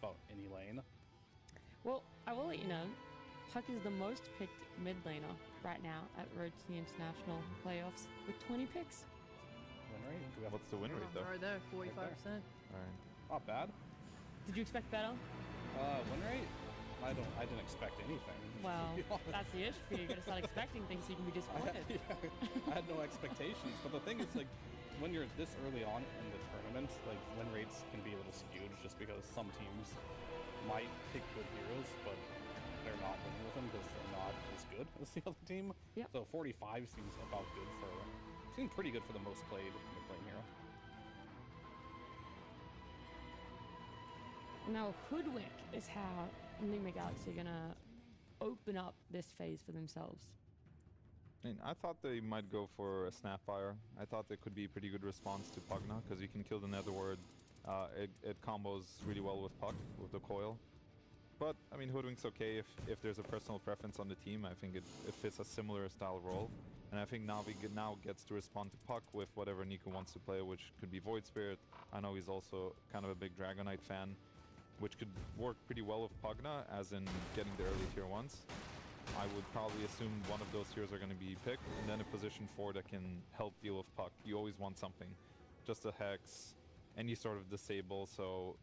about any lane. Well, I will let you know, Puck is the most picked mid laner right now at Road to the International playoffs with 20 picks. Win rate? What's the win rate though? Right there, 45%. Alright. Not bad. Did you expect better? Win rate? I didn't expect anything. Well, that's the issue for you. You gotta start expecting things so you can be disappointed. I had no expectations, but the thing is, like, when you're this early on in the tournament, like, win rates can be a little skewed just because some teams might pick good heroes, but they're not winning with them because they're not as good as the other team. Yep. So 45 seems about good for, seems pretty good for the most played mid-lane hero. Now, Hoodwink is how Enigma Galaxy are gonna open up this phase for themselves. I mean, I thought they might go for a Snapfire. I thought there could be a pretty good response to Pugna, because you can kill the Netherward. It combos really well with Puck, with the coil. But, I mean, Hoodwink's okay if there's a personal preference on the team. I think it fits a similar style role. And I think Navi now gets to respond to Puck with whatever Nico wants to play, which could be Void Spirit. I know he's also kind of a big Dragonite fan, which could work pretty well with Pugna, as in getting the early tier 1s. I would probably assume one of those heroes are going to be picked, and then a position 4 that can help deal with Puck. You always want something. Just a Hex, any sort of disable, so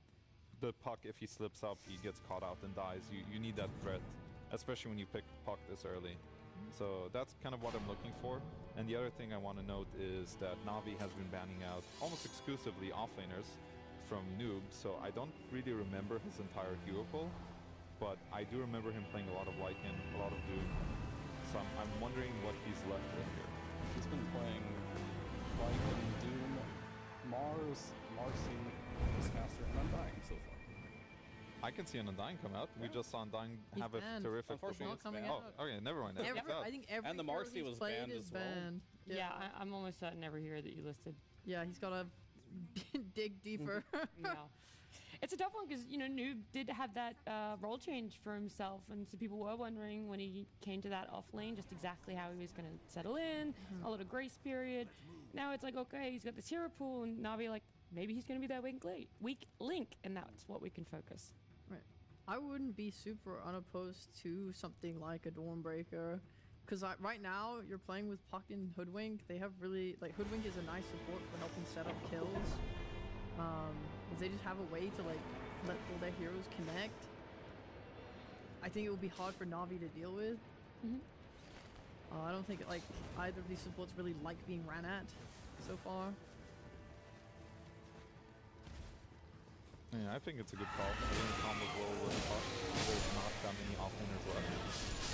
the Puck, if he slips up, he gets caught out and dies. You need that threat, especially when you pick Puck this early. So that's kind of what I'm looking for. And the other thing I want to note is that Navi has been banning out almost exclusively offlaners from Noob, so I don't really remember his entire hero pool, but I do remember him playing a lot of Lycan, a lot of Doom, so I'm wondering what he's left with here. He's been playing Lycan, Doom, Mars, Marcy, Beastmaster, and Undying so far. I can see an Undying come out. We just saw Undying have a banned. terrific Unfortunately, performance. it's banned. Oh, okay, never mind. I think every And the hero Marcy he's was played banned is as well. banned. Yeah, I'm almost certain every hero that you listed. Yeah, he's got to dig deeper. Yeah. It's a tough one because, you know, Noob did have that role change for himself, and so people were wondering when he came to that off lane just exactly how he was going to settle in, a little grace period. Now it's like, okay, he's got this hero pool, and Navi, like, maybe he's going to be that weak link, and that's what we can focus. Right. I wouldn't be super unopposed to something like a Dawnbreaker, because right now you're playing with Puck and Hoodwink. They have really, like, Hoodwink is a nice support for helping set up kills. If they just have a way to, like, let all their heroes connect, I think it will be hard for Navi to deal with. I don't think, like, either of these supports really like being ran at so far. Yeah, I think it's a good call. I think the combos well with Puck. There's not that many offlaners left.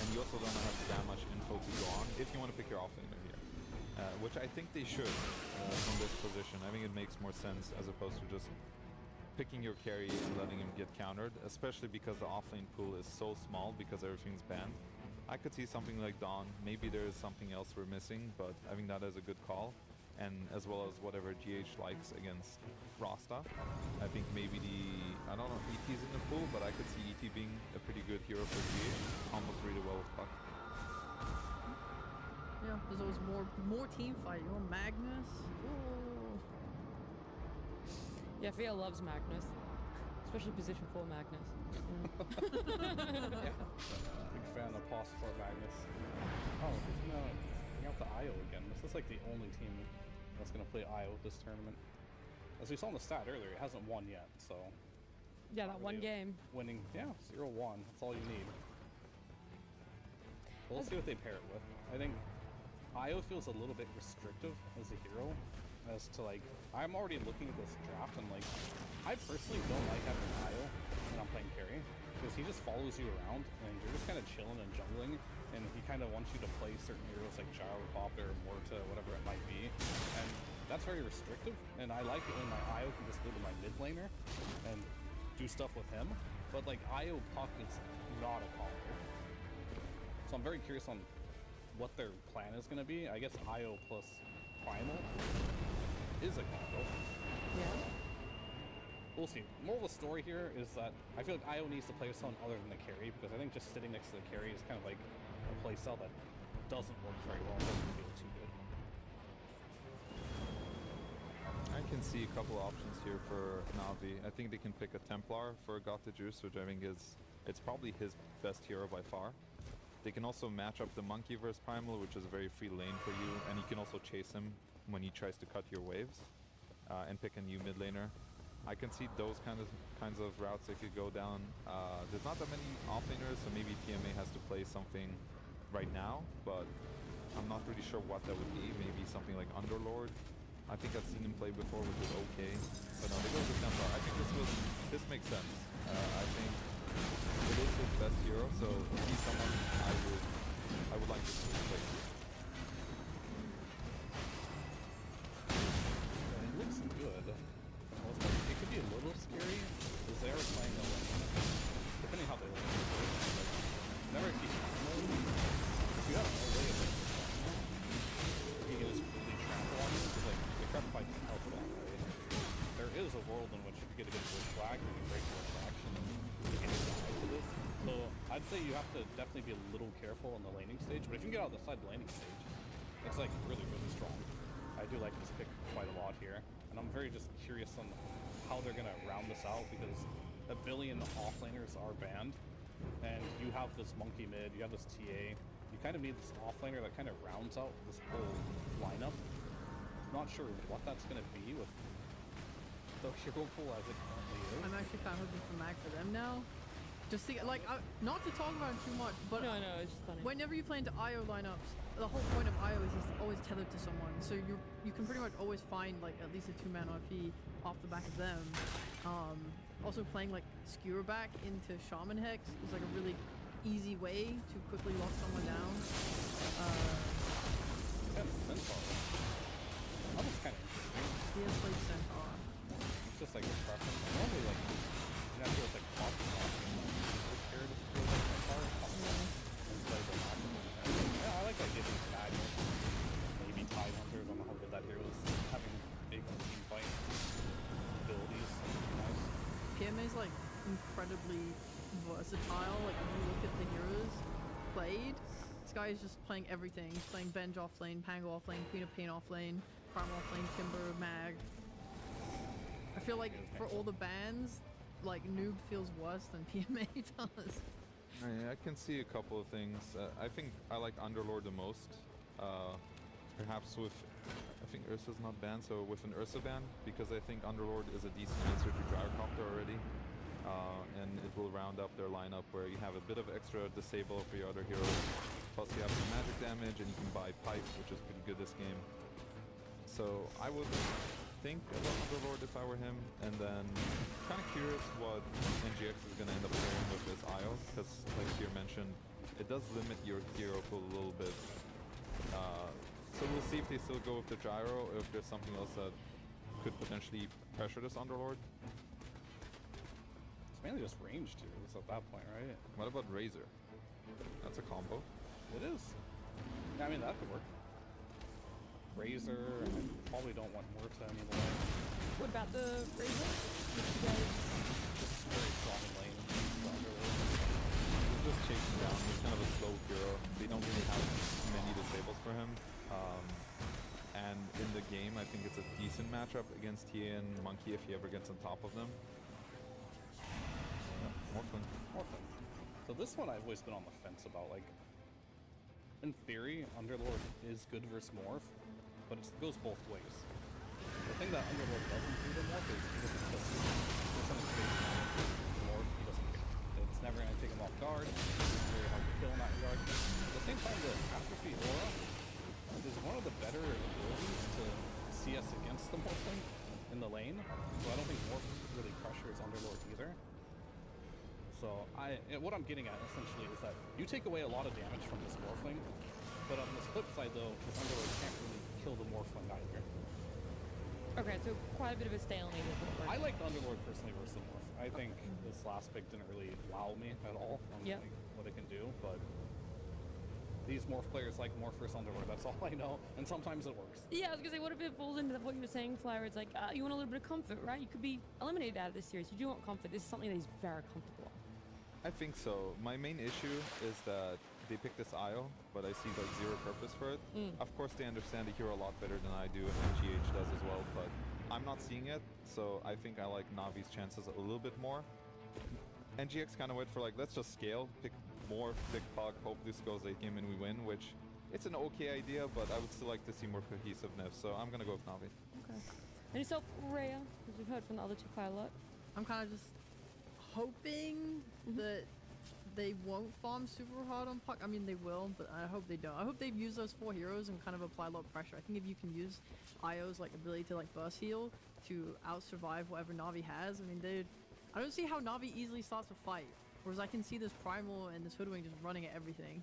And you also don't have that much info to go on if you want to pick your offlaner here. Which I think they should from this position. I think it makes more sense as opposed to just picking your carry and letting him get countered, especially because the offlane pool is so small because everything's banned. I could see something like Dawn. Maybe there is something else we're missing, but I think that is a good call. And as well as whatever GH likes against Rasta. I think maybe I don't know if ET's in the pool, but I could see ET being a pretty good hero for GH. Almost really well with Puck. Yeah, there's always more team fight. You want Magnus? Ooh. Yeah, Fia loves Magnus, especially position 4 Magnus. Yeah. Big fan of Pos for Magnus. Oh, he's gonna bring out the IO again. This is like the only team that's gonna play IO this tournament. As we saw in the stat earlier, it hasn't won yet, so. Yeah, that one game. Winning, yeah, 0-1. That's all you need. We'll see what they pair it with. I think IO feels a little bit restrictive as a hero, as to, like, I'm already looking at this draft and, like, I personally don't like having IO when I'm playing carry, because he just follows you around and you're just kind of chilling and jungling, and he kind of wants you to play certain heroes like Gyrocopter or Morta, whatever it might be, and that's very restrictive, and I like it when my IO can just go to my mid laner and do stuff with him, but, like, IO Puck is not a combo. So I'm very curious on what their plan is going to be. I guess IO plus Primal is a combo. Yeah. We'll see. Moral of the story here is that I feel like IO needs to play with someone other than the carry, because I think just sitting next to the carry is kind of like a playstyle that doesn't work very well and doesn't feel too good. I can see a couple options here for Navi. I think they can pick a Templar for Got the Juice, which I think it's probably his best hero by far. They can also match up the Monkey versus Primal, which is a very free lane for you, and you can also chase him when he tries to cut your waves, and pick a new mid laner. I can see those kinds of routes they could go down. There's not that many offlaners, so maybe PMA has to play something right now, but I'm not really sure what that would be. Maybe something like Underlord. I think I've seen him play before, which was okay. But no, they go with Templar. I think this makes sense. I think it is his best hero, so he's someone I would like to see play. It looks good. It could be a little scary because they are playing a lane. Depending how they look. Never keep if you have no way of it, you can just really trample on you because like the crab fight can help with that, right? There is a world in which if you get a good bush flag, you can break your action and you can die to this. So I'd say you have to definitely be a little careful on the laning stage, but if you can get out the side laning stage, it's like really, really strong. I do like this pick quite a lot here, and I'm very just curious on how they're gonna round this out because a billion offlaners are banned, and you have this monkey mid, you have this TA, you kind of need this offlaner that kind of rounds out this whole lineup. Not sure what that's gonna be with the hero pool as it currently is. I'm actually kind of hoping for mag for them now. Just to, like, not to talk about it too much, but No, it's just funny. whenever you play into IO lineups, the whole point of IO is just always tethered to someone. So you can pretty much always find like at least a 2-man RP off the back of them. Also playing like Skewer back into Shaman Hex is like a really easy way to quickly lock someone down. Centaur. That was kind of interesting. He has played Centaur. It's just like a preference. Normally, like, you have to do like pop and super scared to feel like Centaur. And play the active defense. Yeah, I like that giving bad maybe Tide Hunter. I don't know how good that hero is. Having big team fight abilities. Nice. PMA is like incredibly versatile. Like if you look at the heroes played, this guy is just playing everything. He's playing Venge off lane, Pango off lane, Queen of Pain off lane, Primal off lane, Timber, Mag. I feel like for all the bans, like Noob feels worse than PMA does. I can see a couple of things. I think I like Underlord the most. Perhaps with, I think Ursa's not banned, so with an Ursa ban, because I think Underlord is a decent answer to Gyrocopter already. And it will round up their lineup where you have a bit of extra disable for your other heroes. Plus you have some magic damage and you can buy Pipe, which is pretty good this game. So I would think about Underlord if I were him, and then kind of curious what NGX is going to end up doing with this IO, because like Kier mentioned, it does limit your hero pool a little bit. So we'll see if they still go with the gyro, or if there's something else that could potentially pressure this Underlord. It's mainly just ranged heroes at that point, right? What about Razor? That's a combo. It is. Yeah, I mean, that could work. Razor, and I probably don't want Morta anymore. What about the Razor? What you guys... Just very strong in lane. He's just chasing down. He's kind of a slow hero. They don't really have many disables for him. And in the game, I think it's a decent matchup against TA and Monkey if he ever gets on top of them. Yeah, more fun. More fun. So this one I've always been on the fence about. Like, in theory, Underlord is good versus Morph, but it goes both ways. The thing that Underlord doesn't do to Morph is he doesn't kill. It's on his face. Morph, he doesn't care. It's never going to take him off guard. It's very hard to kill in that regard. At the same time, the Atrophy Aura is one of the better abilities to CS against the Morphling in the lane. So I don't think Morph really pressures Underlord either. So what I'm getting at essentially is that you take away a lot of damage from this Morphling, but on this flip side though, this Underlord can't really kill the Morphling either. Okay, so quite a bit of a stalemate with what we're I like the Underlord personally versus the Morph. I think this last pick didn't really wow me at all on Yep. like, what it can do, but these Morph players like Morph versus Underlord, that's all I know, and sometimes it works. Yeah, I was gonna say, what if it falls into what you were saying, Flyer? It's like, you want a little bit of comfort, right? You could be eliminated out of this series. You do want comfort. This is something that he's very comfortable on. I think so. My main issue is that they picked this IO, but I see like zero purpose for it. Of course, they understand the hero a lot better than I do, and GH does as well, but I'm not seeing it, so I think I like Navi's chances a little bit more. NGX kind of went for like, let's just scale, pick more, pick Pug, hope this goes late game and we win, which it's an okay idea, but I would still like to see more cohesiveness, so I'm gonna go with Navi. Okay. And yourself, Rhea, because we've heard from the other two quite a lot. I'm kind of just hoping that they won't farm super hard on Puck. I mean, they will, but I hope they don't. I hope they've used those 4 heroes and kind of apply a lot of pressure. I think if you can use Io's like ability to like burst heal to out-survive whatever Navi has, I mean, I don't see how Navi easily starts a fight. Whereas I can see this Primal and this Hoodwink just running at everything.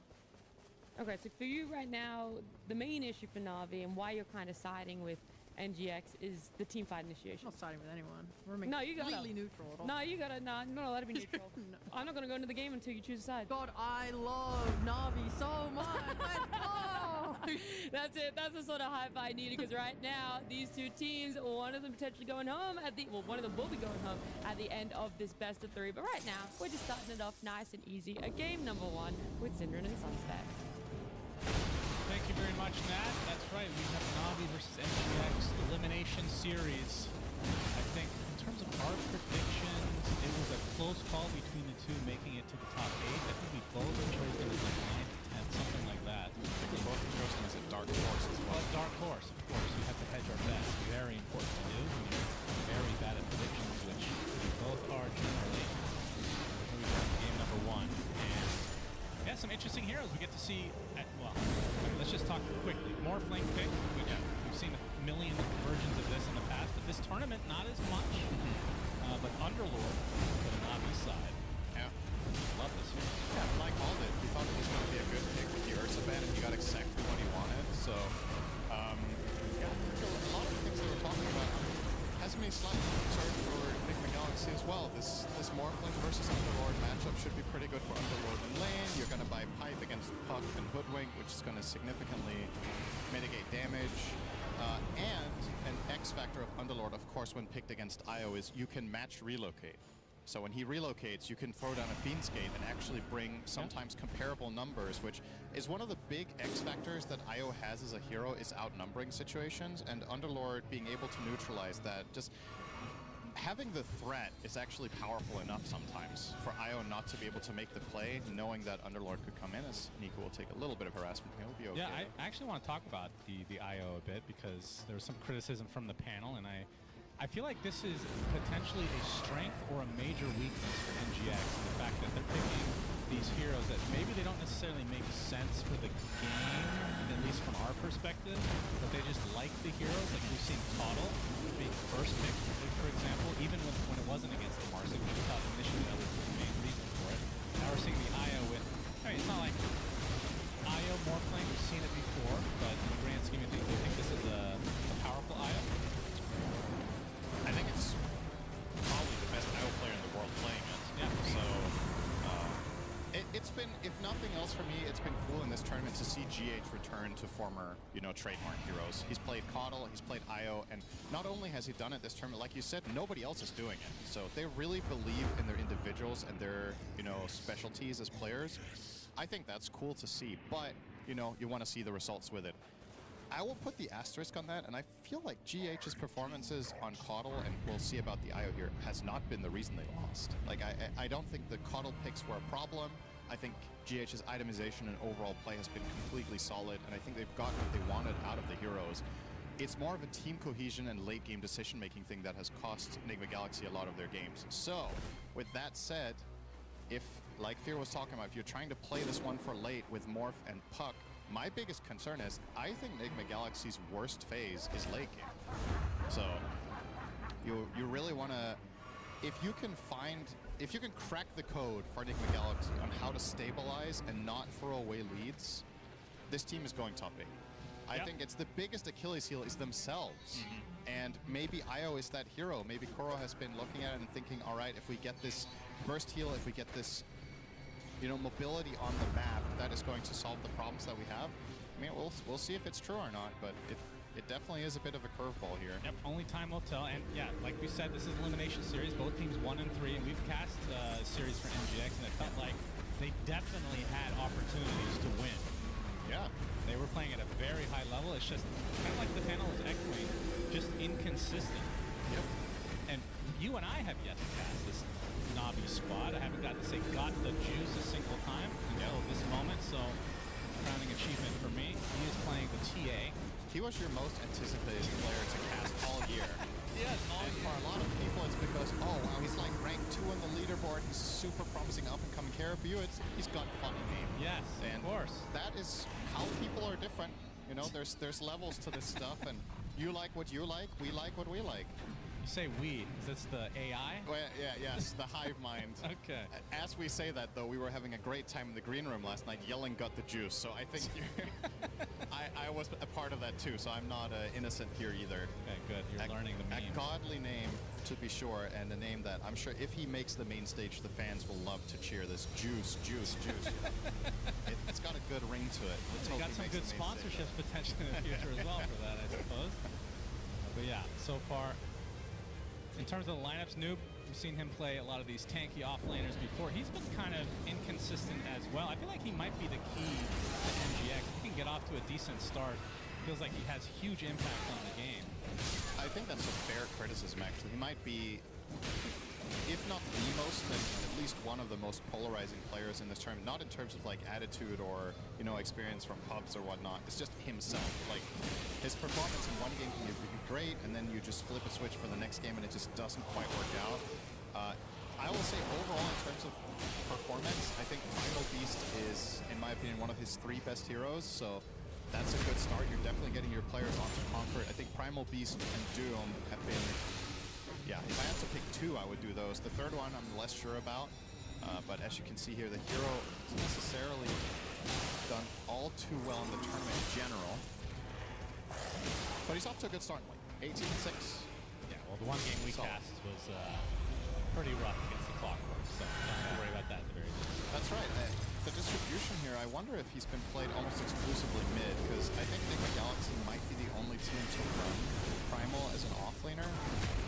Okay, so for you right now, the main issue for Navi and why you're kind of siding with NGX is the team fight I'm initiation. not siding with anyone. We're No, you gotta. completely neutral. No, you gotta. No, you're not allowed to be neutral. No. I'm not gonna go into the game until you choose a side. God, I love Navi so much. Let's go! That's it. That's the sort of hype I needed because right now these two teams, one of them potentially going home one of them will be going home at the end of this best of 3. But right now we're just starting it off nice and easy at game number 1 with Synderen and Sunspec. Thank you very much, Nat. That's right. We have Navi versus NGX Elimination Series. I think in terms of our predictions, it was a close call between the two making it to the top 8. I think we both chosen as like 9 to 10, something like that. I think we both chosen as a dark horse as well. But dark horse, of course. We have to hedge our bets. Very important to do. We're very bad at predictions, which we both are generally. Here we go, game number 1. And yeah, some interesting heroes we get to see. Let's just talk quickly. Morphling pick. We've seen a million versions of this in the past, but this tournament not as much. But Underlord for the Navi side. Yeah. Love this hero. Yeah, Mike called it. He thought it was going to be a good pick with the Ursa ban, and he got exactly what he wanted. So, yeah, a lot of the things they were talking about has me slightly concerned for Enigma Galaxy as well. This Morphling versus Underlord matchup should be pretty good for Underlord in lane. You're going to buy Pipe against Puck and Hoodwink, which is going to significantly mitigate damage. And an X factor of Underlord, of course, when picked against Io is you can match relocate. So when he relocates, you can throw down a Fiend's Gate and actually bring sometimes comparable numbers, which is one of the big X factors that Io has as a hero is outnumbering situations, and Underlord being able to neutralize that. Just having the threat is actually powerful enough sometimes for Io not to be able to make the play, knowing that Underlord could come in as Nico will take a little bit of harassment. He'll be okay. Yeah, I actually want to talk about the IO a bit because there was some criticism from the panel, and I feel like this is potentially a strength or a major weakness for NGX, and the fact that they're picking these heroes that maybe they don't necessarily make sense for the game, at least from our perspective, but they just like the heroes. Like we've seen Caudle being first pick, for example, even when it wasn't against the Marsic, we thought initially that was the main reason for it. Now we're seeing the IO with, I mean, it's not like IO Morphling, we've seen it before, but in the grand scheme of things, do you think this is a powerful IO? I think it's probably the best IO player in the world playing it. Yeah. So it's been, if nothing else for me, it's been cool in this tournament to see GH return to former, trademark heroes. He's played Caudle, he's played IO, and not only has he done it this tournament, like you said, nobody else is doing it. So they really believe in their individuals and their, specialties as players. I think that's cool to see, but, you want to see the results with it. I will put the asterisk on that, and I feel like GH's performances on Caudle, and we'll see about the IO here, has not been the reason they lost. Like, I don't think the Caudle picks were a problem. I think GH's itemization and overall play has been completely solid, and I think they've gotten what they wanted out of the heroes. It's more of a team cohesion and late-game decision-making thing that has cost Enigma Galaxy a lot of their games. So, with that said, if, like Fear was talking about, if you're trying to play this one for late with Morph and Puck, my biggest concern is I think Enigma Galaxy's worst phase is late game. So you really want to, if you can crack the code for Enigma Galaxy on how to stabilize and not throw away leads, this team is going top 8. I think it's the biggest Achilles heel is themselves. And maybe Io is that hero. Maybe Koro has been looking at it and thinking, all right, if we get this burst heal, if we get this mobility on the map, that is going to solve the problems that we have. I mean, we'll see if it's true or not, but it definitely is a bit of a curveball here. Yep, only time will tell. And yeah, like we said, this is Elimination Series. Both teams 1 and 3, and we've cast a series for NGX, and it felt like they definitely had opportunities to win. Yeah. They were playing at a very high level. It's just kind of like the panel was echoing, just inconsistent. Yep. And you and I have yet to cast this Navi squad. I haven't gotten to say got the juice a single time until this moment, so crowning achievement for me. He is playing the TA. He was your most anticipated player to cast all year. Yes, And for a lot of people, it's because, oh, wow, he's like rank 2 on the leaderboard. He's super promising up-and-coming character. For you, he's got funny name. Yes, And of course. that is how people are different. You know, there's levels to this stuff, and you like what you like, we like what we like. You say we, because it's the AI? Well, yes, the hive mind. Okay. As we say that, though, we were having a great time in the green room last night. Yelling got the juice, so I think I was a part of that too. So I'm not innocent here either. Okay, good. You're learning the memes. A godly name, to be sure, and a name that I'm sure if he makes the main stage, the fans will love to cheer this. Juice, juice, juice. It's got a good ring to it. Let's They hope got he some makes good the main stage. sponsorships potentially in the future as well for that, I suppose. But yeah, so far, in terms of the lineups, Noob, we've seen him play a lot of these tanky offlaners before. He's been kind of inconsistent as well. I feel like he might be the key to MGX. If he can get off to a decent start, feels like he has huge impact on the game. I think that's a fair criticism, actually. He might be, if not the most, then at least one of the most polarizing players in this tournament. Not in terms of like attitude or, you know, experience from pubs or whatnot. It's just himself. Like, his performance in one game can be great, and then you just flip a switch for the next game and it just doesn't quite work out. I will say overall, in terms of performance, I think Primal Beast is, in my opinion, one of his 3 best heroes. So that's a good start. You're definitely getting your players onto Conquer. I think Primal Beast and Doom have been, yeah, if I had to pick 2, I would do those. The third one I'm less sure about. But as you can see here, the hero hasn't necessarily done all too well in the tournament in general. But he's off to a good start. 18-6. Yeah, well, the one game we cast was pretty rough against the Clockwork, so don't have to worry about that at the very least. That's right. The distribution here, I wonder if he's been played almost exclusively mid, because I think Liquid Galaxy might be the only team to run Primal as an offlaner.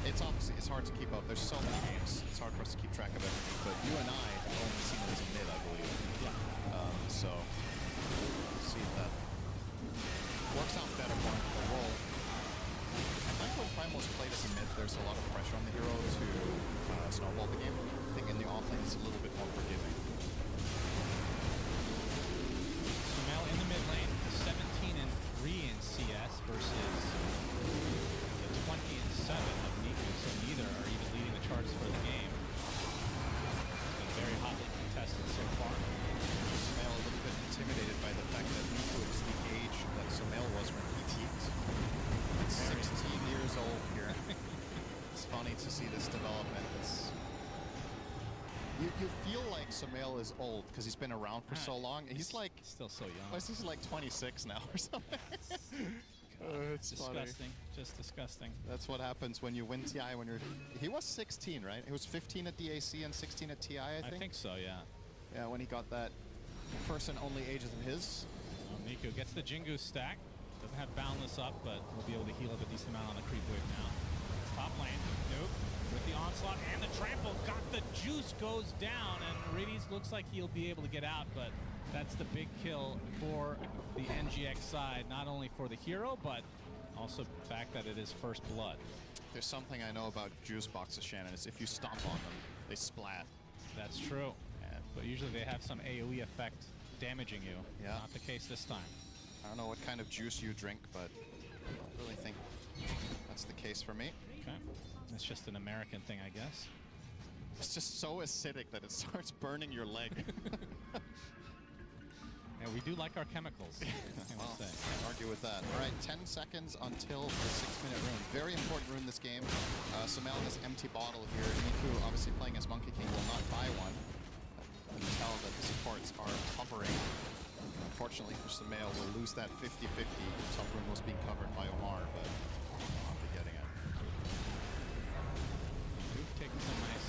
It's obviously, it's hard to keep up. There's so many games. It's hard for us to keep track of everything, but you and I have only seen it as a mid, I believe. Yeah. So, we'll see if that works out better for him for the role. I think when Primal's played as a mid, there's a lot of pressure on the hero to snowball the game. I think in the offlane it's a little bit more forgiving. Sumail in the mid lane, 17-3 in CS versus the 20-7 of Niku, so neither are even leading the charts for the game. It's been very hotly contested so far. Sumail a little bit intimidated by the fact that Niku is the age that Sumail was when he teaked. 16 years old here. It's funny to see this development. You feel like Sumail is old because he's been around for so long. He's like Still so young. Why is he like 26 now or something? It's Disgusting. funny. Just disgusting. That's what happens when you win TI when you're... He was 16, right? He was 15 at DAC and 16 at TI, I think? I think so, yeah. Yeah, when he got that first and only ages of his. Well, Niku gets the Jingu stack. Doesn't have Boundless up, but will be able to heal up a decent amount on the creep wave now. Top lane, nope. With the onslaught and the trample, got the juice, goes down, and Radius looks like he'll be able to get out, but that's the big kill for the NGX side, not only for the hero, but also the fact that it is first blood. There's something I know about juice boxes, Shannon, is if you stomp on them, they splat. That's true. But usually they have some AoE effect damaging you. Yeah. Not the case this time. I don't know what kind of juice you drink, but I don't really think that's the case for me. Okay. It's just an American thing, I guess. It's just so acidic that it starts burning your leg. Yeah, we do like our chemicals. Well, can't argue with that. All right, 10 seconds until the 6-minute rune. Very important rune this game. Sumail has empty bottle here. Niku, obviously playing as Monkey King, will not buy one. You can tell that the supports are hovering. Unfortunately for Sumail, we'll lose that 50-50. Top rune was being covered by Omar, but I'll be getting it. Duke taking some nice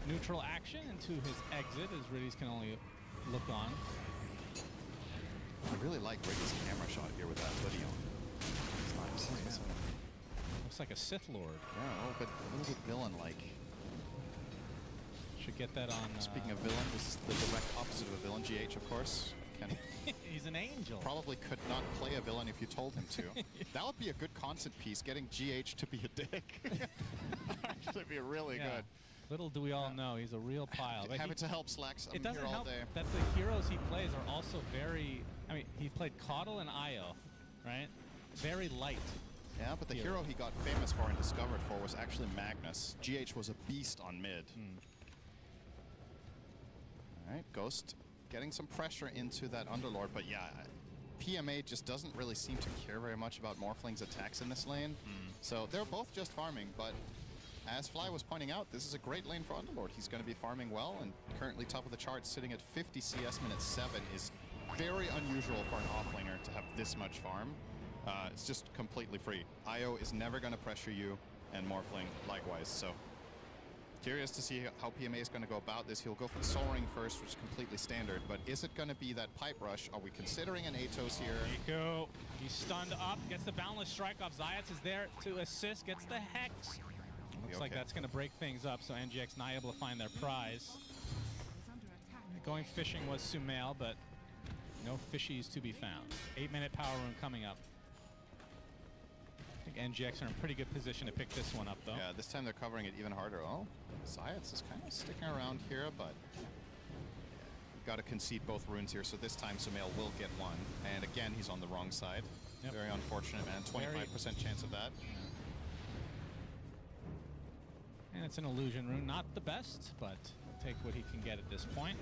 neutral action into his exit as Riddies can only look on. I really like Riddies' camera shot here with that hoodie on. It's nice. Looks like a Sith Lord. Yeah, a little bit villain-like. Should get that on... Speaking of villain, this is the direct opposite of a villain, GH, of course. and He's an angel. probably could not play a villain if you told him to. That would be a good content piece, getting GH to be a dick. Actually be really Yeah. good. Little do we all know, he's a real pile. But Happy to help Slacks. I'm it doesn't here all help day. that the heroes he plays are also very... I mean, he played Caudle and Io, right? Very light. Yeah, but the Hero. hero he got famous for and discovered for was actually Magnus. GH was a beast on mid. All right, Ghost getting some pressure into that Underlord, but yeah, PMA just doesn't really seem to care very much about Morphling's attacks in this lane. So they're both just farming, but as Fly was pointing out, this is a great lane for Underlord. He's going to be farming well, and currently top of the charts, sitting at 50 CS minute 7 is very unusual for an offlaner to have this much farm. It's just completely free. Io is never going to pressure you, and Morphling likewise. So curious to see how PMA is going to go about this. He'll go for the Soul Ring first, which is completely standard, but is it going to be that pipe rush? Are we considering an Atos here? Nico, he's stunned up, gets the Boundless Strike off. Zayats is there to assist, gets the Hex. Looks like okay. that's going to break things up, so NGX not able to find their prize. Going fishing was Sumail, but no fishies to be found. 8-minute power rune coming up. I think NGX are in pretty good position to pick this one up, though. Yeah, this time they're covering it even harder. Oh, Zayats is kind of sticking around here, but got to concede both runes here, so this time Sumail will get one. And again, he's on the wrong side. Yep. Very unfortunate, man. 25% chance of that. And it's an illusion rune. Not the best, but take what he can get at this point.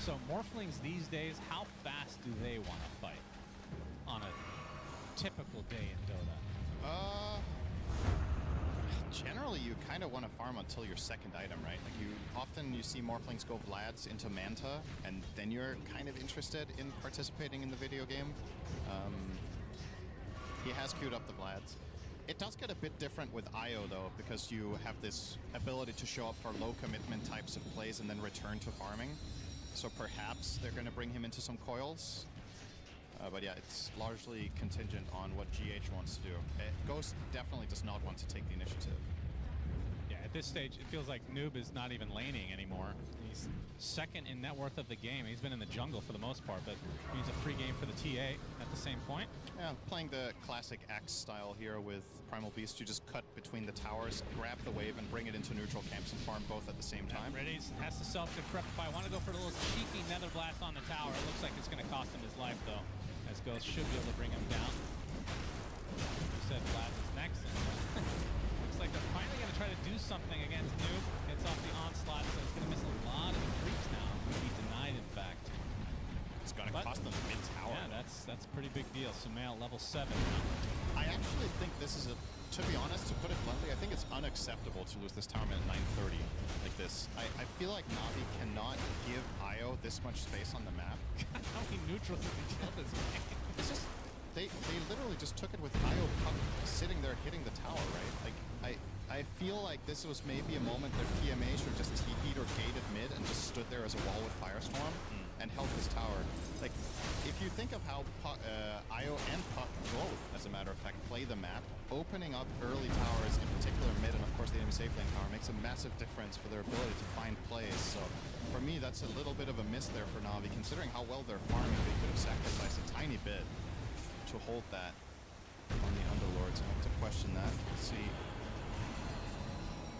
So Morphlings these days, how fast do they want to fight on a typical day in Dota? Generally, you kind of want to farm until your second item, right? Like you see Morphlings go Vlads into Manta, and then you're kind of interested in participating in the video game. He has queued up the Vlads. It does get a bit different with Io, though, because you have this ability to show up for low commitment types of plays and then return to farming. So perhaps they're going to bring him into some coils. But yeah, it's largely contingent on what GH wants to do. Ghost definitely does not want to take the initiative. Yeah, at this stage, it feels like Noob is not even laning anymore. He's second in net worth of the game. He's been in the jungle for the most part, but means a free game for the TA at the same point. Yeah, playing the classic Axe style here with Primal Beast. You just cut between the towers, grab the wave, and bring it into neutral camps and farm both at the same time. Ready, has to self-decrepify. Want to go for a little cheeky Nether Blast on the tower. It looks like it's going to cost him his life, though, as Ghost should be able to bring him down. You said Blast is next, and looks like they're finally going to try to do something against Noob. Gets off the onslaught, so it's going to miss a lot of the creeps now. Be denied, in fact. It's going to cost them the mid-tower. Yeah, that's a pretty big deal. Sumail, level 7. I actually think this is to be honest, to put it bluntly, I think it's unacceptable to lose this tower at 9:30 like this. I feel like Navi cannot give Io this much space on the map. How many neutrals did he kill this game? It's just, they literally just took it with Io sitting there hitting the tower, right? Like, I feel like this was maybe a moment that PMA should just TP'd or gated mid and just stood there as a wall with Firestorm and held this tower. Like, if you think of how Io and Puck both, as a matter of fact, play the map, opening up early towers, in particular mid and of course the enemy safe lane tower, makes a massive difference for their ability to find plays. So for me, that's a little bit of a miss there for Navi, considering how well they're farming. They could have sacrificed a tiny bit to hold that on the Underlords. I have to question that. Let's see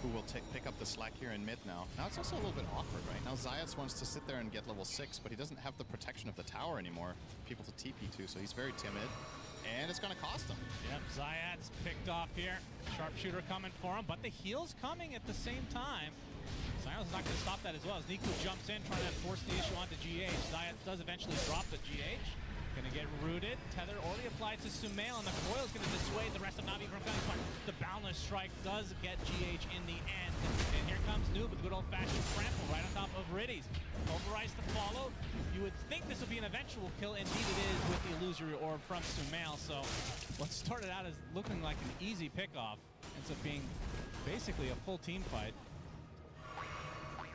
who will pick up the slack here in mid now. Now it's also a little bit awkward, right? Now Zayats wants to sit there and get level 6, but he doesn't have the protection of the tower anymore. People to TP to, so he's very timid. And it's going to cost him. Yep, Zayat's picked off here. Sharpshooter coming for him, but the heal's coming at the same time. Zayat's not going to stop that as well as Niku jumps in, trying to force the issue onto GH. Zayat does eventually drop the GH. Going to get rooted. Tether already applied to Sumail, and the coil's going to dissuade the rest of Navi from coming. But the Boundless Strike does get GH in the end. And here comes Noob with the good old-fashioned trample right on top of Riddies. Pulverize to follow. You would think this would be an eventual kill. Indeed it is with the Illusory Orb from Sumail. So what started out as looking like an easy pickoff ends up being basically a full team fight.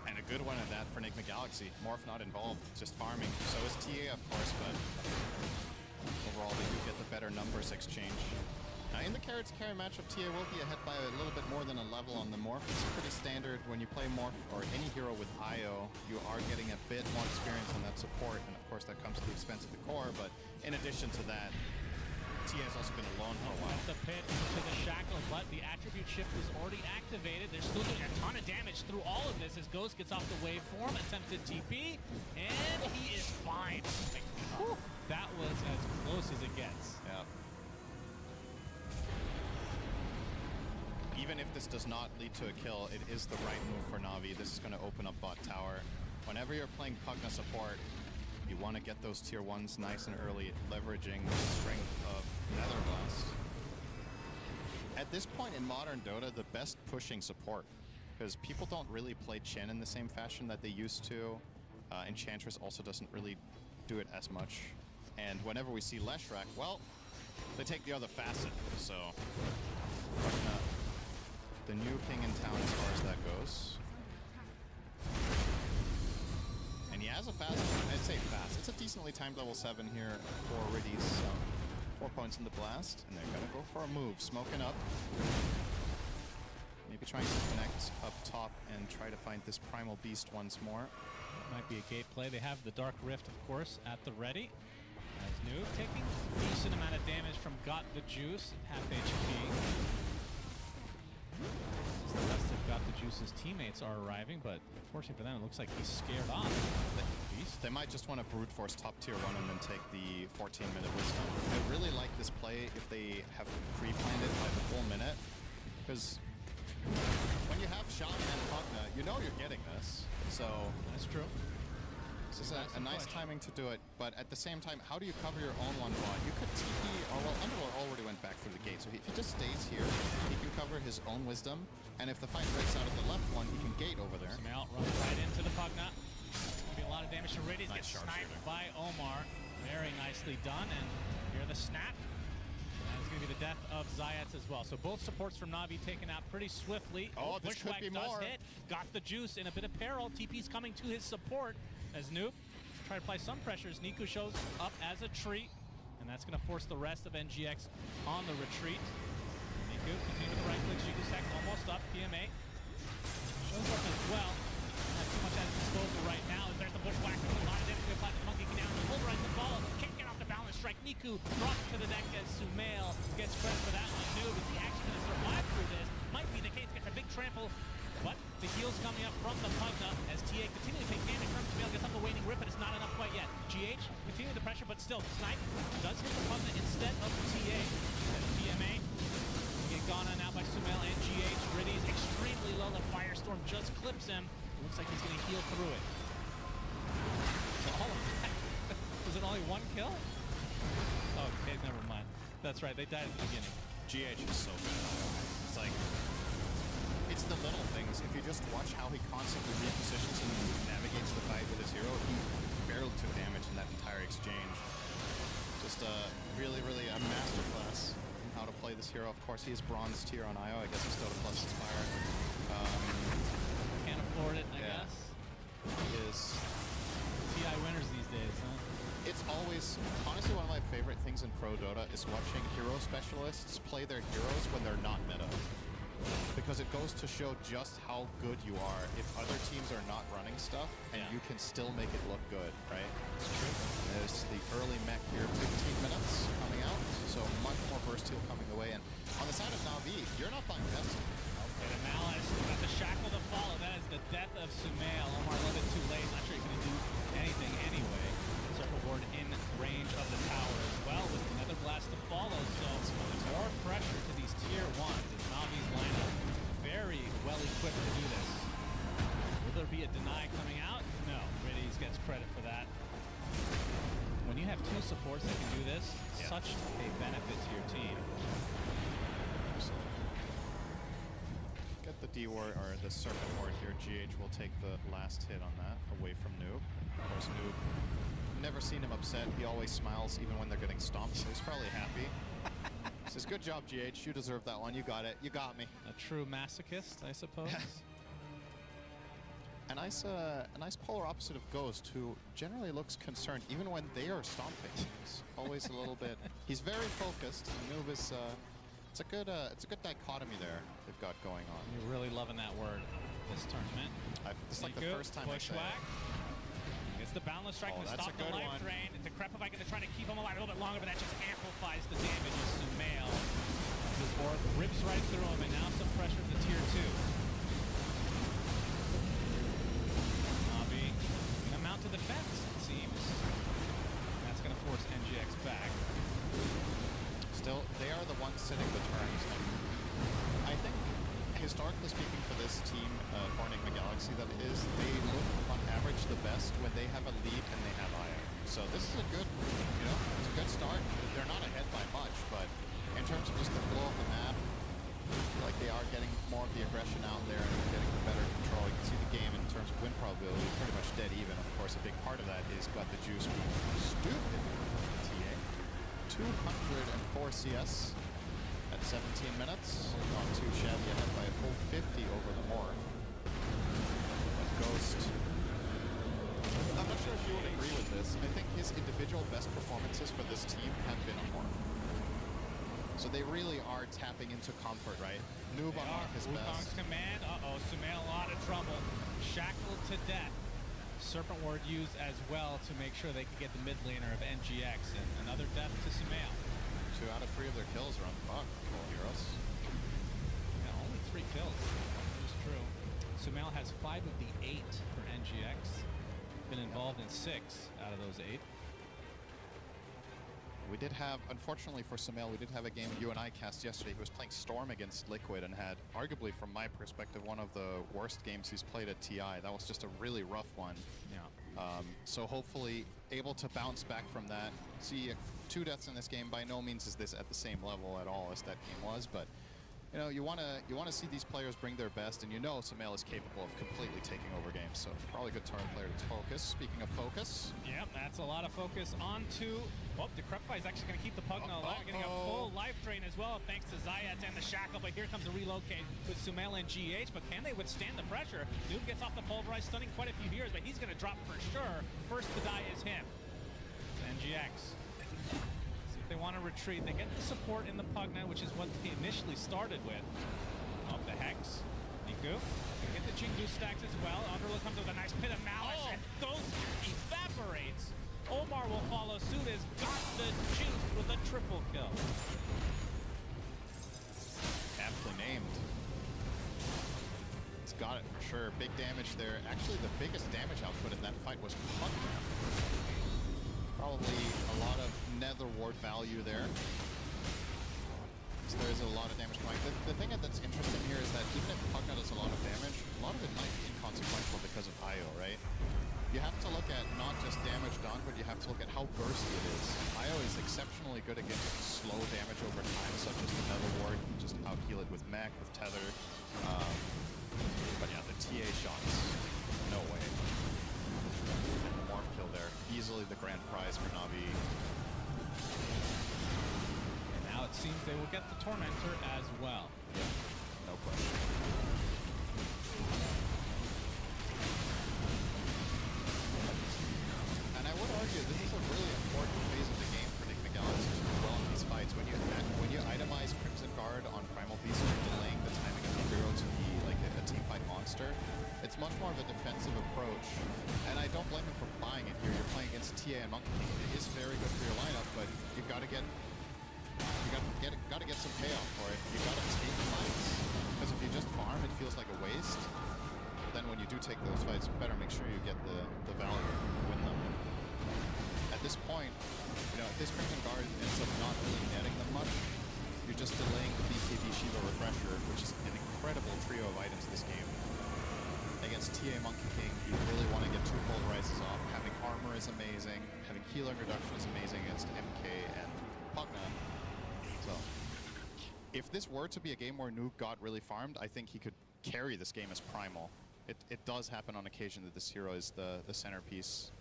And a good one at that for Enigma Galaxy. Morph not involved, just farming. So is TA, of course, but overall they do get the better numbers exchange. Now in the carry to carry matchup, TA will be ahead by a little bit more than a level on the Morph. It's pretty standard when you play Morph or any hero with IO, you are getting a bit more experience on that support, and of course that comes at the expense of the core, but in addition to that, TA has also been alone for a while. The pit to the shackle, but the attribute shift is already activated. They're still doing a ton of damage through all of this as Ghost gets off the waveform, attempted TP, and he is fine. Like, whew, that was as close as it gets. Yeah. Even if this does not lead to a kill, it is the right move for Na'Vi. This is going to open up bot tower. Whenever you're playing Pugna support, you want to get those tier 1s nice and early, leveraging the strength of Nether Blast. At this point in modern Dota, the best pushing support, because people don't really play Chen in the same fashion that they used to. Enchantress also doesn't really do it as much. And whenever we see Leshrac, well, they take the other facet. So, the new king in town as far as that goes. And he has a fast, I'd say fast. It's a decently timed level 7 here for Riddies. So 4 points in the blast, and they're gonna go for a move. Smoking up. Maybe trying to connect up top and try to find this Primal Beast once more. Might be a gate play. They have the Dark Rift, of course, at the ready. As Noob taking a decent amount of damage from Got the Juice, half HP. The rest of Got the Juice's teammates are arriving, but unfortunately for them, it looks like he's scared off the Beast. They might just want to brute force top tier 1 and then take the 14-minute wisdom. I really like this play if they have pre-planned it by the full minute, because when you have Shaman and Pugna, you know you're getting this. So That's true. this is a nice timing to do it, but at the same time, how do you cover your own one bot? You could TP, or well, Underlord already went back through the gate, so if he just stays here, he can cover his own wisdom, and if the fight breaks out of the left one, he can gate over there. Samel runs right into the Pugna. Be a lot of damage to Riddies. Nice Gets sniped sharpshooter. by Omar. Very nicely done, and hear the snap. That's going to be the death of Zayats as well. So both supports from Na'Vi taken out pretty swiftly. Oh, this could Bushwhack be does more. hit. Got the Juice in a bit of peril. TP's coming to his support as Noob try to apply some pressures. Niku shows up as a treat, and that's going to force the rest of NGX on the retreat. Niku continue with the right click. Jigu almost up. PMA shows up as well. Not too much at his disposal right now. There's the Bushwhack. A lot of damage to apply. The Monkey can down. Pulverize the ball. Can't get off the balance strike. Niku brought to the deck as Sumail gets credit for that one. Noob, is he actually going to survive through this? Might be the case. Gets a big trample. But the heals coming up from the Pugna as TA continue to take damage from Sumail. Gets up the waning rip, but it's not enough quite yet. GH continuing the pressure, but still Snipe does hit the Pugna instead of TA. As PMA get gone on now by Sumail and GH. Riddies extremely low. The Firestorm just clips him. Looks like he's going to heal through it. So all of that. Was it only one kill? Okay, never mind. That's right, they died at the beginning. GH is so good. It's like, it's the little things. If you just watch how he constantly repositions and navigates the fight with his hero, he barely took damage in that entire exchange. Just really a masterclass in how to play this hero. Of course, he is bronze tier on IO. I guess he's still a plus Inspire. Can't afford it, I guess. He is. TI winners these days, huh? It's always, honestly, one of my favorite things in Pro Dota is watching hero specialists play their heroes when they're not meta. Because it goes to show just how good you are if other teams are not running stuff and you can still make it look good, right? It's true. There's the early mech here, 15 minutes coming out, so much more burst heal coming the way. And on the side of Na'Vi, you're not buying best. Okay, the Malice got the shackle to follow. That is the death of Sumail. Omar a little bit too late. Not sure he's going to do anything anyway. Circle ward in range of the tower as well with another blast to follow. So more pressure to these tier 1s as Navi's lineup very well equipped to do this. Will there be a deny coming out? No. Riddies gets credit for that. When you have two supports that can do this, such a benefit to your team. Get the D ward or the serpent ward here. GH will take the last hit on that away from Noob. Of course, Noob, never seen him upset. He always smiles even when they're getting stomped, so he's probably happy. Says, good job, GH. You deserve that one. You got it. You got me. A true masochist, I suppose. A nice polar opposite of Ghost, who generally looks concerned even when they are stomping. He's always a little bit. He's very focused. Noob is It's a good dichotomy there they've got going on. You're really loving that word this tournament. It's like the Niku, first time I say bushwhack. it. It's the boundless strike Oh, to that's stop a the good life one. drain. Decrepify going to try to keep him alive a little bit longer, but that just amplifies the damage of Sumail. His orb rips right through him, and now some pressure to tier 2. Navi going to mount to the fence, it seems. That's going to force NGX back. Still, they are the ones sitting the turns. And I think, historically speaking, for this team, for Enigma Galaxy, that is, they look on average the best when they have a lead and they have IO. So this is a good, it's a good start. They're not ahead by much, but in terms of just the flow of the map, like they are getting more of the aggression out there and getting better control. You can see the game in terms of win probability pretty much dead even. Of course, a big part of that is got the juice being stupid. TA. 204 CS at 17 minutes. Not too shabby, ahead by a full 50 over the Morph. But Ghost, I'm not sure if you would agree with this. I think his individual best performances for this team have been on Morph. So they really are tapping into comfort, right? Noob on his Wukong's best. command. Uh-oh, Sumail a lot of trouble. Shackled to death. Serpent Ward used as well to make sure they could get the mid laner of NGX, and another death to Sumail. 2 out of 3 of their kills are on Puck. Heroes. Yeah, only 3 kills, which is true. Sumail has 5 of the 8 for NGX. Been involved in 6 out of those 8. We did have, unfortunately for Sumail, we did have a game you and I cast yesterday. He was playing Storm against Liquid and had, arguably from my perspective, one of the worst games he's played at TI. That was just a really rough one. Yeah. So hopefully able to bounce back from that. See, 2 deaths in this game. By no means is this at the same level at all as that game was, but you want to see these players bring their best, and Sumail is capable of completely taking over games. So probably a good target player to focus. Speaking of focus, Yep, that's a lot of focus onto. Oh, Decrepify is actually going to keep the Pugna alive, getting a full life drain as well, thanks to Zayat and the Shackle. But here comes the relocate with Sumail and GH. But can they withstand the pressure? Noob gets off the pulverize, stunning quite a few heroes, but he's going to drop for sure. First to die is him. It's NGX. See if they want to retreat. They get the support in the Pugna, which is what they initially started with. Oh, the Hex. Niku. Gonna get the Jingu stacks as well. Underlook comes with a nice pit of malice, and Ghost evaporates. Omar will follow suit as got the juice with a triple kill. aptly named. It's got it for sure. Big damage there. Actually, the biggest damage output in that fight was Pugna. Probably a lot of nether ward value there. So there's a lot of damage coming. The thing that's interesting here is that even if Pugna does a lot of damage, a lot of it might be inconsequential because of IO, right? You have to look at not just damage done, but you have to look at how bursty it is. IO is exceptionally good against slow damage over time, such as the Nether Ward. You just out-heal it with mech, with tether. But yeah, the TA shots, no way. And the Morph kill there, easily the grand prize for Navi. And now it seems they will get the Tormentor as well. Yeah, no question. I would argue this is a really important phase of the game for Enigma Galaxy to do well in these fights. When you itemize Crimson Guard on Primal Beast, you're delaying the timing of the hero to be like a teamfight monster. It's much more of a defensive approach, and I don't blame him for buying it here. You're playing against TA and Monkey King. It is very good for your lineup, but you've got to get some payoff for it. You got to take fights, because if you just farm, it feels like a waste. But then when you do take those fights, you better make sure you get the value, win them. At this point, if this Crimson Guard ends up not really netting them much, you're just delaying the BKB Shiva Refresher, which is an incredible trio of items this game. Against TA Monkey King, you really want to get 2 pulverizes off. Having armor is amazing. Having healing reduction is amazing against MK and Pugna. So, if this were to be a game where Noob got really farmed, I think he could carry this game as Primal. It does happen on occasion that this hero is the centerpiece.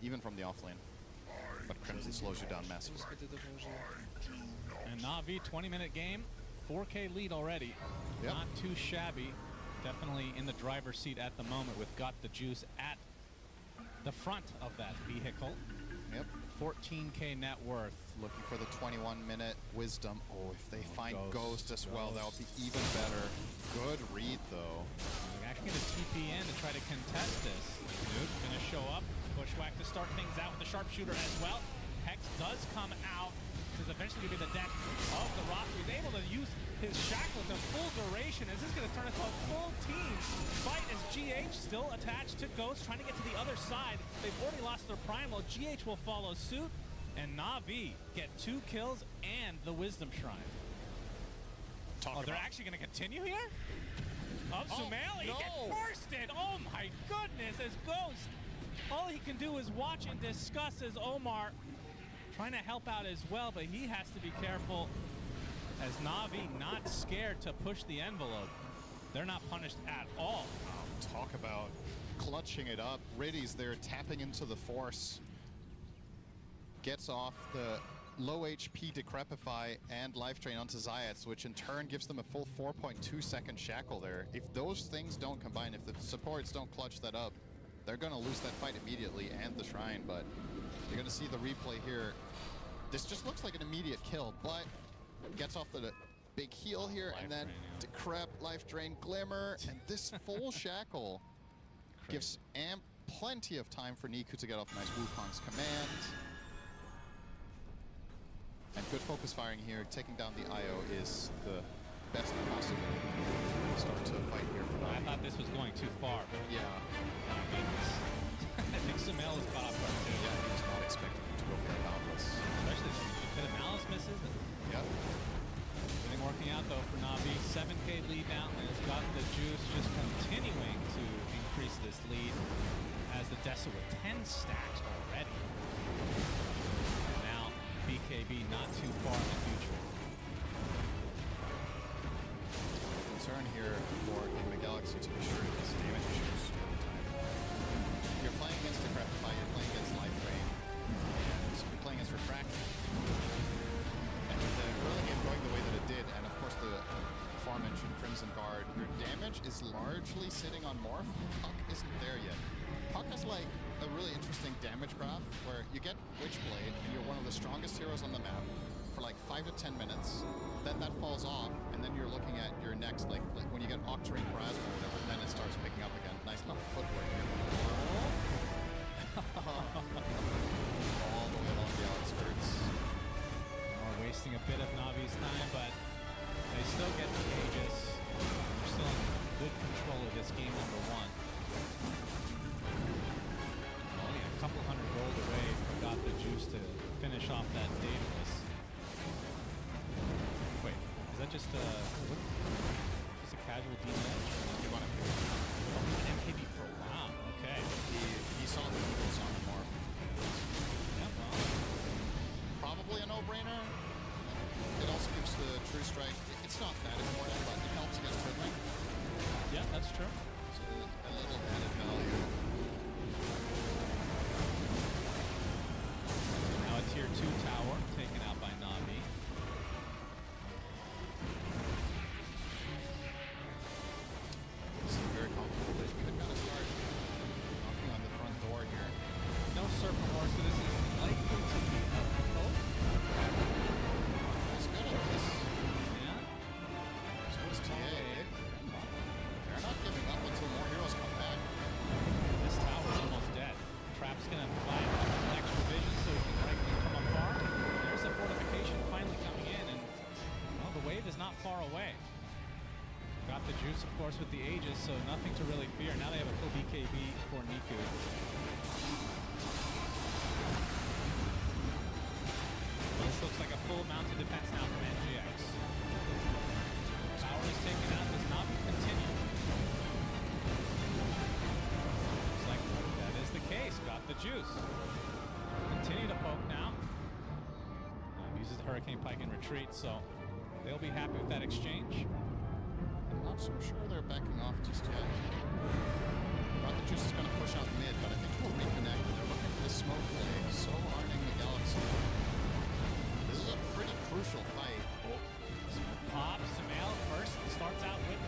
Even from the offlane. But Crimson slows you down massively. And Na'Vi, 20-minute game, 4K lead already. Yep. Not too shabby. Definitely in the driver's seat at the moment with Got the Juice at the front of that vehicle. Yep. 14K net worth. Looking for the 21-minute wisdom. Oh, if they find Ghost, Ghost as well, that would be even better. Good read, though. They're actually going to TP in to try to contest this. Nuke going to show up. Bushwhack to start things out with the sharpshooter as well. Hex does come out. This is eventually going to be the death of the roster. He's able to use his shackle to full duration. Is this going to turn into a full team fight as GH still attached to Ghost, trying to get to the other side. They've already lost their primal. GH will follow suit, and Na'Vi get 2 kills and the Wisdom Shrine. They're actually going to continue here? Up Sumail, he gets bursted. Oh my goodness, as Ghost, all he can do is watch and discuss as Omar trying to help out as well, but he has to be careful as Na'Vi not scared to push the envelope. They're not punished at all. Talk about clutching it up. Riddy's there tapping into the force. Gets off the low HP Decrepify and Life Drain onto Zayats, which in turn gives them a full 4.2 second shackle there. If those things don't combine, if the supports don't clutch that up, they're going to lose that fight immediately and the Shrine, but you're going to see the replay here. This just looks like an immediate kill, but gets off the big heal here, and then Decrep, Life Drain, Glimmer, and this full shackle gives Amp plenty of time for Niku to get off nice Wukong's command. And good focus firing here, taking down the IO is the best possible start to fight here for Na'Vi. I thought this was going too far, but yeah. I think Sumail is caught off guard too. Yeah, he was not expecting him to go for a Boundless. Especially a bit of Malice misses. Yep. Everything working out though for Na'Vi. 7K lead now, and has got the juice, just continuing to increase this lead as the Dessa with 10 stacks already. And now BKB not too far in the future. Concern here for the Galaxy to be sure is damage issues all the time. You're playing against Decrepify, you're playing against Life Drain, and you're playing against Refraction. And with the early game going the way that it did, and of course the aforementioned Crimson Guard, your damage is largely sitting on Morph. Puck isn't there yet. Puck has like a really interesting damage graph where you get Witchblade and you're one of the strongest heroes on the map for like 5 to 10 minutes. Then that falls off, and then you're looking at your next, like when you get Octarine Plasma or whatever, then it starts picking up again. Nice little footwork here. All the way along the outskirts. Wasting a bit of Na'Vi's time, but they still get the Aegis. They're still in good control of this game number 1. Only a couple hundred gold away from Got the Juice to finish off that Daedalus. Wait, is that just a casual D-match? You want to MKB for a while, okay. He saw the Eagles on the Morph. Yeah, well, probably a no-brainer. It also gives the True Strike. It's not that important, but it helps against Hoodwink. yeah, that's true. So a little added value. Now a tier 2 tower taken out by Na'Vi. This is very comfortable. They could kind of start knocking on the front door here. No Serpent War, so this is likely to be a hope. That's good at this. Yeah. So is TA. They're not giving up until more heroes come back. This tower's almost dead. Trap's gonna provide extra vision so he can right from afar. There's the fortification finally coming in, and well, the wave is not far away. Got the juice, of course, with the Aegis, so nothing to really fear. Now they have a full BKB for Niku. This looks like a full mounted defense now from NGX. Tower is taken out, does not continue. Looks like that is the case. Got the juice. Continue to poke now. Uses the Hurricane Pike in retreat, so they'll be happy with that exchange. I'm not so sure they're backing off just yet. Rocket Juice is going to push out mid, but I think he'll reconnect. They're looking for the smoke play, so arming the Galaxy. This is a pretty crucial fight. Pop, Sumail first starts out with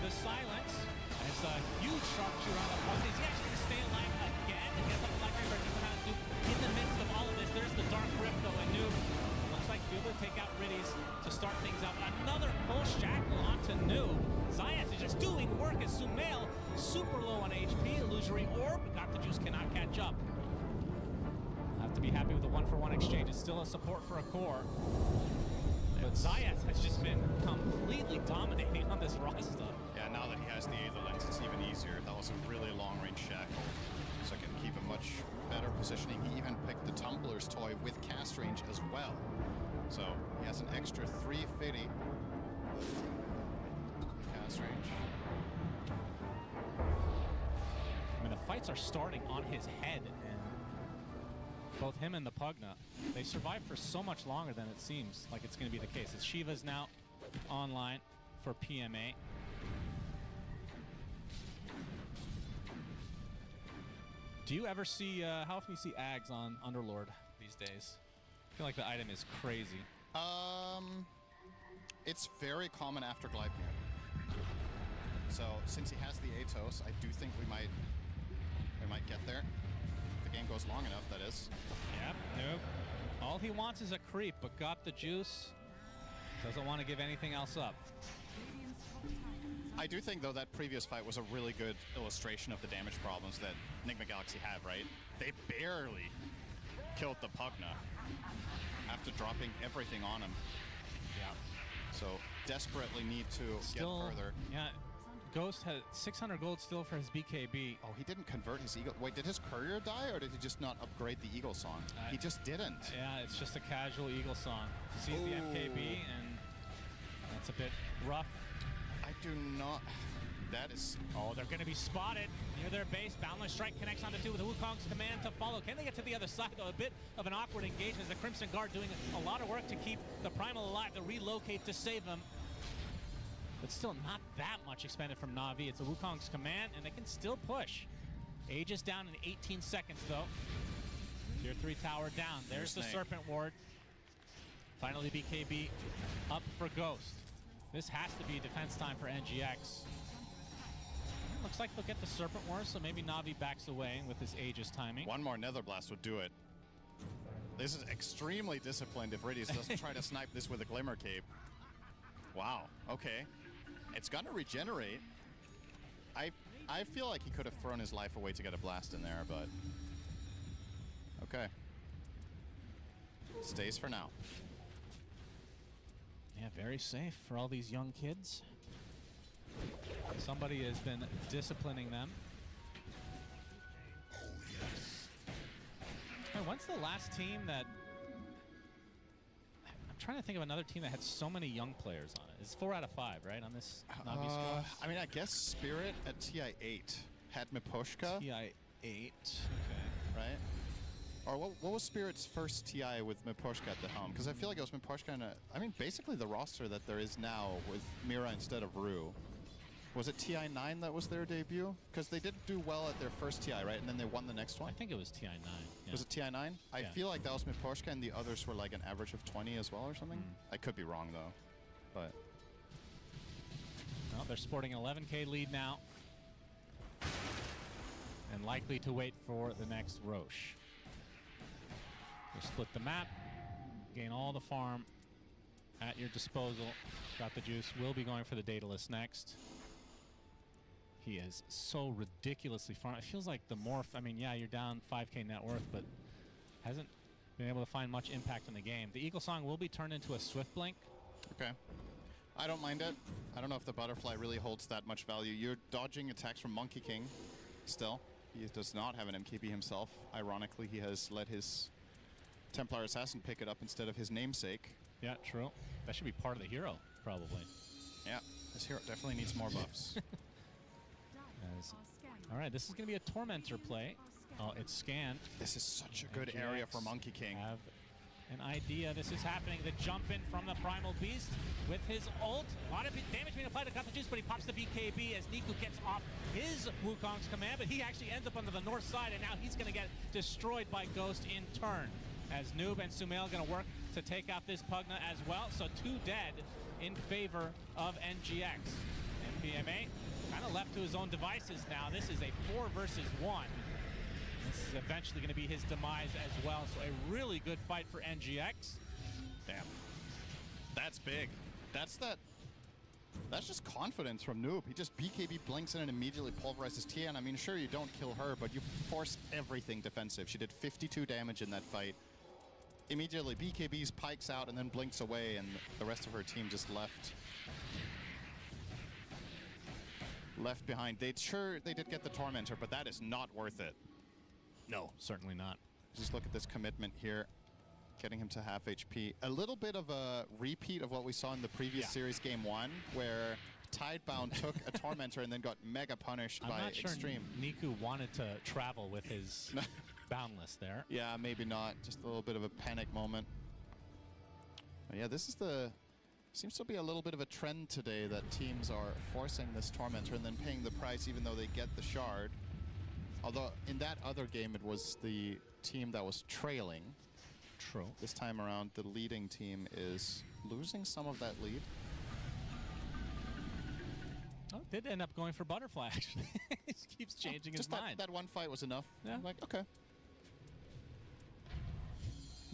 the silence. And it's a huge sharpshooter on the front. Is he actually going to stay alive again? And get the Black Ranger to do in the midst of all to Noob. Zayas is just doing work as Sumail, super low on HP. Illusory Orb, got the juice, cannot catch up. Have to be happy with the 1-for-1 exchange. It's still a support for a core. But Zayas has just been completely dominating on this roster. Yeah, now that he has the Aether Lens, it's even easier. That was a really long-range shackle, so I can keep a much better positioning. He even picked the Tumbler's toy with cast range as well. So he has an extra 350 cast range. I mean, the fights are starting on his head, and both him and the Pugna, they survive for so much longer than it seems like it's going to be the case. As Shiva's now online for PMA. Do you ever see, how often do you see Ags on Underlord these days? I feel like the item is crazy. It's very common after Gleipnir. So since he has the Atos, I do think we might get there. If the game goes long enough, that is. Yep, nope. All he wants is a creep, but got the juice. Doesn't want to give anything else up. I do think, though, that previous fight was a really good illustration of the damage problems that Enigma Galaxy have, right? They barely killed the Pugna after dropping everything on him. Yeah. So desperately need to Still, get further. Yeah, Ghost had 600 gold still for his BKB. Oh, he didn't convert his Eagle. Wait, did his courier die, or did he just not upgrade the Eagle Song? He just didn't. Yeah, it's just a casual Eagle Song. Sees the MKB, and that's a bit rough. I do not. That is. Oh, they're going to be spotted near their base. Boundless Strike connects onto 2 with Wukong's command to follow. Can they get to the other side, though? A bit of an awkward engagement. The Crimson Guard doing a lot of work to keep the Primal alive, to relocate to save him. But still not that much expended from Na'Vi. It's a Wukong's command, and they can still push. Aegis down in 18 seconds, though. Tier 3 tower down. There's the Serpent Ward. Finally, BKB up for Ghost. This has to be defense time for NGX. Looks like they'll get the Serpent Ward, so maybe Na'Vi backs away with this Aegis timing. One more Nether Blast would do it. This is extremely disciplined if Riddius doesn't try to snipe this with a Glimmer Cape. Wow, okay. It's gonna regenerate. I feel like he could have thrown his life away to get a blast in there, but... Okay. Stays for now. Yeah, very safe for all these young kids. Somebody has been disciplining them. Hey, when's the last team that... I'm trying to think of another team that had so many young players on it. It's 4 out of 5, right, on this Na'Vi squad? I mean, I guess Spirit at TI8 had Miposhka. TI8, okay. Right? Or what was Spirit's first TI with Miposhka at the helm? Because I feel like it was Miposhka and I mean, basically the roster that there is now with Mira instead of Rue. Was it TI9 that was their debut? Because they did do well at their first TI, right? And then they won the next one? I think it was TI9. Yeah. Was it TI9? I Yeah. feel like that was Miposhka and the others were like an average of 20 as well or something. I could be wrong though, but... Well, they're sporting an 11k lead now. And likely to wait for the next Roche. We'll split the map, gain all the farm at your disposal. Got the juice. Will be going for the Daedalus next. He is so ridiculously farm. It feels like the morph, I mean, yeah, you're down 5k net worth, but hasn't been able to find much impact in the game. The Eagle Song will be turned into a Swift Blink. Okay. I don't mind it. I don't know if the butterfly really holds that much value. You're dodging attacks from Monkey King still. He does not have an MKB himself. Ironically, he has let his Templar Assassin pick it up instead of his namesake. Yeah, true. That should be part of the hero, probably. Yeah, this hero definitely needs more buffs. All right, this is going to be a Tormentor play. Oh, it's scanned. This is such a good area for Monkey King. Have an idea. This is happening. The jump in from the Primal Beast with his ult. A lot of damage being applied to Got the Juice, but he pops the BKB as Niku gets off his Wukong's command, but he actually ends up on the north side, and now he's going to get destroyed by Ghost in turn. As Noob and Sumail going to work to take out this Pugna as well. So 2 dead in favor of NGX. MPMA kind of left to his own devices now. This is a 4 versus 1. This is eventually going to be his demise as well. So a really good fight for NGX. Damn. That's big. That's that That's just confidence from Noob. He just BKB blinks in and immediately pulverizes Tian. I mean, sure, you don't kill her, but you force everything defensive. She did 52 damage in that fight. Immediately, BKBs pikes out and then blinks away, and the rest of her team just left behind. They did get the Tormentor, but that is not worth it. No, certainly not. Just look at this commitment here, getting him to half HP. A little bit of a repeat of what we saw in the previous series, Game 1, where Tidebound took a Tormentor and then got mega punished by I'm not sure Extreme. Niku wanted to travel with his Boundless there. Yeah, maybe not. Just a little bit of a panic moment. But yeah, this is seems to be a little bit of a trend today that teams are forcing this Tormentor and then paying the price even though they get the shard. Although in that other game it was the team that was trailing. True. This time around the leading team is losing some of that lead. Oh, did end up going for Butterfly actually. He keeps changing his mind. That one fight was enough. Yeah. I'm like, okay.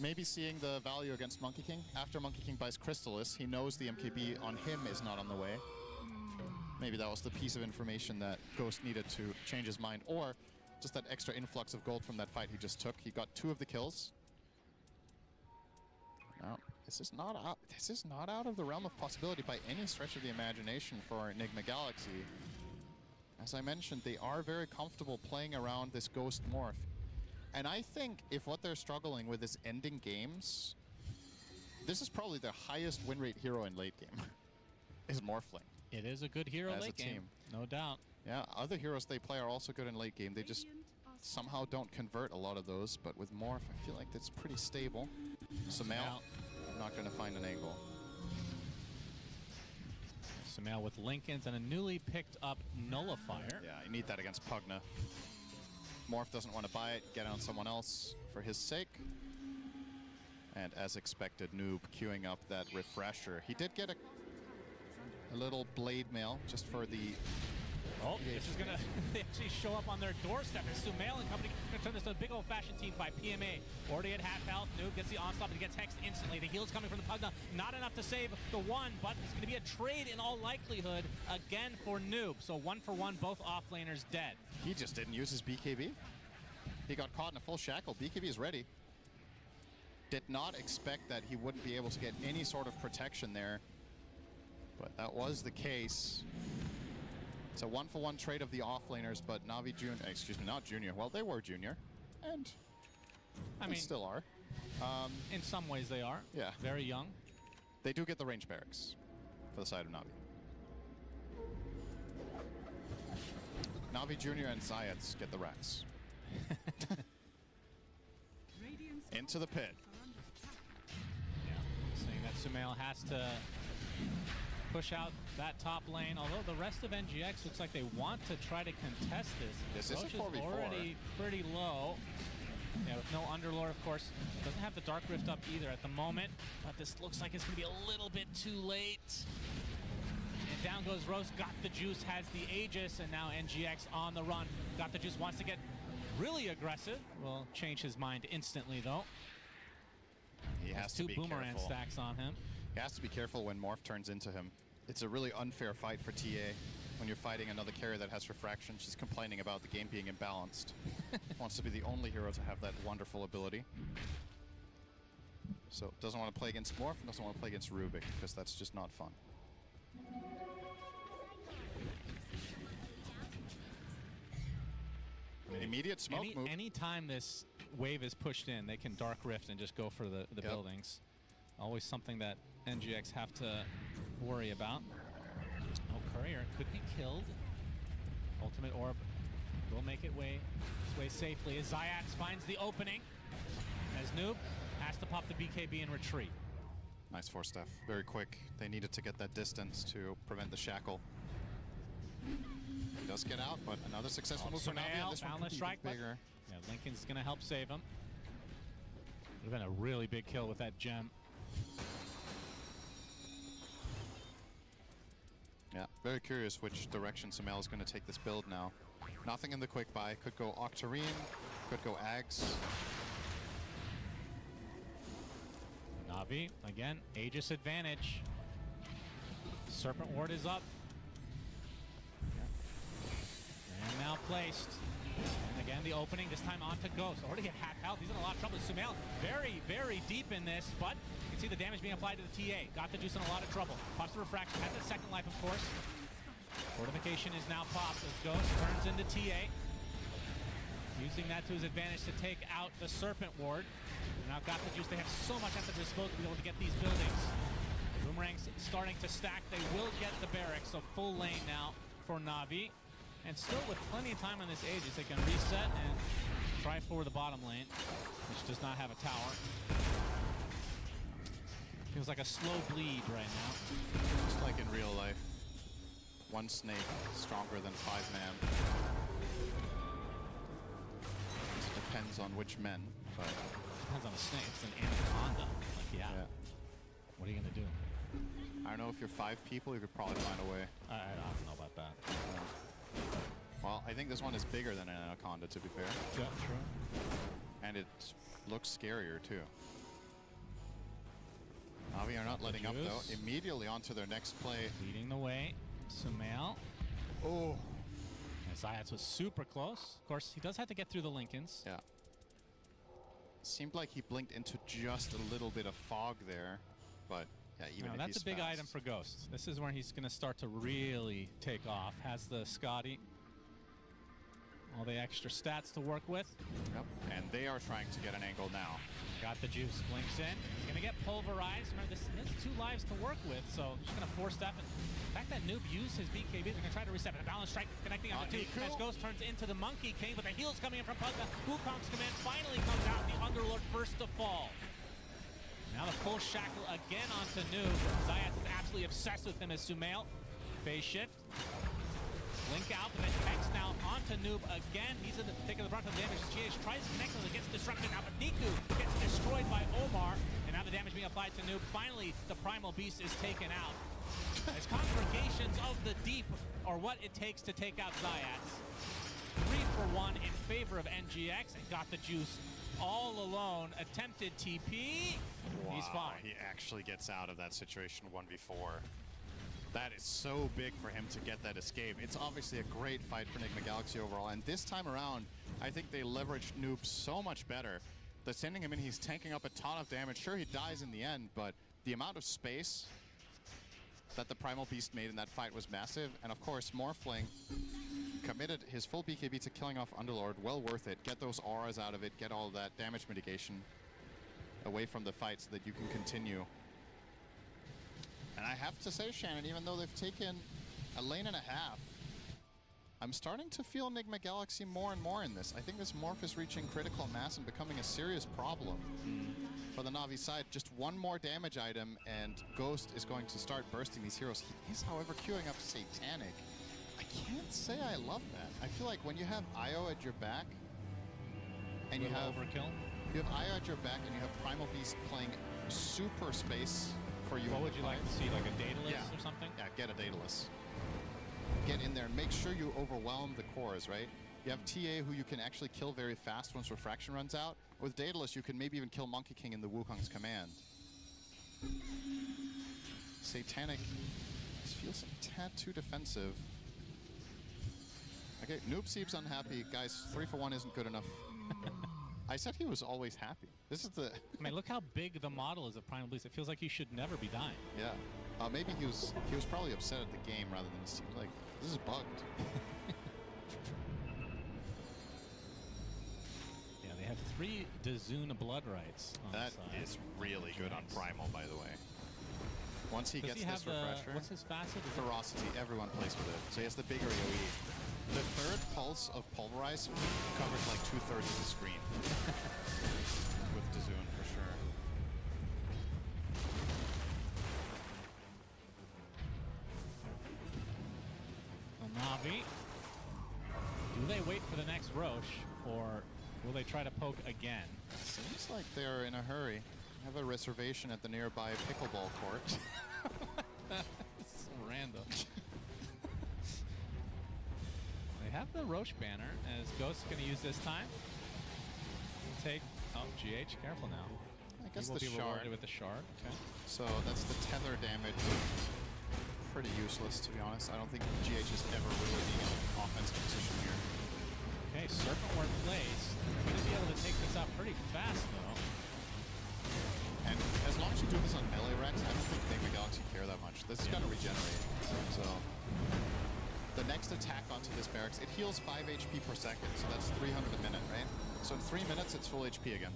Maybe seeing the value against Monkey King. After Monkey King buys Crystallis, he knows the MKB on him is not on the way. Maybe that was the piece of information that Ghost needed to change his mind. Or just that extra influx of gold from that fight he just took. He got 2 of the kills. Now, this is not out of the realm of possibility by any stretch of the imagination for Enigma Galaxy. As I mentioned, they are very comfortable playing around this Ghost morph. And I think if what they're struggling with is ending games, this is probably their highest win rate hero in late game, is Morphling. It is a good hero As late a game, team. no doubt. Yeah, other heroes they play are also good in late game. They just somehow don't convert a lot of those. But with Morph, I feel like that's pretty stable. Sumail, not going to find an angle. Sumail with Lincolns and a newly picked up Nullifier. Yeah, you need that against Pugna. Morph doesn't want to buy it, get on someone else for his sake. And as expected, Noob queuing up that refresher. He did get a little blade mail just for the... Oh, this is going to actually show up on their doorstep. It's Sumail and company going to turn this to a big old-fashioned team fight. PMA already at half health. Noob gets the onslaught, but he gets hexed instantly. The heal's coming from the Pugna. Not enough to save the one, but it's going to be a trade in all likelihood again for Noob. So 1 for 1, both offlaners dead. He just didn't use his BKB. He got caught in a full shackle. BKB is ready. Did not expect that he wouldn't be able to get any sort of protection there. But that was the case. It's a 1-for-1 trade of the offlaners, but Na'Vi Junior, excuse me, not Junior. Well, they were Junior, and I they mean, still are. In some ways they are. Yeah. Very young. They do get the range barracks for the side of Na'Vi. Na'Vi Junior and Zayats get the racks. Into the pit. Yeah. Saying that Sumail has to push out that top lane, although the rest of NGX looks like they want to try to contest this. This is a Roche 4v4. already pretty low. Yeah, with no Underlord, of course. Doesn't have the Dark Rift up either at the moment, but this looks like it's going to be a little bit too late. And down goes Rose, got the juice, has the Aegis, and now NGX on the run. Got the juice, wants to get really aggressive. Will change his mind instantly, though. He has to two be boomerang careful. stacks on him. He has to be careful when Morph turns into him. It's a really unfair fight for TA. When you're fighting another carrier that has refraction, she's complaining about the game being imbalanced. Wants to be the only hero to have that wonderful ability. So doesn't want to play against Morph, and doesn't want to play against Rubik, because that's just not fun. Immediate smoke move. Anytime this wave is pushed in, they can Dark Rift and just go for the Yep. buildings. Always something that NGX have to worry about. Oh, Courier could be killed. Ultimate Orb will make its way safely as Zayats finds the opening. As Noob has to pop the BKB and retreat. Nice force staff. Very quick. They needed to get that distance to prevent the shackle. He does get out, but another successful move for Na'Vi. This one Boundless could be strike, but bigger. yeah, Lincoln's gonna help save him. Would have been a really big kill with that gem. Yeah, very curious which direction Sumail is going to take this build now. Nothing in the quick buy. Could go Octarine, could go Ags. Na'Vi, again, Aegis advantage. Serpent Ward is up. And now placed. And again, the opening, this time onto Ghost. Already get half health. He's in a lot of trouble. Sumail very, very deep in this, but you can see the damage being applied to the TA. Got the Juice in a lot of trouble. Pops the Refraction, has a second life, of course. Fortification is now popped as Ghost turns into TA. Using that to his advantage to take out the Serpent Ward. And now got the Juice. They have so much at their disposal to be able to get these buildings. Boomerang's starting to stack. They will get the barracks, so full lane now for Na'Vi. And still with plenty of time on this Aegis, they can reset and try for the bottom lane, which does not have a tower. Feels like a slow bleed right now. Just like in real life. One snake stronger than 5 man. It depends on which men, but... Depends on the snake. It's an anaconda. Like, yeah. What are you going to do? I don't know, if you're 5 people, you could probably find a way. I don't know about that. Well, I think this one is bigger than an anaconda, to be fair. Yeah, true. And it looks scarier, too. Na'Vi are not letting up, though. Immediately onto their next play. Leading the way. Sumail. Oh. And Zayats was super close. Of course, he does have to get through the Lincolns. Yeah. Seemed like he blinked into just a little bit of fog there, but yeah, even if that's he's a big fast. item for Ghost. This is where he's going to start to really take off. Has the Scotty. All the extra stats to work with. Yep. And they are trying to get an angle now. Got the Juice. Blinks in. He's going to get pulverized. Remember, this is 2 lives to work with, so just going to force that. The fact that Noob used his BKB, they're going to try to reset. But a balance strike connecting on the 2 as Ghost turns into the Monkey King, but the heals coming in from Pugna. Wukong's command finally comes out. The Underlord first to fall. Now the full shackle again onto Noob. Zayat is absolutely obsessed with him as Sumail. Phase shift. Link out, but then Hex now onto Noob again. He's taking the brunt of the damage. GH tries to connect him, it gets disrupted now, but Niku gets destroyed by Omar. And now the damage being applied to Noob. Finally, the Primal Beast is taken out. As Congregations of the Deep are what it takes to take out Zayats. 3 for 1 in favor of NGX, and got the Juice all alone. Attempted TP. Wow, He's fine. He actually gets out of that situation 1v4. That is so big for him to get that escape. It's obviously a great fight for Enigma Galaxy overall, and this time around, I think they leveraged Noob so much better. They're sending him in, he's tanking up a ton of damage. Sure, he dies in the end, but the amount of space that the Primal Beast made in that fight was massive. And of course, Morphling committed his full BKB to killing off Underlord. Well worth it. Get those auras out of it, get all that damage mitigation away from the fight so that you can continue. And I have to say, Shannon, even though they've taken a lane and a half, I'm starting to feel Enigma Galaxy more and more in this. I think this Morph is reaching critical mass and becoming a serious problem for the Na'Vi side. Just one more damage item and Ghost is going to start bursting these heroes. He is, however, queuing up Satanic. I can't say I love that. I feel like when you have Io at your back and you have overkill. You have Io at your back and you have Primal Beast playing super space for you. What would you like to see, like a Daedalus or something? Yeah, get a Daedalus. Get in there and make sure you overwhelm the cores, right? You have TA who you can actually kill very fast once Refraction runs out. With Daedalus, you can maybe even kill Monkey King in the Wukong's command. Satanic feels a tad too defensive. Okay, Noob seems unhappy. Guys, 3 for 1 isn't good enough. I said he was always happy. This is the... I mean, look how big the model is of Primal Beast. It feels like he should never be dying. Yeah. Maybe he was probably upset at the game rather than it seems like this is bugged. Yeah, they have 3 Dazun blood rights. That is really good on Primal, by the way. Once he gets this refresher, what's his facet? ferocity, everyone plays with it. So he has the bigger AoE. The third pulse of Pulverize covers like 2/3 of the screen. With Dazun, for sure. Na'Vi. Do they wait for the next Roche, or will they try to poke again? Seems like they're in a hurry. Have a reservation at the nearby pickleball court. It's so random. They have the Roche banner, as Ghost is going to use this time. Take, GH, careful now. I guess he will the be shard. rewarded with the shard. Okay. So that's the tether damage pretty useless, to be honest. I don't think GH is ever really being in an offensive position here. Okay, Serpent Ward placed. They're going to be able to take this out pretty fast, though. And as long as you do this on melee Rex, I don't think Enigma Galaxy care that much. This is going to regenerate. So the next attack onto this barracks, it heals 5 HP per second, so that's 300 a minute, right? So in 3 minutes, it's full HP again.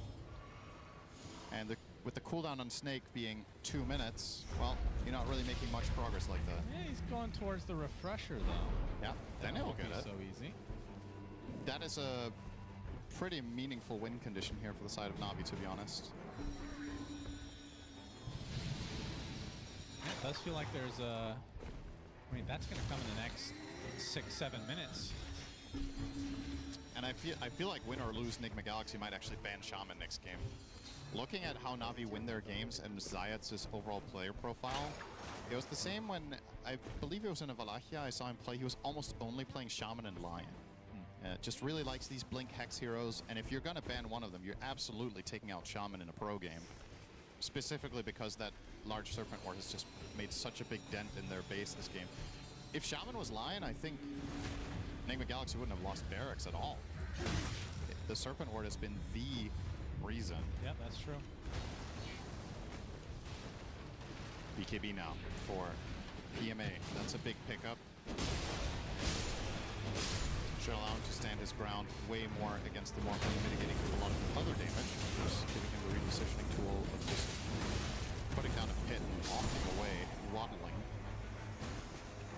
And with the cooldown on Snake being 2 minutes, well, you're not really making much progress like that. Yeah, he's going towards the refresher, though. Yeah, then he'll get it. So easy. That is a pretty meaningful win condition here for the side of Na'Vi, to be honest. Yeah, it does feel like there's a... I mean, that's going to come in the next 6-7 minutes. And I feel like win or lose, Enigma Galaxy might actually ban Shaman next game. Looking at how Na'Vi win their games and Zayat's overall player profile, it was the same when, I believe it was in a Valachia, I saw him play. He was almost only playing Shaman and Lion. Just really likes these Blink Hex heroes, and if you're going to ban one of them, you're absolutely taking out Shaman in a pro game. Specifically because that large Serpent Ward has just made such a big dent in their base this game. If Shaman was Lion, I think Enigma Galaxy wouldn't have lost barracks at all. The Serpent Ward has been the reason. Yeah, that's true. BKB now for PMA. That's a big pickup. Should allow him to stand his ground way more against the Morphin, mitigating a lot of other damage. Just giving him the repositioning tool of just putting down a pit and walking away, waddling.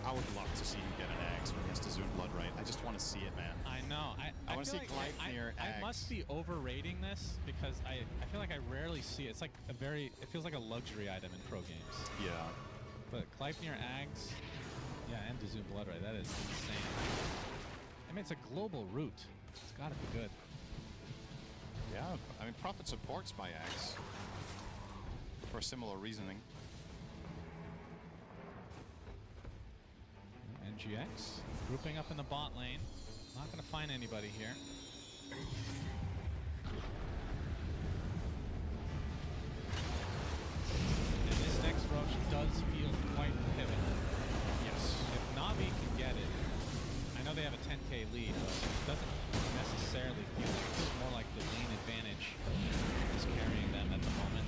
I would love to see him get an Axe against a Zoom Bloodright. I just want to see it, man. I know. I want to see feel like Gleipnir Axe. I must be overrating this because I feel like I rarely see it. It's like a very... It feels like a luxury item in pro games. Yeah. But Gleipnir Ags, yeah, and Dazoon Bloodright, that is insane. I mean, it's a global route. It's got to be good. Yeah, I mean, Prophet supports my Axe for similar reasoning. NGX grouping up in the bot lane. Not going to find anybody here. And this next rush does feel quite pivotal. Yes. If Na'Vi can get it, I know they have a 10k lead, but it doesn't necessarily feel like it. Feels more like the lane advantage is carrying them at the moment.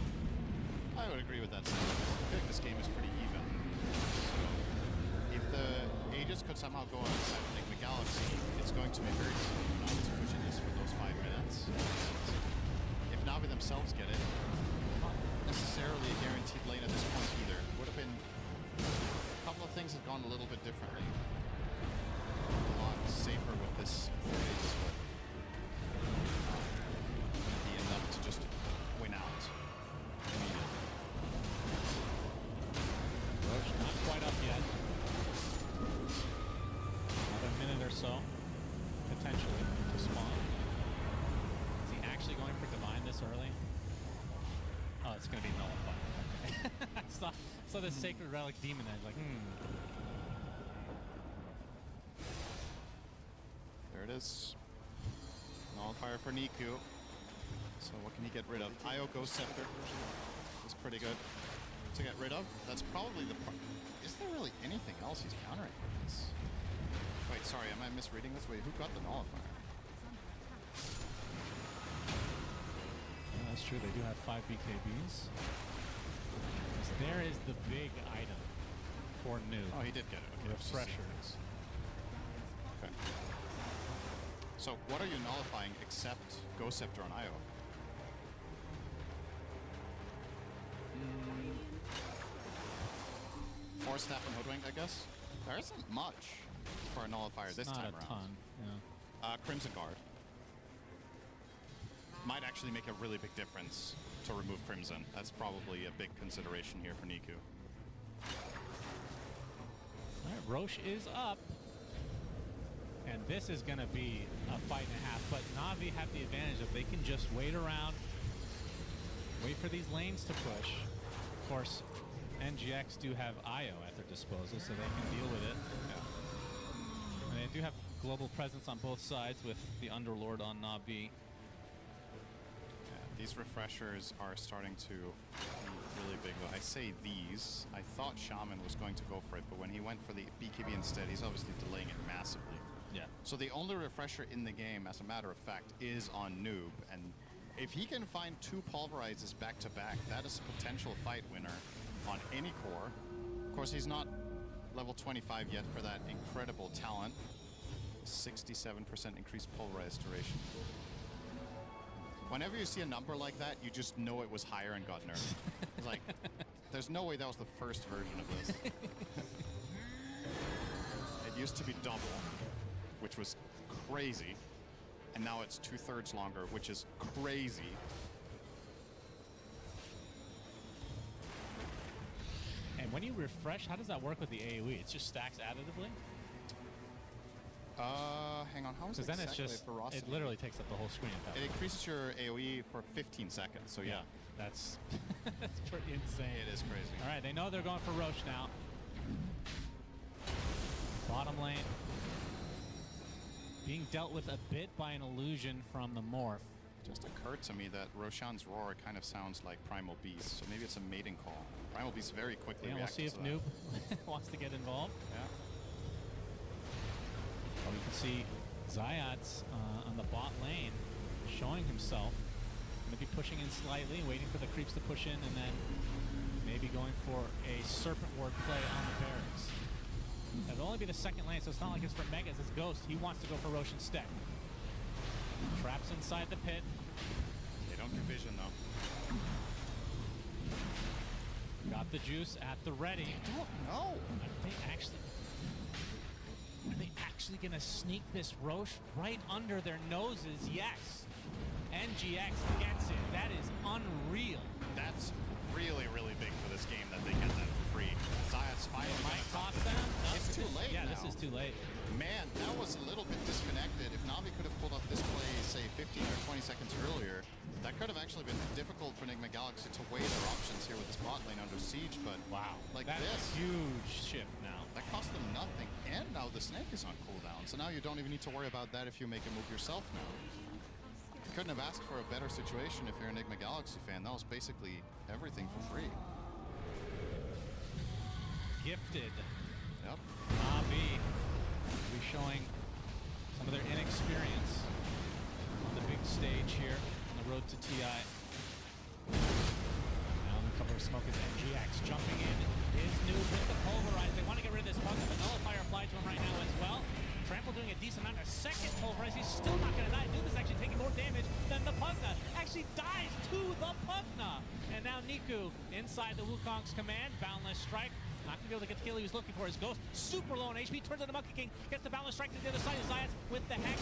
I would agree with that sentiment. I feel like this game is pretty even. So, if the Aegis could somehow go outside of Enigma Galaxy, it's going to be very difficult for Na'Vi to push Aegis for those 5 minutes. If Na'Vi themselves get it, not necessarily a guaranteed lane at this point either. Would have been... A couple of things have gone a little bit differently. A lot safer with this Aegis, but be enough to just win out immediately. Roche not quite up yet. Another minute or so, potentially, to spawn. Is he actually going for Divine this early? Oh, it's going to be nullified. I saw the Sacred Relic Demon Edge, like, There it is. Nullifier for Niku. So what can he get rid of? Io Ghost Scepter is pretty good to get rid of. That's probably the part. Is there really anything else he's countering with this? Wait, sorry, am I misreading this? Wait, who got the Nullifier? that's true, they do have 5 BKBs. So there is the big item for new. Oh, he did get it. Okay, Refreshers. Okay. So what are you nullifying except Ghost Scepter on Io? Force Staff and Hoodwink, I guess? There isn't much for a nullifier this time Not a around. ton, yeah. Crimson Guard. Might actually make a really big difference to remove Crimson. That's probably a big consideration here for Niku. All right, Roche is up. And this is going to be a fight and a half. But Na'Vi have the advantage of they can just wait around, wait for these lanes to push. Of course, NGX do have Io at their disposal, so they can deal with it. Yeah. And they do have global presence on both sides with the Underlord on Na'Vi. These refreshers are starting to be really big, though. I say these. I thought Shaman was going to go for it, but when he went for the BKB instead, he's obviously delaying it massively. Yeah. So the only refresher in the game, as a matter of fact, is on Noob. And if he can find 2 pulverizes back to back, that is a potential fight winner on any core. Of course, he's not level 25 yet for that incredible talent. 67% increased pulverized duration. Whenever you see a number like that, you just know it was higher and got nerfed. It's like, there's no way that was the first version of this. It used to be double, which was crazy. And now it's 2/3 longer, which is crazy. And when you refresh, how does that work with the AoE? It just stacks additively? Hang on, how is it Because then it's exactly just, ferocity? it literally takes up the whole screen. It increases your AoE for 15 seconds, so yeah. That's, that's pretty insane. It is crazy. All right, they know they're going for Roche now. Bottom lane. Being dealt with a bit by an illusion from the Morph. Just occurred to me that Roshan's roar kind of sounds like Primal Beast, so maybe it's a mating call. Primal Beast very quickly Yeah, we'll see reacted if to Noob wants to get involved. Yeah. Well, you can see Zayat's on the bot lane showing himself. Going to be pushing in slightly, waiting for the creeps to push in, and then maybe going for a Serpent Ward play on the barracks. That'll only be the second lane, so it's not like it's for Megas, it's Ghost. He wants to go for Roche instead. Traps inside the pit. They don't do vision, though. Got the juice at the ready. I don't know. Are they actually going to sneak this Roche right under their noses? Yes. NGX gets it. That is unreal. That's really, really big for this game that they get that for free. Zayat's finally Might gonna cost them. It's too late Yeah, now. this is too late. Man, that was a little bit disconnected. If Navi could have pulled off this play, say, 15 or 20 seconds earlier, that could have actually been difficult for Enigma Galaxy to weigh their options here with this bot lane under siege, but Wow. like That's this, a huge shift now. that cost them nothing. And now the snake is on cooldown, so now you don't even need to worry about that if you make a move yourself now. You couldn't have asked for a better situation if you're an Enigma Galaxy fan. That was basically everything for free. Gifted. Yep. Navi will be showing some of their inexperience on the big stage here on the road to TI. Now in the cover of smoke is NGX jumping in. Is Noob with the pulverize. They want to get rid of this Pugna, but Nullifier applied to him right now as well. Trample doing a decent amount. A second pulverize. He's still not going to die. Noob is actually taking more damage than the Pugna. Actually dies to the Pugna. And now Niku inside the Wukong's command. Boundless Strike. Not going to be able to get the kill he was looking for. His Ghost super low on HP. Turns on the Monkey King. Gets the Boundless Strike to the other side. Zayas with the Hex.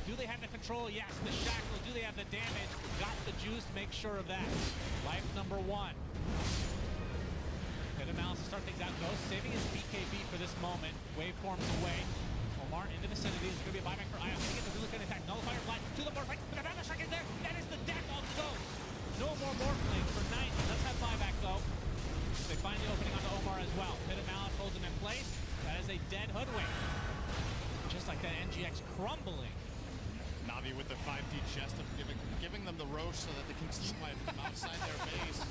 Do they have the control? Yes. The Shackle. Do they have the damage? Got the juice. Make sure of that. Life number 1. Pit analysis start things out. Ghost saving his BKB for this moment. Waveforms away. Omar in the vicinity. There's going to be a buyback for Ion. He gets a really good attack. Nullifier applied to the Morph. But the Boundless Strike is there. That is the death of Ghost. No more Morphling for 90. Let's have buyback though. They find the opening onto Omar as well. Pit of Malice holds him in place. That is a dead Hoodwink. Just like that, NGX crumbling. Navi with the 5D chest of giving them the Roche so that they can keep outside their base.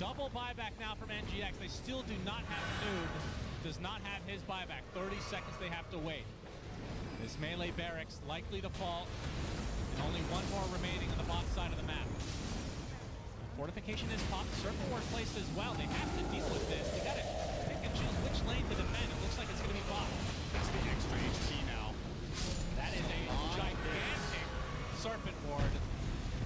Double buyback now from NGX. They still do not have Noob. Does not have his buyback. 30 seconds they have to wait. This melee barracks likely to fall. And only one more remaining on the bot side of the map. Fortification is popped. Serpent Ward placed as well. They have to deal with this. They gotta pick and choose which lane to defend. It looks like it's gonna be bot. That's the extra HP now. That is a gigantic Serpent Ward.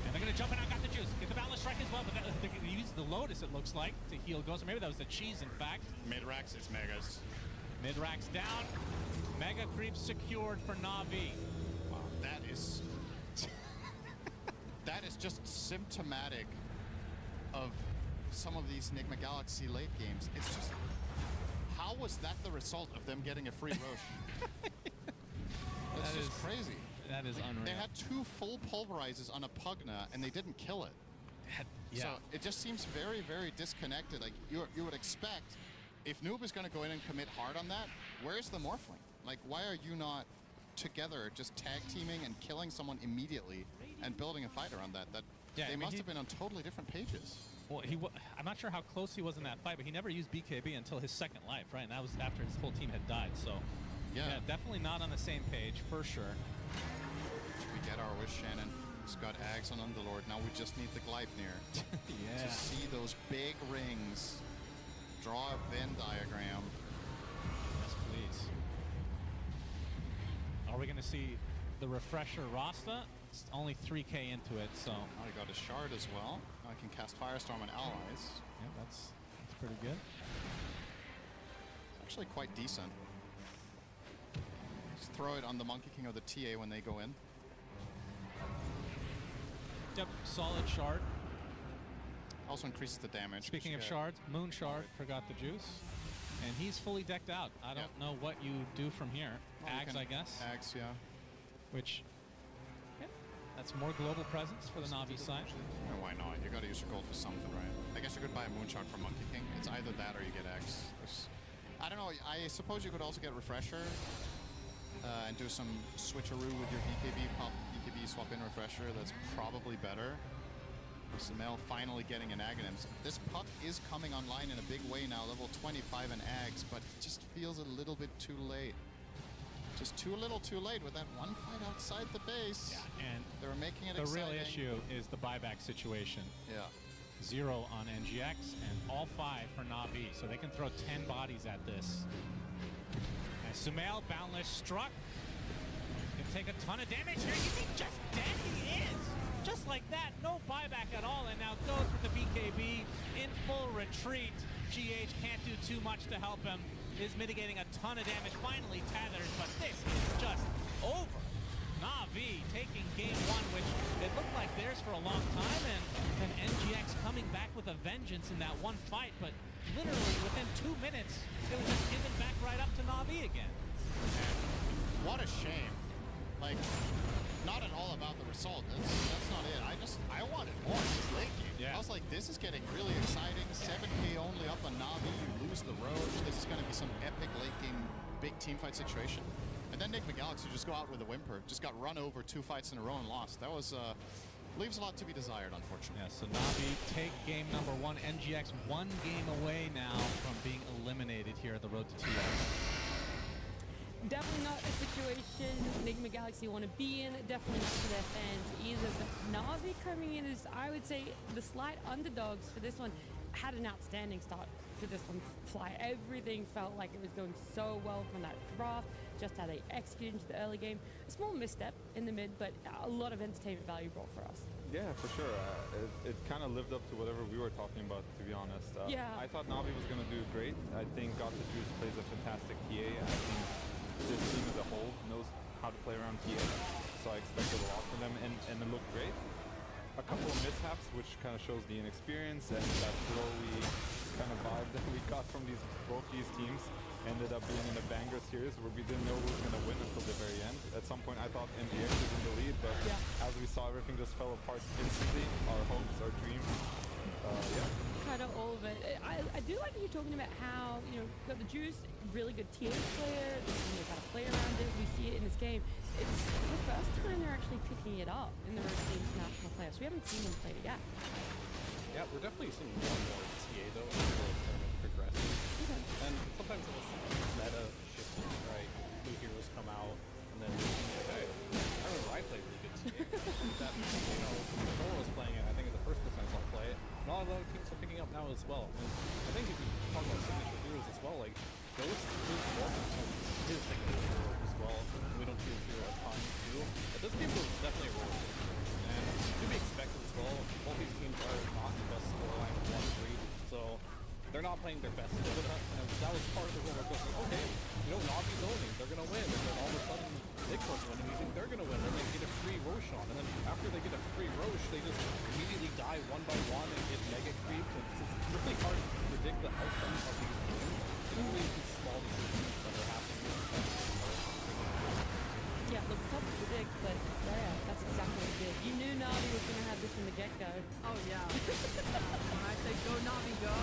And they're gonna jump in. I got the juice. Get the Boundless Strike as well, but they're gonna use the Lotus, it looks like, to heal Ghost. Or maybe that was the cheese, in fact. Mid-Rax, it's Megas. Mid-Rax down. Mega creep secured for Navi. Wow, that is... that is just symptomatic of some of these Enigma Galaxy late games. It's just, how was that the result of them getting a free Roche? That's just crazy. That is unreal. They had 2 full pulverizes on a Pugna and they didn't kill it. Yeah. So it just seems very, very disconnected. Like you would expect, if Noob is going to go in and commit hard on that, where's the Morphling? Like, why are you not together just tag teaming and killing someone immediately and building a fight around that? Yeah, they I mean, must have been on totally different pages. Well, I'm not sure how close he was in that fight, but he never used BKB until his second life, right? And that was after his whole team had died. So, yeah, definitely not on the same page, for sure. We get our wish, Shannon. He's got Ags on Underlord. Now we just need the Gleipnir to see those big rings. Draw a Venn diagram. Yes, please. Are we going to see the refresher Rasta? It's only 3k into it, so... Now I got a shard as well. Now I can cast Firestorm on allies. Yeah, that's pretty good. It's actually quite decent. Just throw it on the Monkey King or the TA when they go in. Yep, solid shard. Also increases the damage. Speaking of shards, Moon Shard forgot the juice. And he's fully decked out. I don't know what you do from here. Well, Ags, I guess. Ags, yeah. Which, that's more global presence for the Na'Vi side. Yeah, why not? You gotta use your gold for something, right? I guess you could buy a Moon Shard from Monkey King. It's either that or you get Ags. I don't know. I suppose you could also get Refresher and do some switcheroo with your BKB. Pop BKB, swap in Refresher. That's probably better. Samel finally getting an Aghanims. This puck is coming online in a big way now, level 25 in Ags, but it just feels a little bit too late. Just too little too late with that one fight outside the base. Yeah, and they're making it the exciting. real issue is the buyback situation. Yeah. 0 on NGX and all 5 for Na'Vi, so they can throw 10 bodies at this. And Sumail, Boundless, struck. Can take a ton of damage here. Is he just dead? He is! Just like that, no buyback at all, and now goes with the BKB in full retreat. GH can't do too much to help him. Is mitigating a ton of damage, finally tethers, but this is just over. Na'Vi taking game 1, which it looked like theirs for a long time, and then NGX coming back with a vengeance in that one fight, but literally within 2 minutes, it was just given back right up to Na'Vi again. And what a shame. Like, not at all about the result. That's not it. I wanted more in this late game. Yeah. I was like, this is getting really exciting. 7k only up on Na'Vi. You lose the Roche. This is going to be some epic late game, big team fight situation. And then Enigma Galaxy just go out with a whimper. Just got run over 2 fights in a row and lost. That was, leaves a lot to be desired, unfortunately. Yeah, so Na'Vi take game number 1. NGX 1 game away now from being eliminated here at the road to 2X. Definitely not a situation Enigma Galaxy want to be in. Definitely not for their fans either. But Na'Vi coming in as, I would say, the slight underdogs for this one. Had an outstanding start for this one. Fly. Everything felt like it was going so well from that draft. Just how they executed into the early game. A small misstep in the mid, but a lot of entertainment value brought for us. Yeah, for sure. It kind of lived up to whatever we were talking about, to be honest. Yeah. I thought Na'Vi was going to do great. I think Got the Juice plays a fantastic TA. I think this team as a whole knows how to play around TA, so I expected a lot from them, and it looked great. A couple of mishaps, which kind of shows the inexperience and that flowy kind of vibe that we got from both these teams. Ended up being in a banger series where we didn't know who was going to win until the very end. At some point, I thought MGX was in the lead, but as we saw, everything just fell apart instantly. Our hopes, our dreams. Kind of all of it. I do like that you're talking about how, got the Juice, really good TA player, knows how to play around it. We see it in this game. It's the first time they're actually picking it up in the Road to International playoffs. We haven't seen them play it yet. Yeah, we're definitely seeing one more TA though as the tournament progresses. Okay. And sometimes it's meta shifting, right? New heroes come out, and then okay, I remember I played really good TA. That Thor was playing it. I think it's the first person I saw play it. And all of the teams are picking up now as well. And I think if you talk about signature heroes as well, like those Walters his signature hero as well. We don't choose hero at times too. But this game was definitely a roller coaster. And to be expected as well, both these teams are not the best scoreline of 1-3. So they're not playing their best over that. And that was part of the roller coaster. Okay, Na'Vi's owning, they're gonna win. And then all of a sudden Bigfoot's winning, you think they're gonna win, and they get a free Roche on. And then after they get a free Roche, they just immediately die 1 by 1 and get mega creeped. And it's really hard to predict the outcome of these games. Only these small decisions that are happening in the Yeah, look, tough to predict, but that's exactly what it did. You knew Na'Vi was going to have this from the get-go. Oh, yeah. When I say go, Na'Vi, go,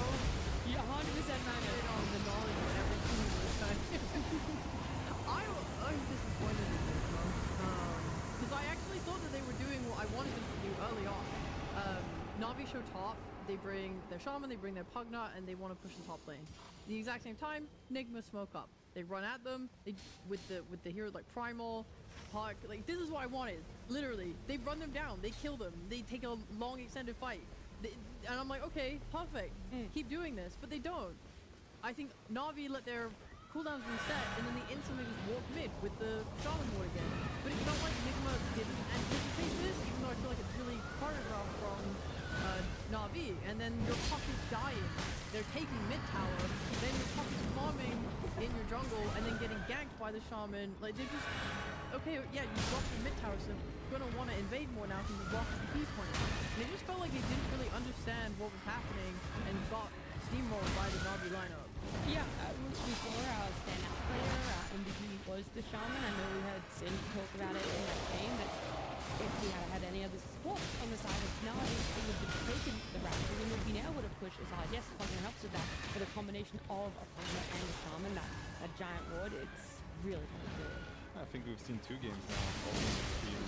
You 100% man it on the knowledge of every team this time. I'm disappointed in this one. Because I actually thought that they were doing what I wanted them to do early on. Na'Vi show top, they bring their Shaman, they bring their Pugna, and they want to push the top lane. The exact same time, Nigma smoke up. They run at them with the hero like Primal, Puck. Like, this is what I wanted. Literally, they run them down, they kill them, they take a long extended fight. And I'm like, okay, perfect. Keep doing this, but they don't. I think Na'Vi let their cooldowns reset, and then they instantly just walked mid with the Shaman ward again. But it felt like Nigma didn't anticipate this, even though I feel like it's really choreographed from Na'Vi. And then your Puck is dying. They're taking mid tower, then your Puck is farming in your jungle, and then getting ganked by the Shaman. Like, they're just, okay, yeah, you blocked the mid tower, so you're gonna want to invade more now because you blocked the key point. And it just felt like they didn't really understand what was happening and got steamrolled by the Na'Vi lineup. Yeah, we saw our standout player, MVP was the Shaman. I know we heard Sin talk about it in that game, but if we had had any other support on the side of Na'Vi, it would have taken the round. We would have been able to push as hard. Yes, Pugna helps with that, but a combination of a Pugna and a Shaman, that giant ward, it's really hard to do. I think we've seen 2 games now all in the Extreme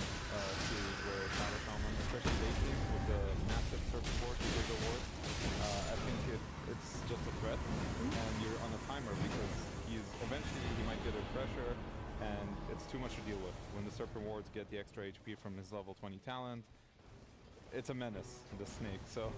series where Shadow Shaman, especially late game with the massive surface board, the big award. I think it's just a threat, and you're on a timer because eventually he might get a pressure, and it's too much to deal with. When the Serpent Wards get the extra HP from his level 20 talent, it's a menace, the snake. So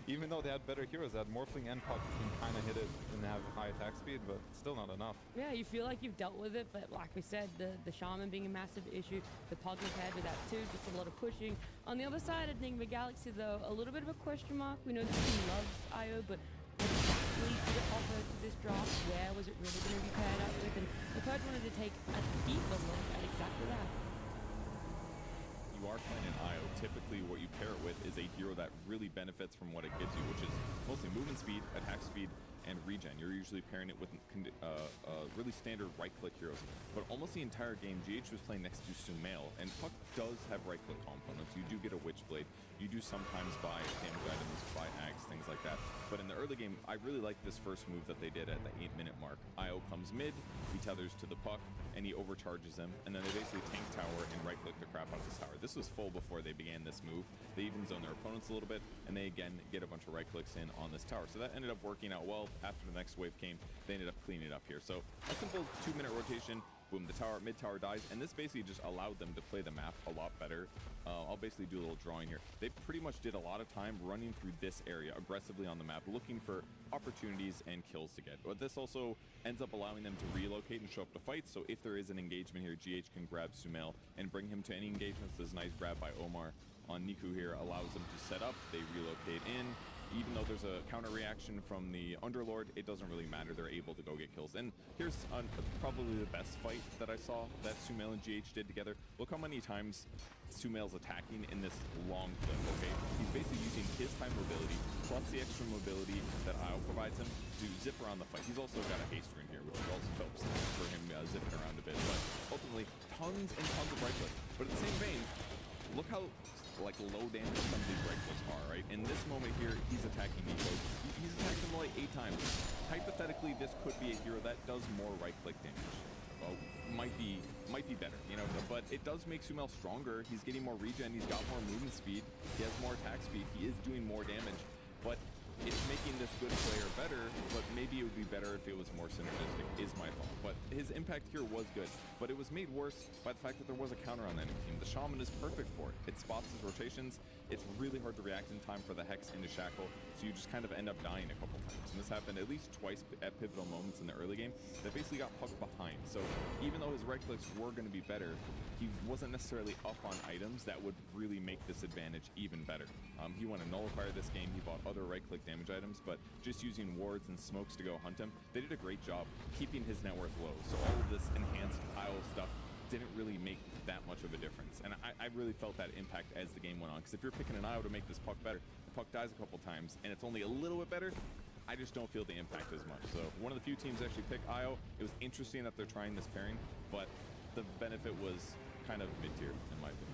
even though they had better heroes, they had Morphling and Puck, can kind of hit it and have high attack speed, but still not enough. Yeah, you feel like you've dealt with it, but like we said, the Shaman being a massive issue, the Pugna paired with that too, just a lot of pushing. On the other side of Enigma Galaxy though, a little bit of a question mark. We know the team loves IO, but what exactly did it offer to this draft? Where was it really going to be paired up with? And the Purge wanted to take a deeper look at exactly that. You are playing an IO, typically what you pair it with is a hero that really benefits from what it gives you, which is mostly movement speed, attack speed, and regen. You're usually pairing it with really standard right-click heroes. But almost the entire game, GH was playing next to Sumail, and Puck does have right-click components. You do get a Witchblade. You do sometimes buy damage items, buy Axe, things like that. But in the early game, I really like this first move that they did at the 8-minute mark. IO comes mid, he tethers to the Puck, and he overcharges him, and then they basically tank tower and right-click the crap out of this tower. This was full before they began this move. They even zone their opponents a little bit, and they again get a bunch of right-clicks in on this tower. So that ended up working out well. After the next wave came, they ended up cleaning it up here. So a simple 2-minute rotation, boom, the tower, mid-tower dies, and this basically just allowed them to play the map a lot better. I'll basically do a little drawing here. They pretty much did a lot of time running through this area aggressively on the map, looking for opportunities and kills to get. But this also ends up allowing them to relocate and show up to fight. So if there is an engagement here, GH can grab Sumail and bring him to any engagements. This nice grab by Omar on Niku here allows them to set up. They relocate in. Even though there's a counter reaction from the Underlord, it doesn't really matter. They're able to go get kills. And here's probably the best fight that I saw that Sumail and GH did together. Look how many times Sumail's attacking in this long clip, okay? He's basically using his high mobility plus the extra mobility that IO provides him to zip around the fight. He's also got a haste ring here, which also helps for him zipping around a bit. But ultimately, tons and tons of right click. But in the same vein, look how like low damage some of these right clicks are, right? In this moment here, he's attacking Nico. He's attacked him like 8 times. Hypothetically, this could be a hero that does more right click damage. Well, might be better, you know, but it does make Sumail stronger. He's getting more regen, he's got more movement speed, he has more attack speed, he is doing more damage, but it's making this good player better, but maybe it would be better if it was more synergistic, is my fault. But his impact here was good, but it was made worse by the fact that there was a counter on the enemy team. The Shaman is perfect for it. It spots his rotations. It's really hard to react in time for the Hex into Shackle, so you just kind of end up dying a couple times. And this happened at least twice at pivotal moments in the early game that basically got Puck behind. So even though his right clicks were going to be better, he wasn't necessarily up on items that would really make this advantage even better. He won a nullifier this game. He bought other right-click damage items, but just using wards and smokes to go hunt him, they did a great job keeping his net worth low. So all of this enhanced IO stuff didn't really make that much of a difference. And I really felt that impact as the game went on, because if you're picking an IO to make this Puck better, the Puck dies a couple times, and it's only a little bit better, I just don't feel the impact as much. So one of the few teams actually pick IO. It was interesting that they're trying this pairing, but the benefit was kind of mid-tier, in my opinion.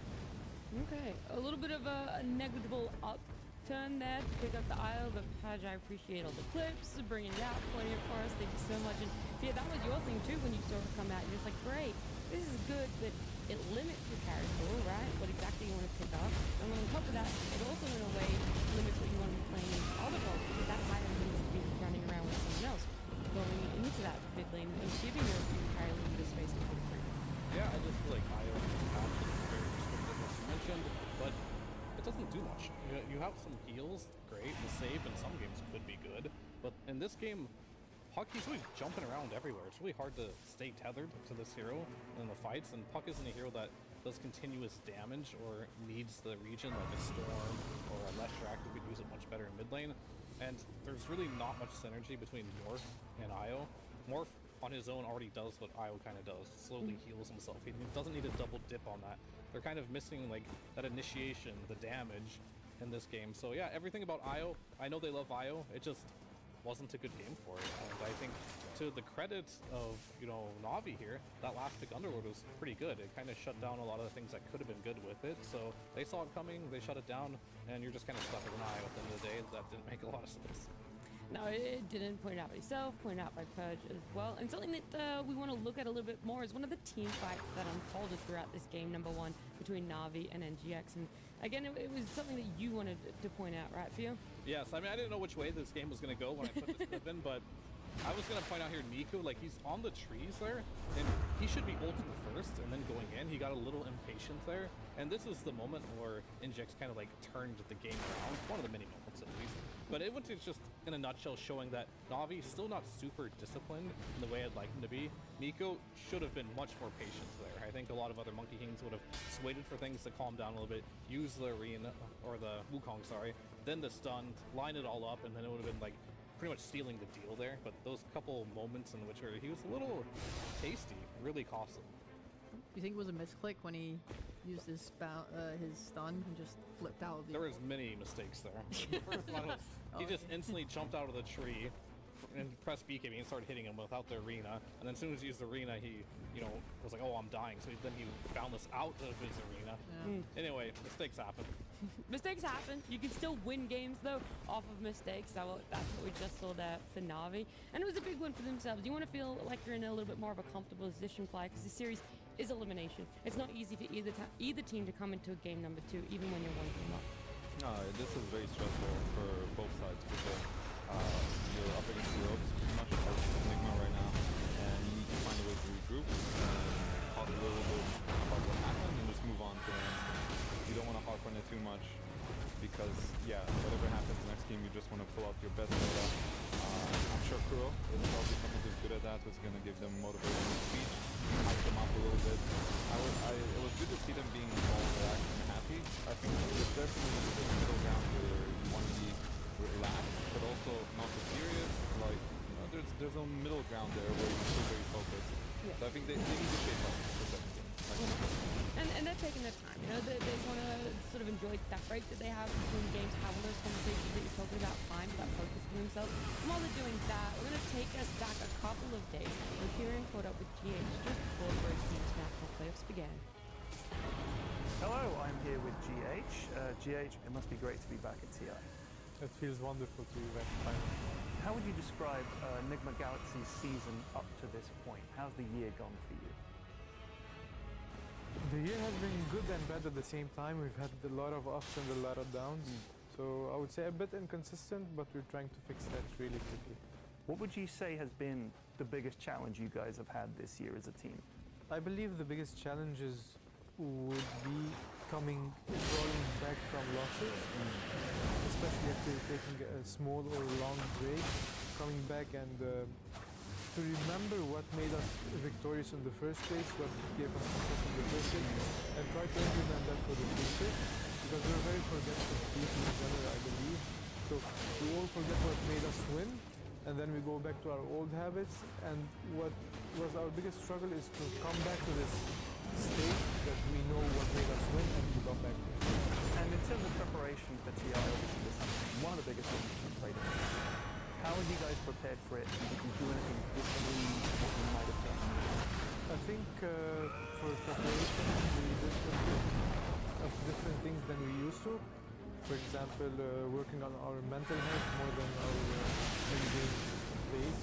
Okay, a little bit of a negligible upturn there to pick up the IO, but Paj, I appreciate all the clips, bringing it out, pointing it for us. Thank you so much. And yeah, that was your thing too when you saw it come out. You're just like, great, this is good, but it limits your carry pool, right? What exactly you want to pick up. And on top of that, it also in a way limits what you want to be playing in other roles, because that item needs to be running around with someone else, going into that mid lane and giving your carry lane the space to put it through. Yeah, I just feel like IO action is very restrictive, as you mentioned, but it doesn't do much. You have some heals, great. The save in some games could be good, but in this game, Puck, he's really jumping around everywhere. It's really hard to stay tethered to this hero in the fights, and Puck isn't a hero that does continuous damage or needs the region like a Storm or a Leshrac who could use it much better in mid lane. And there's really not much synergy between Morph and Io. Morph on his own already does what Io kind of does, slowly heals himself. He doesn't need a double dip on that. They're kind of missing like that initiation, the damage in this game. So yeah, everything about Io, I know they love Io, it just wasn't a good game for it. And I think to the credit of, you know, Na'Vi here, that last pick Underlord was pretty good. It kind of shut down a lot of the things that could have been good with it. So they saw it coming, they shut it down, and you're just kind of stuck with an eye at the end of the day. That didn't make a lot of sense. No, it didn't. Point out by yourself, point out by Purge as well. And something that we want to look at a little bit more is one of the team fights that unfolded throughout this game, number one, between Na'Vi and NGX. And again, it was something that you wanted to point out, right, Fio? Yes, I mean, I didn't know which way this game was going to go when I put this clip in, but I was going to point out here Nico, like, he's on the trees there, and he should be ulting first and then going in. He got a little impatient there, and this is the moment where NGX kind of, like, turned the game around. One of the many moments, at least. But it was just, in a nutshell, showing that Na'Vi's still not super disciplined in the way I'd like him to be. Nico should have been much more patient there. I think a lot of other Monkey Kings would have just waited for things to calm down a little bit, use the arena, or the Wukong, sorry, then the stun, line it all up, and then it would have been like pretty much sealing the deal there. But those couple moments in which he was a little tasty really cost him. You think it was a misclick when he used his stun and just flipped out of the... There was many mistakes there. The first one was he just instantly jumped out of the tree and pressed BKB and started hitting him without the arena. And then as soon as he used the arena, he, you know, was like, oh, I'm dying. So then he boundless out of his arena. Yeah. Anyway, mistakes happen. Mistakes happen. You can still win games, though, off of mistakes. That's what we just saw there for Na'Vi. And it was a big win for themselves. You want to feel like you're in a little bit more of a comfortable position, Fly, because the series is elimination. It's not easy for either team to come into a game number 2, even when you're 1 game up. No, this is very stressful for both sides, for sure. You're up against the ropes pretty much as Enigma right now, and you need to find a way to regroup and talk a little bit about what happened and just move on to the next game. You don't want to harp on it too much because, yeah, whatever happens next game, you just want to pull out your best data. I'm sure Kuro is probably someone who's good at that, who's going to give them motivational speech, hype them up a little bit. It was good to see them being all relaxed and happy. I think there's definitely a middle ground where you want to be relaxed, but also not too serious. Like, you know, there's a middle ground there where you're still very focused. Yeah. So I think they need to shape up for second game. And they're taking their time. You know, they want to sort of enjoy that break that they have between games, having those conversations that you're talking about, find that focus for themselves. And while they're doing that, we're going to take us back a couple of days. We're Kieran caught up with GH just before the Rosie International playoffs began. Hello, I'm here with GH. GH, it must be great to be back at TI. It feels wonderful to be back finally. How would you describe Enigma Galaxy's season up to this point? How's the year gone for you? The year has been good and bad at the same time. We've had a lot of ups and a lot of downs. So I would say a bit inconsistent, but we're trying to fix that really quickly. What would you say has been the biggest challenge you guys have had this year as a team? I believe the biggest challenges would be rolling back from losses, especially after taking a small or long break, coming back and to remember what made us victorious in the first place, what gave us success in the first place, and try to implement that for the future, because we're very forgetful people in general, I believe. So we all forget what made us win, and then we go back to our old habits, and what was our biggest struggle is to come back to this state that we know what made us win and we got back to it. And in terms of preparation for TI, obviously this is one of the biggest things you've played in. How are you guys prepared for it? And did you do anything differently what you might have done? I think for preparation we did a bit of different things than we used to. For example, working on our mental health more than our in-game plays.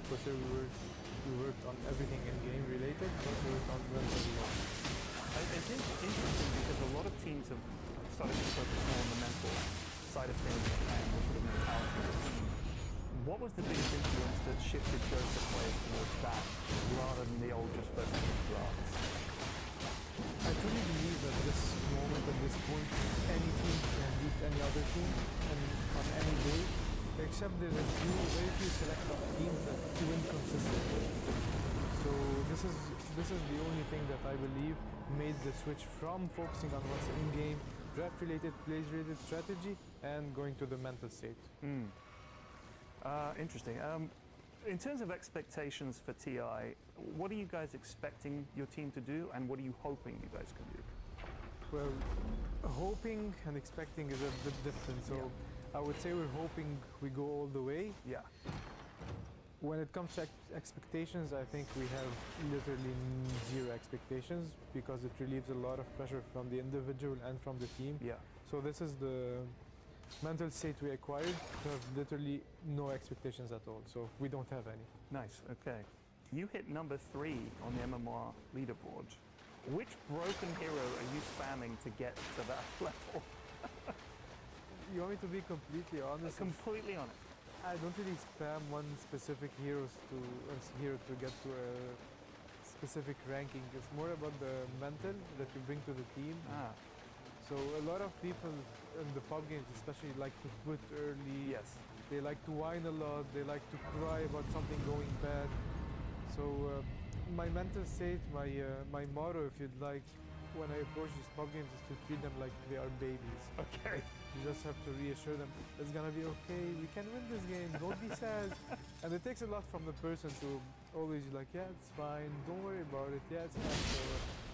For sure we worked on everything in-game related, but we worked on mental health. It's interesting because a lot of teams have started to focus more on the mental side of things and the sort of mentality of the team. What was the biggest influence that shifted Joseph players towards that rather than the old just focus on drafts? I truly believe at this moment, at this point, any team can beat any other team and on any day, except there's a few, very few select teams that win consistently. So this is the only thing that I believe made the switch from focusing on what's in-game, draft-related, plays-related strategy, and going to the mental state. Interesting. In terms of expectations for TI, what are you guys expecting your team to do, and what are you hoping you guys can do? Well, hoping and expecting is a bit different. So I would say we're hoping we go all the way. Yeah. When it comes to expectations, I think we have literally zero expectations because it relieves a lot of pressure from the individual and from the team. Yeah. So this is the mental state we acquired to have literally no expectations at all. So we don't have any. Nice. Okay. You hit number 3 on the MMR leaderboard. Which broken hero are you spamming to get to that level? You want me to be completely honest? Completely honest. I don't really spam one specific hero to get to a specific ranking. It's more about the mental that you bring to the team. So a lot of people in the pub games especially like to quit early. Yes. They like to whine a lot. They like to cry about something going bad. So my mental state, my motto, if you'd like, when I approach these pub games is to treat them like they are babies. Okay. You just have to reassure them, it's gonna be okay, we can win this game, don't be sad. And it takes a lot from the person to always be like, yeah, it's fine, don't worry about it, yeah, it's fine. So,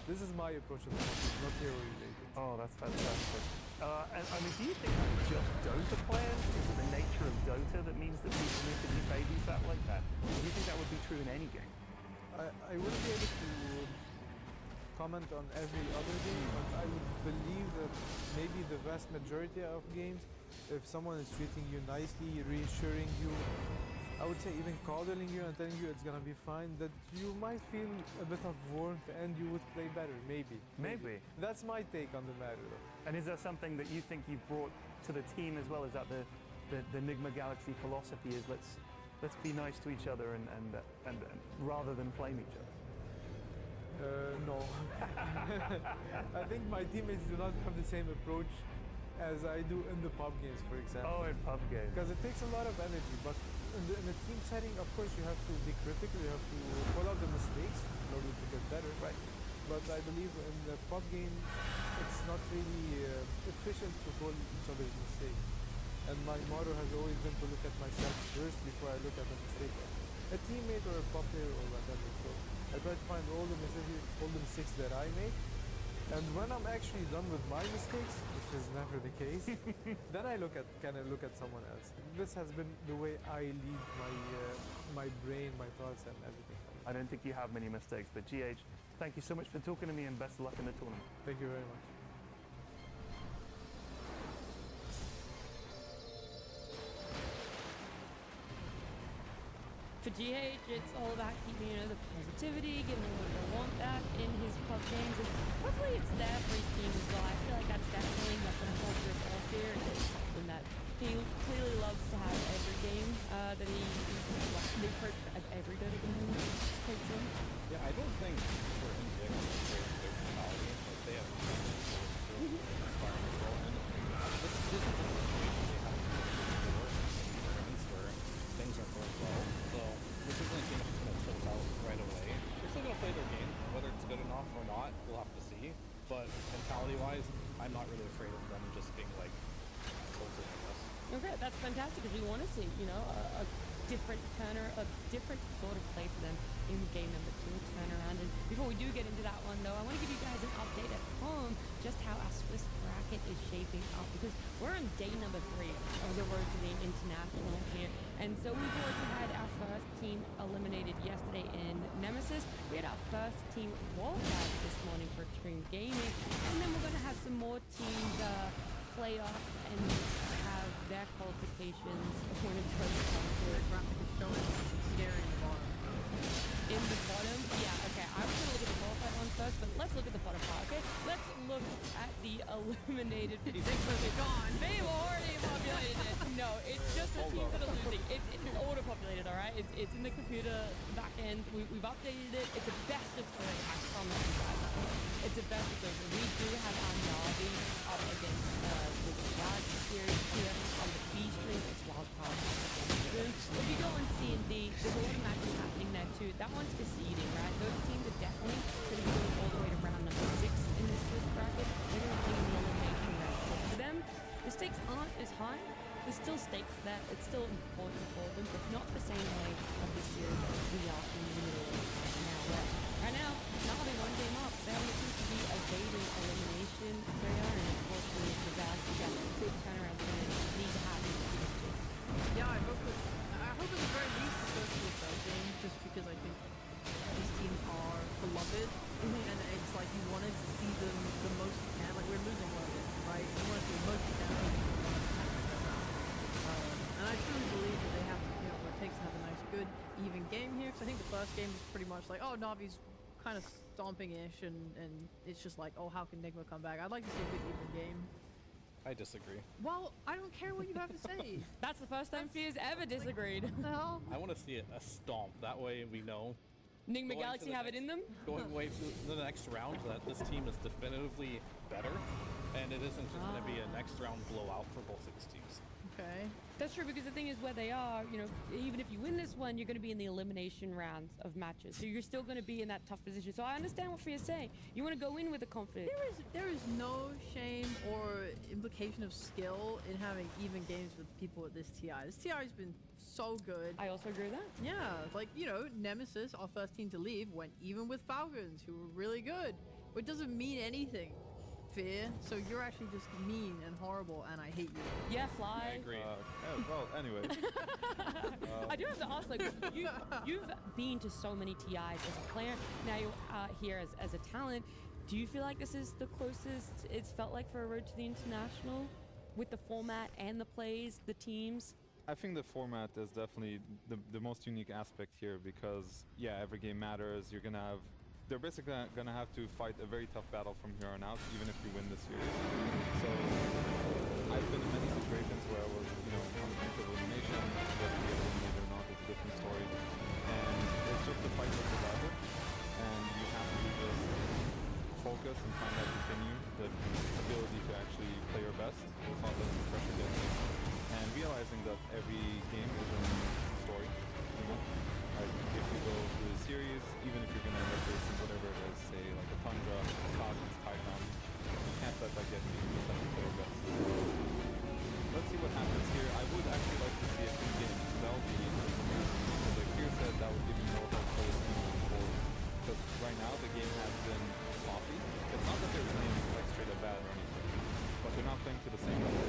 this is my approach to the game, not hero related. Oh, that's fantastic. And I mean, do you think that's just Dota players? Is it the nature of Dota that means that people need to be babies that like that? Or do you think that would be true in any game? I wouldn't be able to comment on every other game, but I would believe that maybe the vast majority of games, if someone is treating you nicely, reassuring you, I would say even coddling you and telling you it's gonna be fine, that you might feel a bit of warmth and you would play better, maybe. Maybe. That's my take on the matter. And is that something that you think you've brought to the team as well? Is that the Enigma Galaxy philosophy is let's be nice to each other and rather than flame each other? No. I think my teammates do not have the same approach as I do in the pub games, for example. Oh, in pub games. Because it takes a lot of energy, but in a team setting, of course, you have to be critical, you have to call out the mistakes in order to get better. Right. But I believe in the pub game, it's not really efficient to call each other's mistakes. And my motto has always been to look at myself first before I look at a mistake of a teammate or a pub player or whatever. So I try to find all the mistakes that I make. And when I'm actually done with my mistakes, which is never the case, then I can I look at someone else. This has been the way I lead my brain, my thoughts, and everything. I don't think you have many mistakes, but GH, thank you so much for talking to me and best of luck in the tournament. Thank you very much. For GH, it's all about keeping, the positivity, giving them what they want that in his pub games, and hopefully it's there for his team as well. I feel like that's definitely not the culture of all fear. It's something that he clearly loves to have every game that the approach of every Dota game takes in. Yeah, I don't think for Inject their personality, like they have inspiring as well. And this is a situation they have before in tournaments where things aren't going well. So this isn't a game that's going to tilt out right away. They're still going to play their game, whether it's good enough or not, we'll have to see. But mentality-wise, I'm not really afraid of them just being like tilted, I guess. Okay, that's fantastic because we want to see, a different different sort of play for them in game number 2 turnaround. And before we do get into that one, though, I want to give you guys an update at home just how our Swiss bracket is shaping up because we're on day number 3 of the road to the international here. And so we've already had our first team eliminated yesterday in Nemesis. We had our first team wallcard this morning for Extreme Gaming. And then we're going to have some more teams play off and have their qualifications appointed to the Graphic is showing scary bottom. In the bottom, yeah, okay. I was gonna look at the qualified one first, but let's look at the bottom part, okay? Let's look at the eliminated. They're gone. They've already populated it. No, it's just the teams that are losing. It's auto-populated, all right? It's in the computer back end. We've updated it. It's a best of 3. I promise you guys. It's a best of 3. We do have our Navi up against the Wild series here on the B stream. It's Wildcard. If you go on C&D, there's a lot of matches happening there too. That one's for seeding, right? Those teams are definitely going to be going all the way to round number 6 in this bracket. They're going to be in the elimination round. But for them, the stakes aren't as high. There's still stakes there. It's still important for them, but not the same way of this series that we are in the middle of right now. Where right now, Navi one game up. They're looking to be evading elimination there, and unfortunately, the Vals got a quick turnaround. They're going to need to happen. Yeah, I hope at the very least it goes to a third game, just because I think these teams are beloved, and it's like you want to see them the most you can. Like we're losing one of them, right? You want to see the most you can. And I truly believe that they have, you know, what it takes to have a nice, good, even game here. Because I think the first game is pretty much like, oh, Navi's kind of stomping-ish, and it's just like, oh, how can Nigma come back? I'd like to see a good, even game. I disagree. Well, I don't care what you have to say. That's the first time Fears ever disagreed. What the hell? I want to see a stomp. That way we know. Nigma Going Galaxy to the have it in them? Going way to the next round, that this team is definitively better, and it isn't just going to be a next round blowout for both of these teams. Okay. That's true, because the thing is where they are, you know, even if you win this one, you're going to be in the elimination rounds of matches. So you're still going to be in that tough position. So I understand what Fear's saying. You want to go in with a confidence. There is no shame or implication of skill in having even games with people at this TI. This TI has been so good. I also agree with that. Yeah, like, you know, Nemesis, our first team to leave, went even with Falcons, who were really good. It doesn't mean anything, Fear. So you're actually just mean and horrible, and I hate you. Yeah, Fly. I agree. Well, anyway. I do have to ask, like, you've been to so many TIs as a player. Now you're here as a talent. Do you feel like this is the closest it's felt like for a road to the international, with the format and the plays, the teams? I think the format is definitely the most unique aspect here because, yeah, every game matters. They're basically gonna have to fight a very tough battle from here on out, even if you win the series. So I've been in many situations where I was, you know, on the brink of elimination, whether you get eliminated or not is a different story. And it's just a fight for survival. And you have to just focus and find out within you the ability to actually play your best without letting the pressure get you. And realizing that every game is a new story, you know? Like, if you go through the series, even if you're going to end up facing whatever it is, say like a Tundra, Cogniz, Titan, you can't let that get you. You just have to play your best. Let's see what happens here. I would actually like to see a few games. That would be amazing. Because like Fear said, that would give me more hope for this team moving forward. Because right now, the game has been sloppy. It's not that they're playing like straight up bad or anything, but they're not playing to the same level.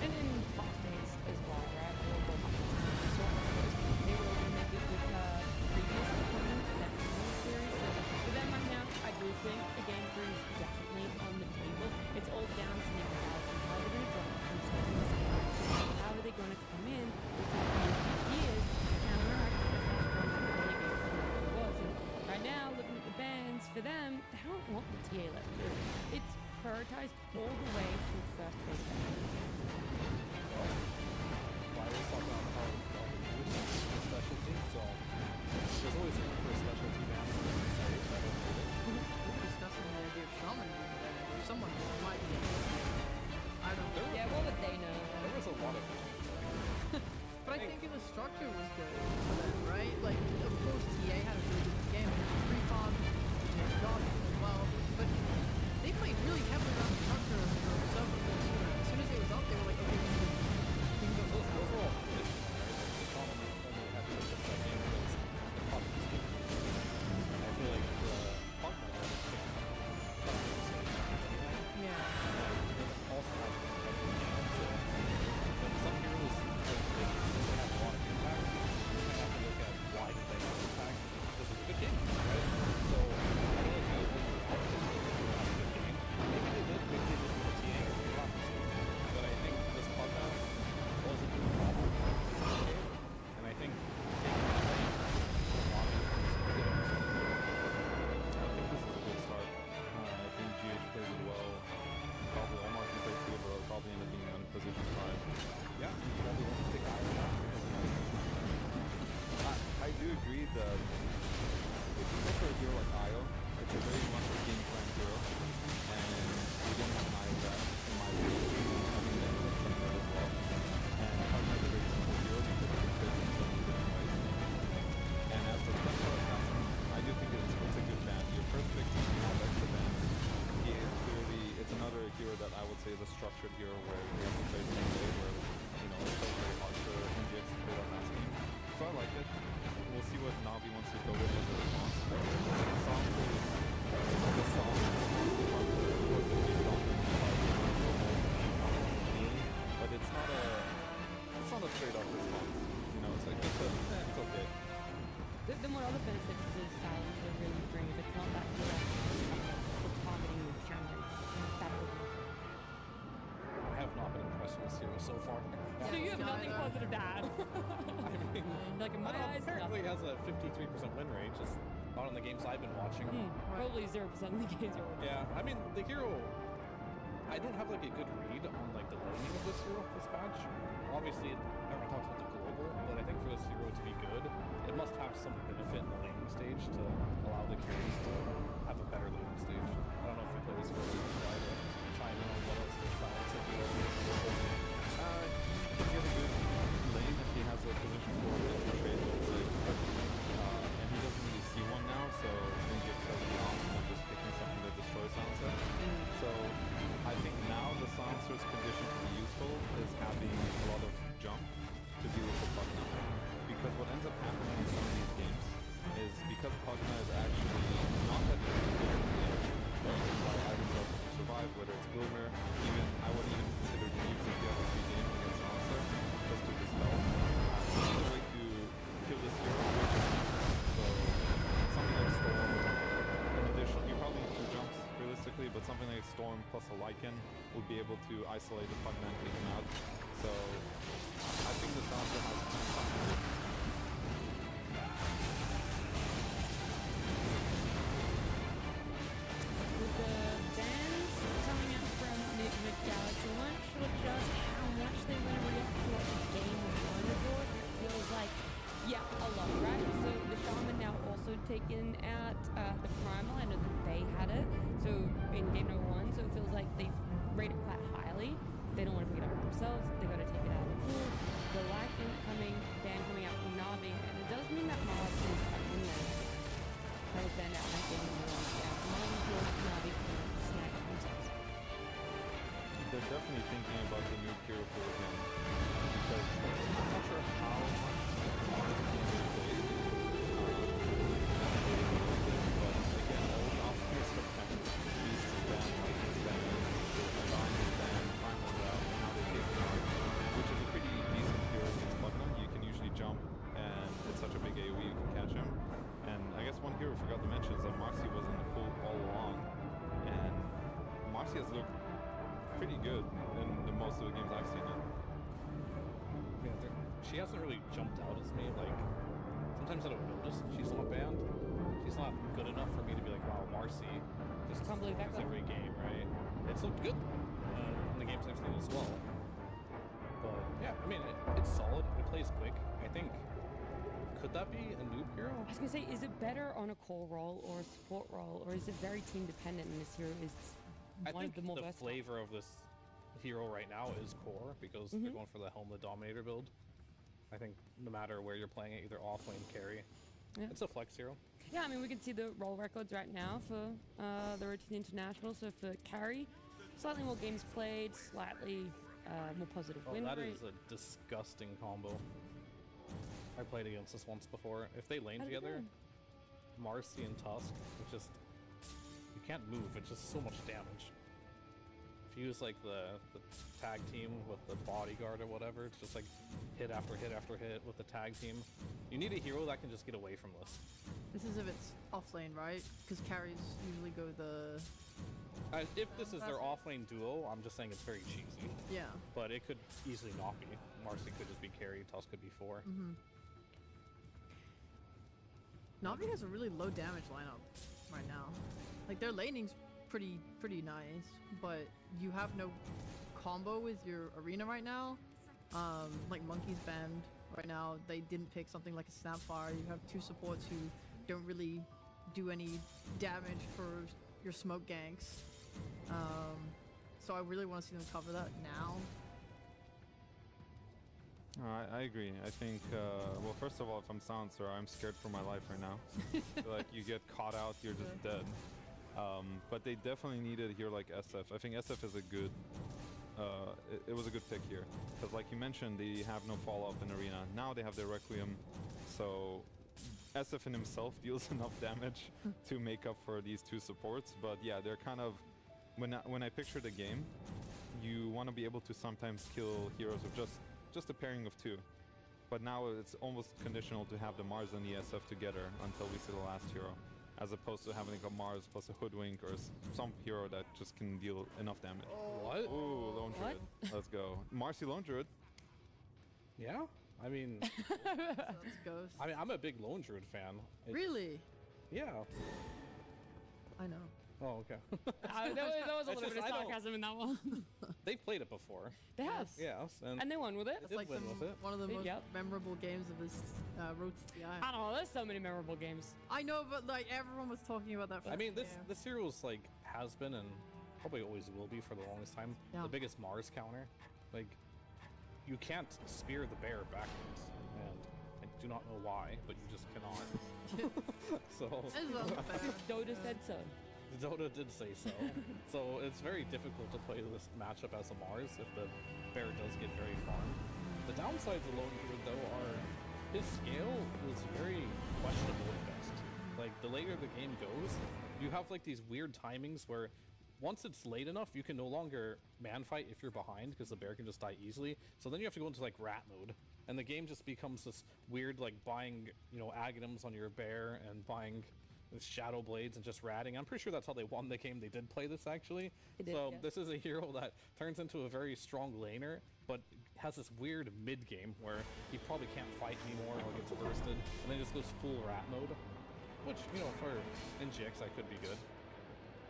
And in past days as well, right? So they were able to make it with previous opponents that won the series. So for them right now, I do think the game 3 is definitely on the table. It's all down to Nigma Galaxy. How they're going to drop from starting this game. How are they going to come in with some new ideas to counteract the strong early game from it was? And right now, looking at the bans, for them, they don't want the TA left. It's prioritized all the way to first phase battle. Why was talking about how the specialty, so there's always room for a specialty man. We're discussing the idea of shaman, if someone might be. I don't know. Yeah, what would they know? There was a lot of But I think the structure was good for them, right? Like, of course, TA had a really good game. Free farm, God as well. But they played really heavily around the structure for several minutes. As soon as it was up, they were like, okay, we can go. those are all conditional, right? Like, the problem is only having just that game because the puck is good. I feel like the puck would say, is a structured hero where we have to play the same way, where, you know, it's so very hard for NGX to play that mass game. So I like it. We'll see what Navi wants to go with as a response. The song is like a song. Of course, it is on but it's not a straight up response. You know, it's like it's okay. Then what other benefits does Silencer really bring if it's not that direct targeting and countering that overall? I have not been impressed with this hero so far. So you have nothing positive to add. Like in my eyes, apparently nothing. has a 53% win rate, just not in the games I've been watching. Probably 0% of the games you're watching. Yeah, I mean, the hero, I don't have like a good read on like the laning of this hero, this patch. Obviously, everyone talks about the global, but I think for this hero to be good, it must have some benefit in the laning stage to allow the carries to have a better laning stage. I don't know if you play this hero, you can try to chime in on what else this silence of hero is. He can get a good lane if he has a position for trade and he doesn't really see one now, so NGX has the option of just picking something that destroys Silencer. So I think now the Silencer's condition to be useful is having a lot of jump to deal with the Pugna. Because what ends up happening in some of these games is because Pugna is actually not that difficult to play, why items are to survive, whether it's Glimmer, even I wouldn't even consider Thieves if you have a free game against Silencer, just to dispel. The way to kill this hero, which is so something like Storm, in addition, you probably need 2 jumps realistically, but something like Storm plus a Lycan would be able to isolate the Pugna and take him out. So I think the Silencer has something. With the bans coming out from Nightreign Galaxy, I'm not sure just how much they want to react to what the game was on the board. It feels like, yeah, a lot, right? So the Shaman now also taken out the Primal. I know that they had it. So in game number 1, so it feels like they've rated quite highly. They don't want to pick it up themselves. They got to take it out of the pool. The Lycan ban coming out from Navi, and it does mean that Mars is coming in there. That was banned out in game number 1. Yeah, Mars will Navi can snag it themselves. They're definitely thinking about the new hero pool again. Because I'm not sure how much Mars is being played. But again, all the options are banned. Beast is banned, Light is banned, Divine is banned, Primal is out, and now they take Mars, which is a pretty decent hero against Pugna. You can usually jump, and it's such a big AoE you can catch him. And I guess one hero I forgot to mention is that Marcy was in the pool all along, and Marcy has looked pretty good in the most of the games I've seen it. Yeah, she hasn't really jumped out as me. Like, sometimes I don't notice she's not banned. She's not good enough for me to be like, wow, Marcy. Just Can't believe that every game, right? It's looked good in the games I've seen as well. But yeah, I mean, it's solid. It plays quick. I think. Could that be a noob hero? I was gonna say, is it better on a core role or a support role, or is it very team dependent? And this hero is I one think of the more the versatile. flavor of this hero right now is core because they're going for the Helmlet Dominator build. I think no matter where you're playing it, either offlane, carry, Yeah. it's a flex hero. Yeah, I mean, we can see the role records right now for the Road to the International. So for carry, slightly more games played, slightly more positive Oh, win that rate. is a disgusting combo. I played against this once before. If they lane How'd it together, go? Marcy and Tusk, it's just you can't move. It's just so much damage. If you use like the tag team with the bodyguard or whatever, it's just like hit after hit after hit with the tag team. You need a hero that can just get away from this. This is if it's off lane, right? Because carries usually go the... If this is their offlane duo, I'm just saying it's very cheesy. Yeah. But it could easily not be. Marcy could just be carry, Tusk could be 4. Navi has a really low damage lineup right now. Like their laning's pretty nice, but you have no combo with your arena right now. Like Monkey's banned right now. They didn't pick something like a Snapfire. You have 2 supports who don't really do any damage for your smoke ganks. So I really want to see them cover that now. I agree. I think, well, first of all, if I'm Silencer, I'm scared for my life right now. Like, you get caught out, you're just dead. But they definitely needed a hero like SF. I think SF is a good, it was a good pick here. Because like you mentioned, they have no follow-up in Arena. Now they have their Requiem, so SF in himself deals enough damage to make up for these two supports. But yeah, they're kind of, when I picture the game, you want to be able to sometimes kill heroes with just a pairing of two. But now it's almost conditional to have the Mars and the SF together until we see the last hero, as opposed to having a Mars plus a Hoodwink or some hero that just can deal enough damage. What? Ooh, Lone Druid. Let's go. Marcy Lone Druid. Yeah? I mean, Let's go. I mean, I'm a big Lone Druid fan. Really? Yeah. I know. Oh, okay. There was a It's little bit of just, I don't- sarcasm in that one. They've played it before. They have. Yes. And they won with it. It's did like win with it. one of the most Yep. memorable games of this Road to the Eye. I don't know. There's so many memorable games. I know, but like everyone was talking about that. I mean, first this hero's like has been and probably always will be for the longest time Yeah. the biggest Mars counter. Like, you can't spear the bear backwards, and I do not know why, but you just cannot. So This is unfair. Dota said so. Dota did say so. So it's very difficult to play this matchup as a Mars if the bear does get very farmed. The downsides of Lone Druid though are his scale is very questionable at best. Like, the later the game goes, you have like these weird timings where once it's late enough, you can no longer man fight if you're behind because the bear can just die easily. So then you have to go into like rat mode, and the game just becomes this weird like buying, you know, Aghanims on your bear and buying Shadow Blades and just ratting. I'm pretty sure that's how they won the game. They did play this actually. They did, So yeah. this is a hero that turns into a very strong laner, but has this weird mid game where he probably can't fight anymore or gets bursted, and then just goes full rat mode, which, you know, for NGX that could be good.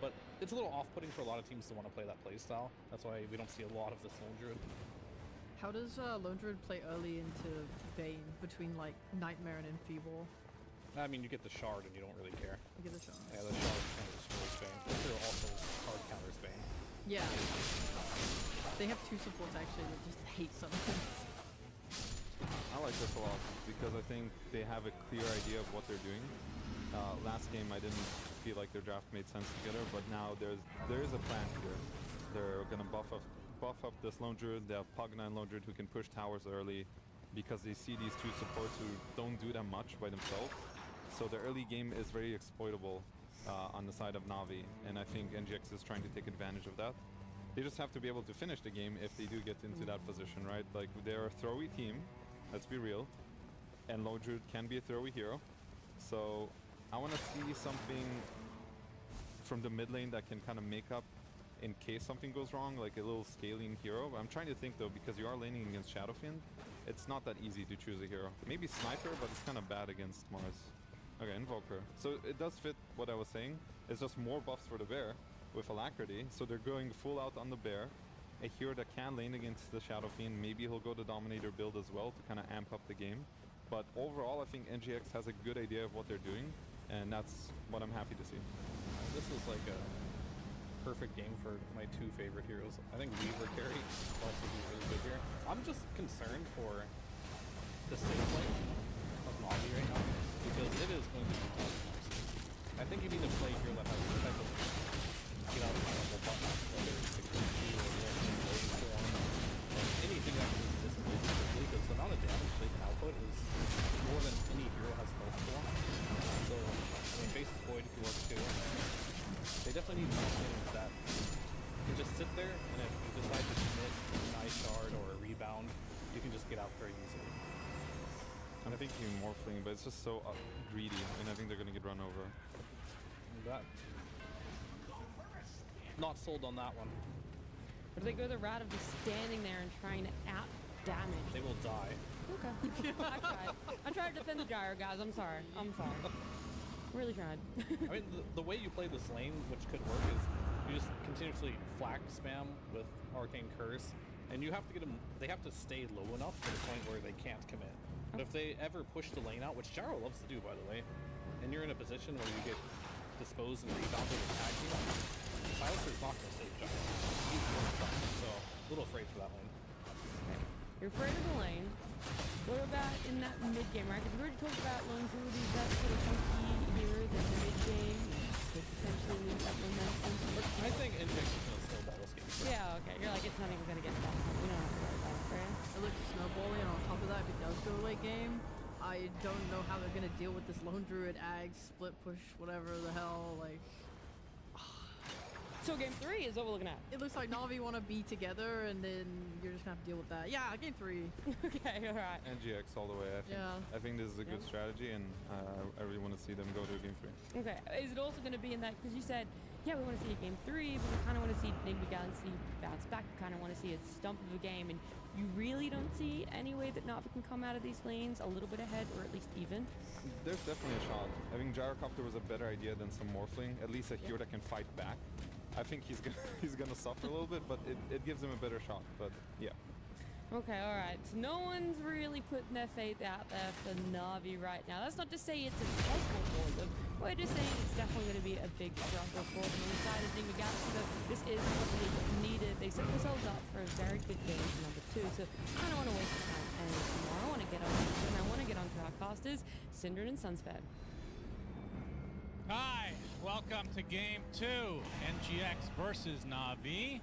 But it's a little off-putting for a lot of teams to want to play that playstyle. That's why we don't see a lot of this Lone Druid. How does Lone Druid play early into Bane between like Nightmare and Enfeeble? I mean, you get the shard and you don't really care. I'll give it a shot. Yeah, the shard kind of destroys Bane. There are also hard counters Bane. Yeah. They have two supports actually that just hate summons. I like this a lot because I think they have a clear idea of what they're doing. Last game I didn't feel like their draft made sense together, but now there is a plan here. They're gonna buff up this Lone Druid. They have Pugna and Lone Druid who can push towers early because they see these two supports who don't do that much by themselves. So the early game is very exploitable on the side of Na'Vi, and I think NGX is trying to take advantage of that. They just have to be able to finish the game if they do get into that position, right? Like, they're a throwy team, let's be real, and Lone Druid can be a throwy hero. So I want to see something from the mid lane that can kind of make up in case something goes wrong, like a little scaling hero. I'm trying to think though, because you are laning against Shadowfiend, it's not that easy to choose a hero. Maybe Sniper, but it's kind of bad against Mars. Okay, Invoker. So it does fit what I was saying. It's just more buffs for the bear with Alacrity. So they're going full out on the bear. A hero that can lane against the Shadowfiend. Maybe he'll go the Dominator build as well to kind of amp up the game. But overall, I think NGX has a good idea of what they're doing, and that's what I'm happy to see. This is like a perfect game for my two favorite heroes. I think Weaver carry also be really good here. I'm just concerned for the safe lane of Na'Vi right now because it is going to be tough. I think you need to play a hero that has some type of get out of the button, whether it's a Gucci or Blade form, or anything that can resist Blade quickly, because the amount of damage they can output is more than any hero has health for. So, I mean, Basic Void could work too. They definitely need something that can just sit there, and if you decide to commit a nice shard or a rebound, you can just get out very easily. I'm thinking Morphling, but it's just so greedy, and I think they're going to get run over. That. Not sold on that one. Or do they go the route of just standing there and trying to out damage? They will die. Okay. I tried to defend the gyro, guys. I'm sorry. Really tried. I mean, the way you play this lane, which could work, is you just continuously flak spam with Arcane Curse, and you have to get them. They have to stay low enough to the point where they can't commit. But if they ever push the lane out, which Gyro loves to do, by the way, and you're in a position where you get disposed and rebounded with tag team, Silencer's not going to save Gyro. He's going to die, so a little afraid for that lane. You're afraid of the lane. What about in that mid game, right? Because we already talked about Lone Druid, he's that sort of funky hero that's mid game. Takes the potentially lose that momentum. I think NGX is going to snowball this game. Yeah, okay. You're like, it's not even going to get that. We don't have to worry about it, right? It looks snowballing, and on top of that, if it does go late game, I don't know how they're gonna deal with this lone druid ag split push, whatever the hell. Like, So game 3 is what we're looking at. it looks like Na'Vi want to be together, and then you're just gonna have to deal with that. Yeah, game 3. Okay, all right. NGX all the way. I think this is a good Yeah. strategy, and I really want to see them go to game 3. Okay, is it also going to be in that, because you said, yeah, we want to see a game 3, but we kind of want to see Enigma Galaxy bounce back. We kind of want to see a stump of a game, and you really don't see any way that Na'Vi can come out of these lanes a little bit ahead, or at least even. There's definitely a shot. I think Gyrocopter was a better idea than some Morphling, at least a hero that can fight back. I think he's gonna he's gonna suffer a little bit, but it gives him a better shot. But yeah. Okay, all right. So no one's really putting their faith out there for Na'Vi right now. That's not to say it's impossible for them. We're just saying it's definitely going to be a big struggle for them. On the side of Enigma Galaxy, though, this is what they needed. They set themselves up for a very good game for number 2. So I don't want to waste time anymore. I want to get on to it, and I want to get on to our casters, Synderen and Sunsped. Hi, welcome to game 2, NGX versus Na'Vi.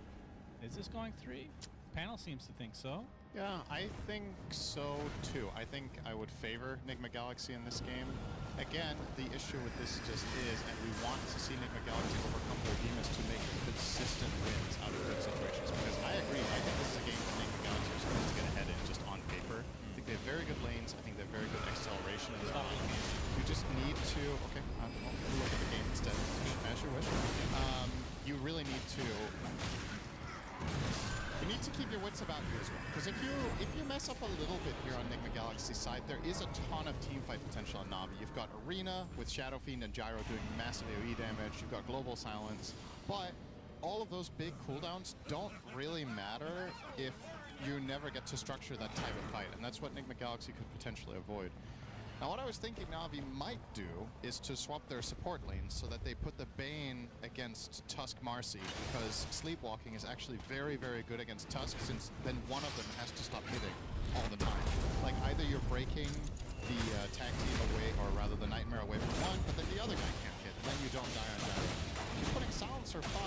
Is this going 3? Panel seems to think so. Yeah, I think so too. I think I would favor Enigma Galaxy in this game. Again, the issue with this just is, and we want to see Enigma Galaxy overcome their demons to make consistent wins out of good situations. Because I agree, I think this is a game that Enigma Galaxy are supposed to get ahead in just on paper. I think they have very good lanes. I think they have very good acceleration as well. You just need to, okay, I'll look at the game instead, as you wish. You really need to keep your wits about you as well. Because if you mess up a little bit here on Enigma Galaxy's side, there is a ton of teamfight potential on Na'Vi. You've got Arena with Shadow Fiend and Gyro doing massive AoE damage. You've got Global Silence. But all of those big cooldowns don't really matter if you never get to structure that type of fight. And that's what Enigma Galaxy could potentially avoid. Now, what I was thinking Na'Vi might do is to swap their support lanes so that they put the Bane against Tusk Marcy, because Sleepwalking is actually very, very good against Tusk, since then one of them has to stop hitting all the time. Like, either you're breaking the tag team away, or rather the Nightmare away from one, but then the other guy can't hit, and then you don't die on Gyro. If you're putting Silencer 5,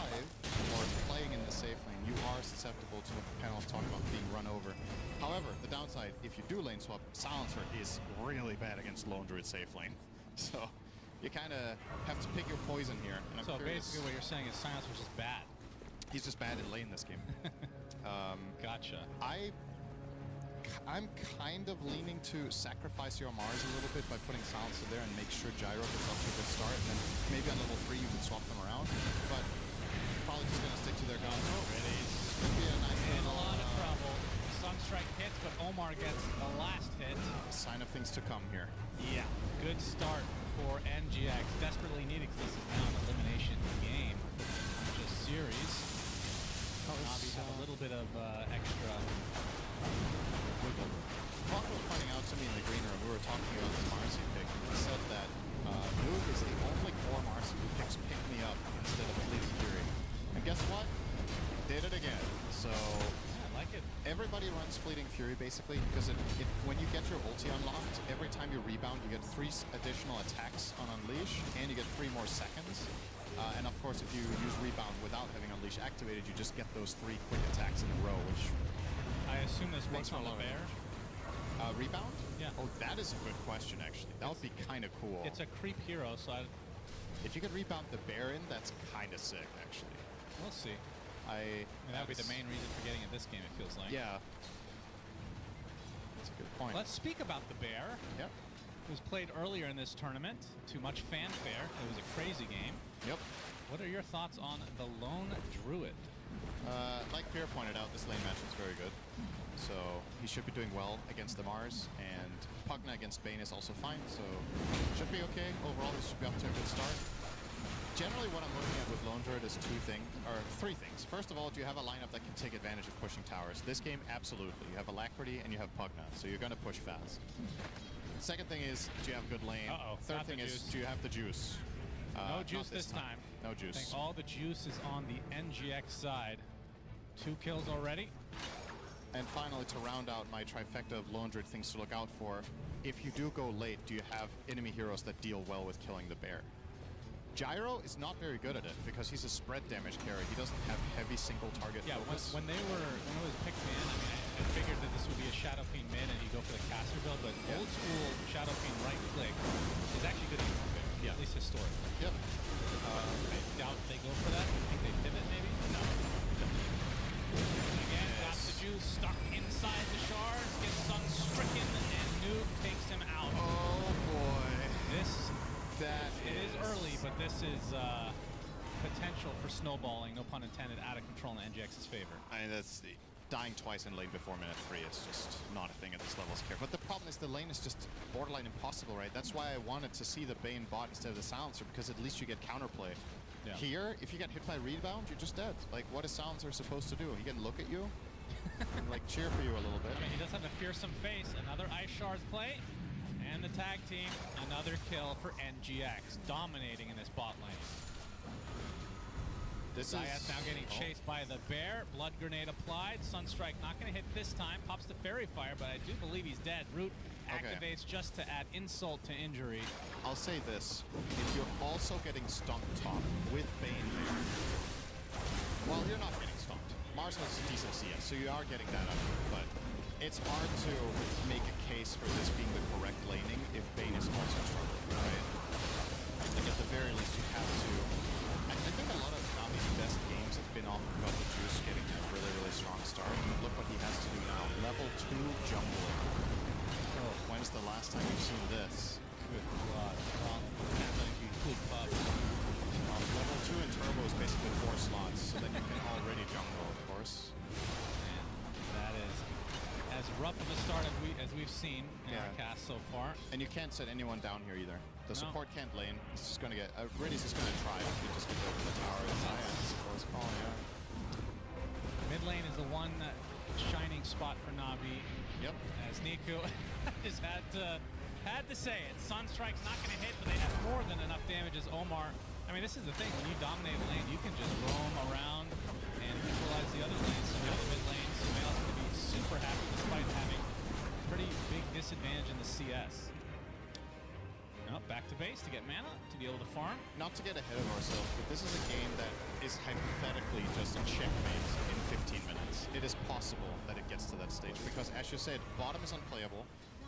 or playing in the safe lane, you are susceptible to what the panelists talk about being run over. However, the downside, if you do lane swap, Silencer is really bad against Lone Druid safe lane. So you kind of have to pick your poison here. And I'm So curious. basically what you're saying is Silencer's just bad. He's just bad in lane this game. Gotcha. I'm kind of leaning to sacrifice your Mars a little bit by putting Silencer there and make sure Gyro gets off to a good start, and then maybe on level 3 you can swap them around. But probably just gonna stick to their guns. Could be a nice In a little, lot of trouble. Sunstrike hits, but Omar gets the last hit. sign of things to come here. Yeah, good start for NGX. Desperately needed, because this is now an elimination game, not just series. Na'Vi have a little bit of extra wiggle. Hawk was pointing out to me in the green room, we were talking about this Marcy pick, and he said that Moog is the only core Marcy who picks Pick Me Up instead of Fleeting Fury. And guess what? Did it again. So Yeah, I like it. everybody runs Fleeting Fury basically, because when you get your ulti unlocked, every time you rebound you get 3 additional attacks on Unleash, and you get 3 more seconds. And of course, if you use Rebound without having Unleash activated, you just get those 3 quick attacks in a row, which I assume this makes works for a on the lot of bear. Rebound? Yeah. Oh, that is a good question, actually. That would be kind of cool. It's a creep hero, so If you could rebound the Baron, that's kind of sick, actually. we'll see. I And that would be the main reason for getting it this game, it feels like. Yeah. That's a good point. Let's speak about the bear. Yep. It was played earlier in this tournament. Too much fanfare. It was a crazy game. Yep. What are your thoughts on the Lone Druid? Like Pierre pointed out, this lane match is very good. So he should be doing well against the Mars, and Pugna against Bane is also fine, so should be okay. Overall, he should be up to a good start. Generally, what I'm looking at with Lone Druid is 3 things. First of all, do you have a lineup that can take advantage of pushing towers? This game, absolutely. You have Alacrity and you have Pugna, so you're going to push fast. Second thing is, do you have good lane? Uh-oh, Third not the thing is, juice. do you have the juice? No Not juice this time. No I juice. think all the juice is on the NGX side. 2 kills already. And finally, to round out my trifecta of Lone Druid things to look out for, if you do go late, do you have enemy heroes that deal well with killing the bear? Gyro is not very good at it because he's a spread damage carry. He doesn't have heavy single target Yeah, focus. when it was picked in, I mean, I figured that this would be a Shadow Fiend mid and you go for the caster build, but old school Shadow Fiend right click is actually good against Vic, at least historically. Yep. I doubt they go for that. I think they pivot maybe. No. Again, got the juice stuck inside the shards, gets sun-stricken, and Noob takes him out. Oh boy. It is early, but this is potential for snowballing, no pun intended, out of control in NGX's favor. I mean, that's dying twice in lane before minute 3 is just not a thing at this level of care. But the problem is the lane is just borderline impossible, right? That's why I wanted to see the Bane bot instead of the Silencer, because at least you get counterplay. Yeah. Here, if you get hit by rebound, you're just dead. Like, what is Silencer supposed to do? He can look at you and, like, cheer for you a little bit. I mean, he does have a fearsome face. Another Ice Shards play. And the tag team, another kill for NGX, dominating in this bot lane. Zayat's now getting chased by the bear. Blood grenade applied. Sunstrike not going to hit this time. Pops the fairy fire, but I do believe he's dead. Root activates just to add insult to injury. I'll say this. If you're also getting stumped top with Bane there, well, you're not getting stumped. Mars has decent CS, so you are getting that up. But it's hard to make a case for this being the correct laning if Bane is also struggling, right? Like, at the very least, you have to... I think a lot of Nami's best games have been off of Got the Juice getting a really, really strong start. And look what he has to do now. Level 2 jungler. Oh, when's the last time you've seen this? Good God. Well, can't let it be cool pub. Level 2 in turbo is basically 4 slots, so then you can already jungle, of course. And that is as rough of a start as we've seen in our cast so far. And you can't set anyone down here either. The support can't lane. It's just going to get... Riddy's just going to try if he just gets over the tower. It's calling, Mid lane is the one shining spot for Na'Vi. Yep. As Niku just had to say it. Sunstrike's not going to hit, but they have more than enough damage as Omar. I mean, this is the thing. When you dominate a lane, you can just roam around and neutralize the other lanes. So now the mid lane, Sumail's going to be super happy despite having pretty big disadvantage in the CS. Now back to base to get mana, to be able to farm. Not to get ahead of ourselves, but this is a game that is hypothetically just a checkmate in 15 minutes. It is possible that it gets to that stage because, as you said, bottom is unplayable.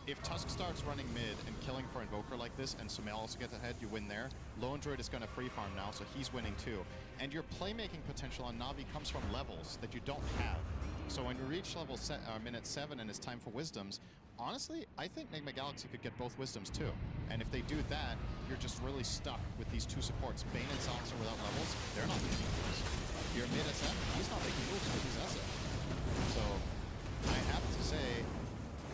If Tusk starts running mid and killing for Invoker like this, and Sumail also gets ahead, you win there. Lone Druid is going to free farm now, so he's winning too. And your playmaking potential on Na'Vi comes from levels that you don't have. So when you reach level minute 7 and it's time for Wisdoms, honestly, I think Nigma Galaxy could get both Wisdoms too. And if they do that, you're just really stuck with these two supports. Bane and Silencer without levels, they're not making moves. You're mid SF, he's not making moves because he's SF. So I have to say,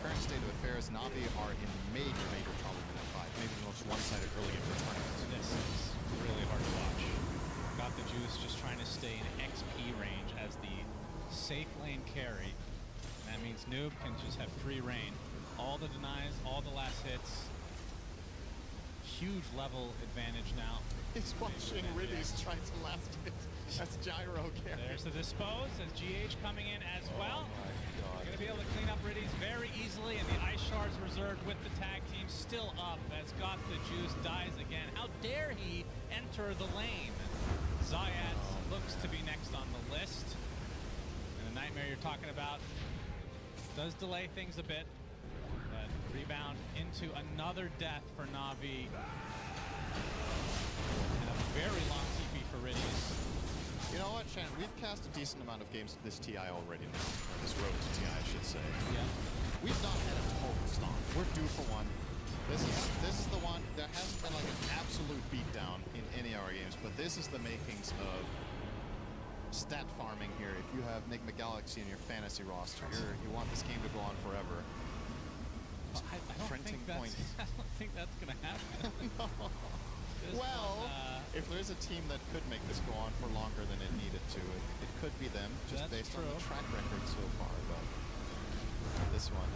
current state of affairs, Na'Vi are in major, major trouble in that 5. Maybe the most one-sided early game of the tournament. This is really hard to watch. Got the Juice just trying to stay in XP range as the safe lane carry. And that means Noob can just have free reign. All the denies, all the last hits. Huge level advantage now. He's watching Riddy's trying to last hit. That's Gyro carry. There's the dispose as GH coming in as well. They're going to be able to clean up Riddy's very easily, and the Ice Shards reserved with the tag team still up as Got the Juice dies again. How dare he enter the lane? Zayat looks to be next on the list. And the Nightmare you're talking about does delay things a bit. But rebound into another death for Na'Vi. And a very long TP for Riddy's. You know what, Shannon? We've cast a decent amount of games this TI already now. Or this road to TI, I should say. Yeah. We've not had a total stomp. We're due for one. This is the one. There hasn't been like an absolute beatdown in any of our games, but this is the makings of stat farming here. If you have Nigma Galaxy in your fantasy roster, you want this game to go on forever. I don't think that's going to happen. No. Well, if there's a team that could make this go on for longer than it needed to, it could be them, just based on the track record so far. But this one,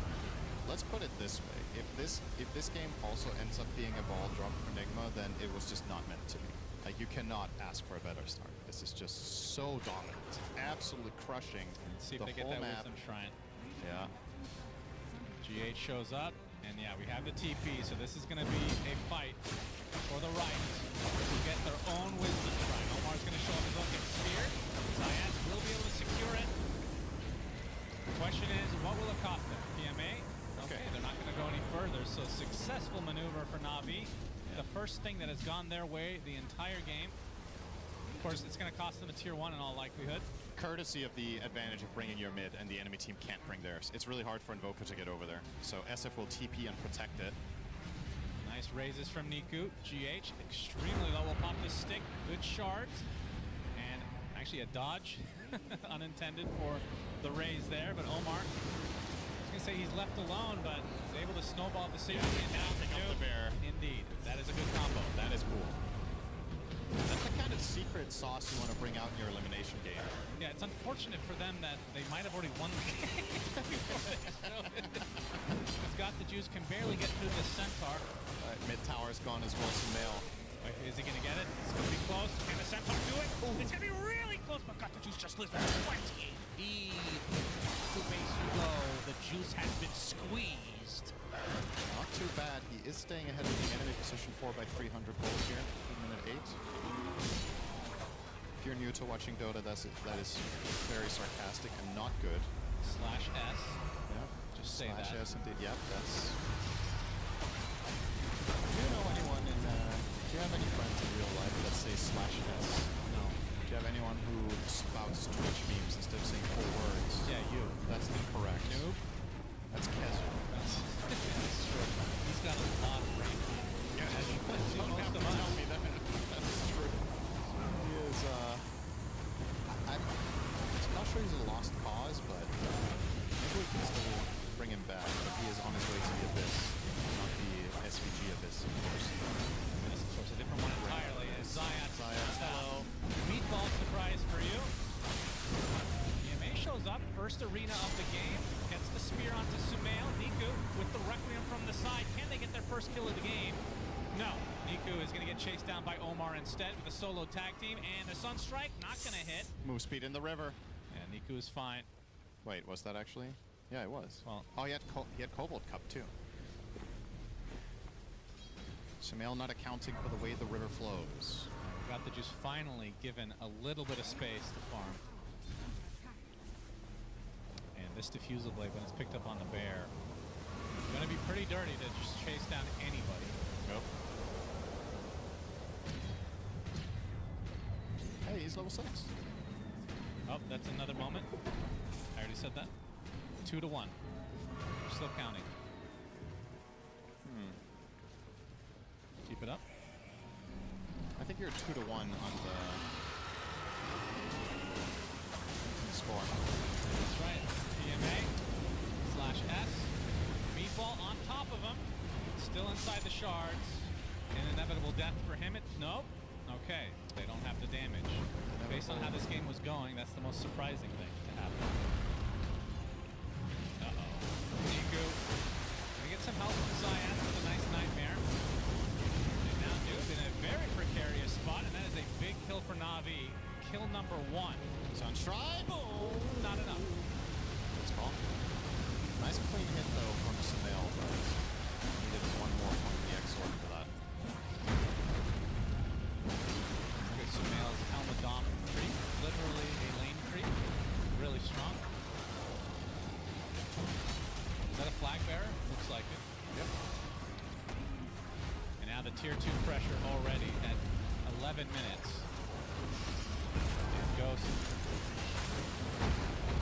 let's put it this way: if this game also ends up being a ball drop for Nigma, then it was just not meant to be. Like, you cannot ask for a better start. This is just so dominant, absolutely crushing. See if the they get whole that map. Wisdom Shrine. Yeah. GH shows up. And yeah, we have the TP, so this is going to be a fight for the right to get their own wisdom shrine. Omar's going to show up his own, get speared. Zayat will be able to secure it. The question is, what will it cost them? PMA? Okay, they're not going to go any further, so successful maneuver for Na'Vi. The first thing that has gone their way the entire game. Of course, it's going to cost them a tier 1 in all likelihood. Courtesy of the advantage of bringing your mid and the enemy team can't bring theirs. It's really hard for Invoker to get over there. So SF will TP and protect it. Nice raises from Niku. GH extremely low. Will pop the stick. Good shards. And actually a dodge. Unintended for the raise there. But Omar, I was going to say he's left alone, but he's able to snowball the series. And now pick up the bear. Indeed. That is a good combo. That is cool. That's the kind of secret sauce you want to bring out in your elimination game. Yeah, it's unfortunate for them that they might have already won the game. He's got the juice, can barely get through the Centaur. Mid tower's gone as well, Sumail. Is he going to get it? It's going to be close. Can the Centaur do it? Ooh. It's going to be really close, but got the juice just lives there. 20 HP. To base you go. The juice has been squeezed. Not too bad. He is staying ahead of the enemy position 4 by 300 gold here in minute 8. If you're new to watching Dota, that is very sarcastic and not good. /S. Yeah. Just say that. /S indeed. Yeah, that's... Do you know anyone in... do you have any friends in real life that say /S? No. Do you have anyone who spouts Twitch memes instead of saying 4 words? Yeah, you. That's incorrect. Noob? That's Kezu. That's true. He's got a lot of brain. Yeah, most of us. tell me that. That's true. He is, I'm not sure he's a lost cause, but maybe we can still bring him back. But he is on his way to the Abyss, not the SVG Abyss, of course. This is, of course, a different one entirely. Zayat. Hello. Meatball surprise for you. EMA shows up, first arena of the game, gets the spear onto Sumail. Niku with the Requiem from the side. Can they get their first kill of the game? No. Niku is going to get chased down by Omar instead with a solo tag team, and the Sunstrike not going to hit. Move speed in the river. And Niku is fine. Wait, was that actually? Yeah, it was. Well, oh, he had Cobalt Cup too. Sumail not accounting for the way the river flows. We got the juice finally given a little bit of space to farm. And this diffusal blade, when it's picked up on the bear, it's going to be pretty dirty to just chase down anybody. Nope. Hey, he's level 6. Oh, that's another moment. I already said that. 2 to 1. We're still counting. Keep it up. I think you're 2 to 1 on the score. That's right. PMA/S. Meatball on top of him. Still inside the shards. An inevitable death for him. Nope. Okay. They don't have the damage. Based on how this game was going, that's the most surprising thing to happen. Uh-oh. Niku. Gonna get some help from Zayat with a nice nightmare. And now Noob in a very precarious spot, and that is a big kill for Na'Vi. Kill number 1. Sunstrike! Boom! Not enough. Let's call. Nice clean hit though from Sumail, but needed one more from the X-Sword for that. Look at Sumail's Helma Dom creep. Literally a lane creep. Really strong. Is that a flag bearer? Looks like it. Yep. And now the tier 2 pressure already at 11 minutes. And Ghost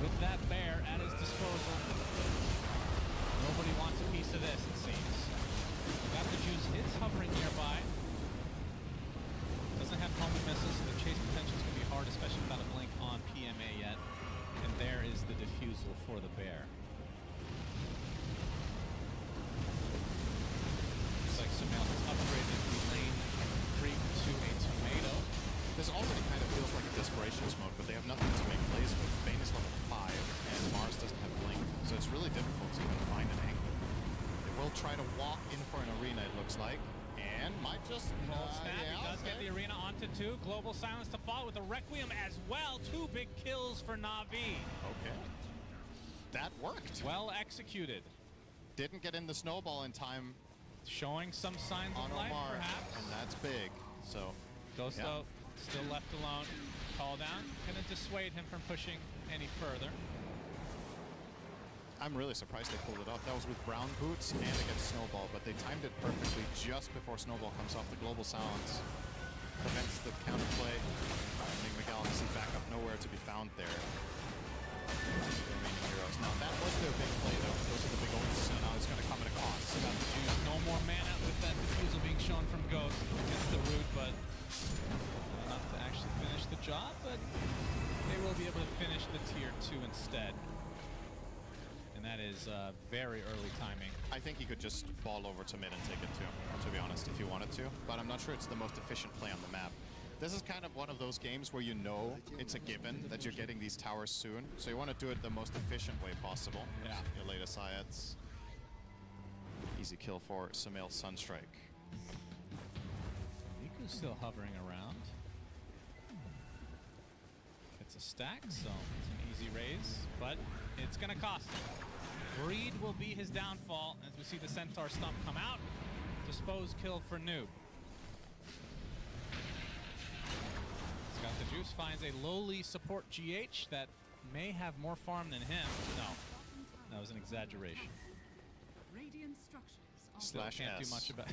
with that bear at his disposal. Nobody wants a piece of this, it seems. Got the juice, is hovering nearby. Doesn't have homing missiles, so the chase potential is going to be hard, especially without a blink on PMA yet. And there is the defusal for the bear. Looks like Sumail has upgraded the lane creep to a tomato. This already kind of feels like a Desperations mode, but they have nothing to make plays with. Bane is level 5, and Mars doesn't have Blink, so it's really difficult to even find an angle. They will try to walk in for an arena, it looks like, and might just... Cold snap, yeah, he does get the arena onto 2. Global silence to follow with the Requiem as well. 2 big kills for Na'Vi. Okay. That worked. Well executed. Didn't get in the snowball in time Showing some signs on of life, Omar, perhaps. and that's big. So, Ghost, yeah. though, still left alone. Call down. Gonna dissuade him from pushing any further. I'm really surprised they pulled it off. That was with brown boots and against Snowball, but they timed it perfectly just before Snowball comes off the global silence. Prevents the counterplay. Enigma Galaxy back up nowhere to be found there. The remaining heroes. Now that was their big play though. Those are the big ones, so now it's going to come at a cost. Got the juice. No more mana with that defusal being shown from Ghost against the root, but not enough to actually finish the job, but they will be able to finish the tier 2 instead. And that is very early timing. I think he could just ball over to mid and take it too, to be honest, if he wanted to. But I'm not sure it's the most efficient play on the map. This is kind of one of those games where you know it's a given that you're getting these towers soon. So you want to do it the most efficient way possible. Yeah. Your latest Ayats. Easy kill for Sumail Sunstrike. Niku's still hovering around. It's a stack, so it's an easy raise, but it's gonna cost him. Greed will be his downfall as we see the Centaur stump come out. Dispose kill for Noob. He's got the juice, finds a lowly support GH that may have more farm than him. No, that was an exaggeration. Radiant structures are Still Slash can't S. do much about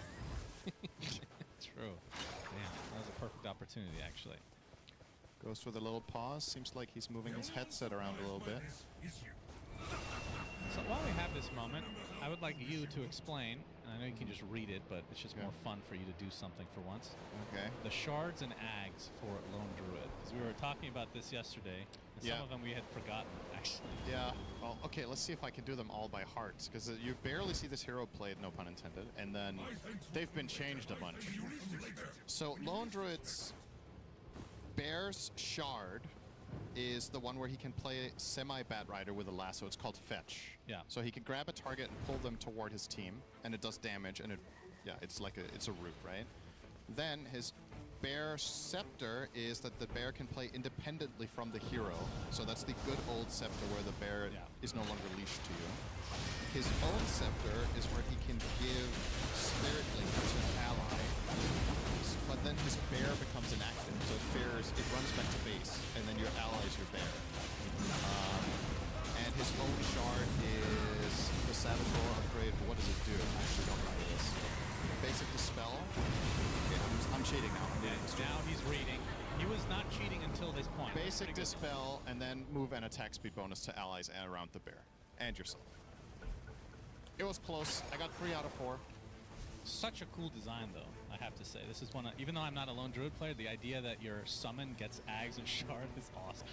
True. Damn, that was a perfect opportunity actually. Goes with a little pause. Seems like he's moving his headset around a little bit. So while we have this moment, I would like you to explain, and I know you can just read it, but it's just more fun for you to do something for once. Okay. The shards and ags for Lone Druid. Because we were talking about this yesterday, and some of them we had forgotten, actually. Yeah, well, okay, let's see if I can do them all by heart, because you barely see this hero played, no pun intended, and then they've been changed a bunch. So Lone Druid's Bear's Shard is the one where he can play semi-Bat Rider with a lasso. It's called Fetch. Yeah. So he can grab a target and pull them toward his team, and it does damage, and it's like it's a root, right? Then his Bear Scepter is that the bear can play independently from the hero. So that's the good old Scepter where the bear is no longer leashed to you. His own Scepter is where he can give Spirit Link to an ally, but then his bear becomes inactive. So it runs back to base, and then your ally is your bear. And his own shard is the Savage Roar upgrade. What does it do? I actually don't remember this. Basic Dispel. Okay, I'm cheating now. Now he's reading. He was not cheating until this point. Basic Dispel, and then move and attack speed bonus to allies and around the bear. And yourself. It was close. I got 3 out of 4. Such a cool design, though, I have to say. This is one of, even though I'm not a Lone Druid player, the idea that your summon gets Ags and Shard is awesome.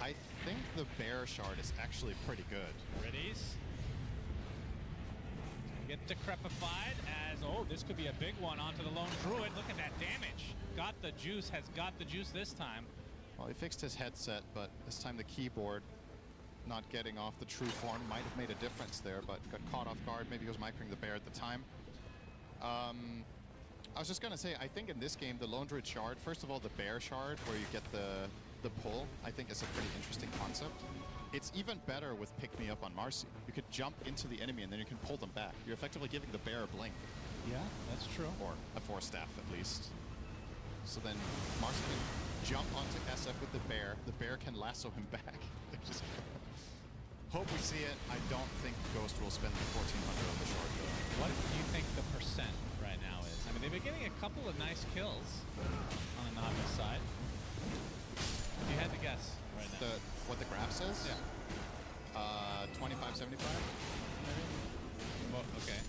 I think the Bear Shard is actually pretty good. Riddies. Get decrepified as, oh, this could be a big one onto the Lone Druid. Look at that damage. Got the juice, has got the juice this time. Well, he fixed his headset, but this time the keyboard not getting off the true form might have made a difference there, but got caught off guard. Maybe he was microing the bear at the time. I was just gonna say, I think in this game, the Lone Druid Shard, first of all, the Bear Shard, where you get the pull, I think is a pretty interesting concept. It's even better with Pick Me Up on Marcy. You could jump into the enemy and then you can pull them back. You're effectively giving the bear a blink. Yeah, that's true. Or a Force Staff, at least. So then Marcy can jump onto SF with the bear can lasso him back. Just hope we see it. I don't think Ghost will spend the 1400 on the shard, though. What do you think the percent right now is? I mean, they've been getting a couple of nice kills on the Navi side. If you had to guess right now. What the graph says? Yeah. 25, 75, maybe? Well, okay.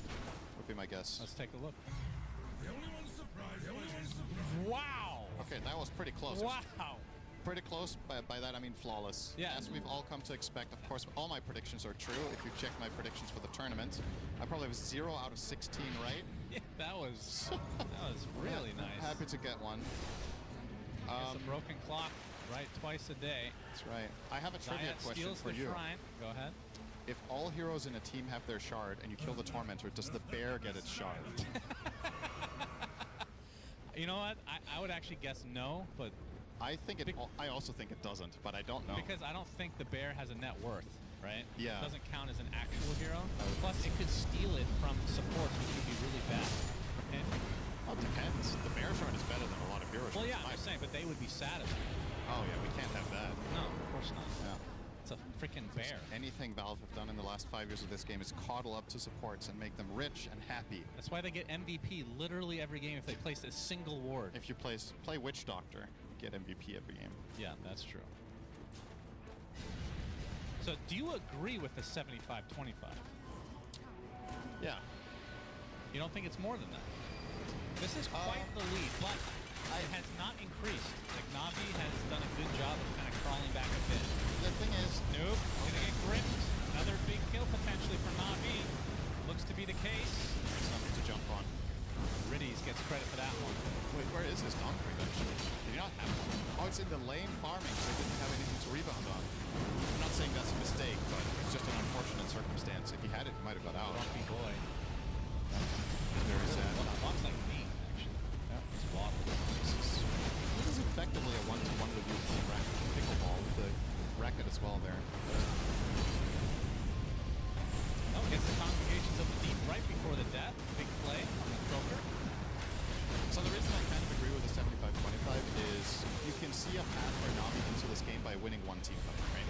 Would be my guess. Let's take a look. Wow! Okay, that was pretty close. Wow! Pretty close. By that, I mean flawless. Yeah. As we've all come to expect, of course, all my predictions are true. If you check my predictions for the tournament, I probably was 0 out of 16 right. Yeah, that was really nice. Happy to get one. It's a broken clock, right? Twice a day. That's right. I have a trivia Zayat question steals for the you. shrine. Go ahead. If all heroes in a team have their shard and you kill the Tormentor, does the bear get its shard? You know what? I would actually guess no, but I also think it doesn't, but I don't know. because I don't think the bear has a net worth. right? Yeah. It doesn't count as an actual hero. Plus, it could steal it from supports, which would be really bad. And, Well, it depends. The bear shard is better than a lot of hero well, shards. yeah, I'm just saying, but they would be satisfied. Oh yeah, we can't have that. No, of course not. Yeah. It's a freaking bear. Anything Valve have done in the last 5 years of this game is coddle up to supports and make them rich and happy. That's why they get MVP literally every game if they place a single ward. If you play Witch Doctor, you get MVP every game. Yeah, that's true. So, do you agree with the 75-25? Yeah. You don't think it's more than that? This is quite the lead, but it has not increased. Like, Navi has done a good job of kind of crawling back a bit. The thing is, Nope, gonna get gripped. Another big kill potentially for Navi. Looks to be the case. there's something to jump on. Riddies gets credit for that one. Wait, where is his Nightreign actually? Did he not have one? Oh, it's in the lane farming, so he didn't have anything to rebound on. I'm not saying that's a mistake, but it's just an unfortunate circumstance. If he had it, he might have got out. Grumpy boy. Very sad. Walks like me, actually. Yeah. It's waddle. This is effectively a one-to-one with your team racket pickleball with the racket as well there. Oh, gets the Congregations of the Deep right before the death. Big play on the Croaker. So the reason I kind of agree with the 75-25 is you can see a path for Navi into this game by winning one team fight, right?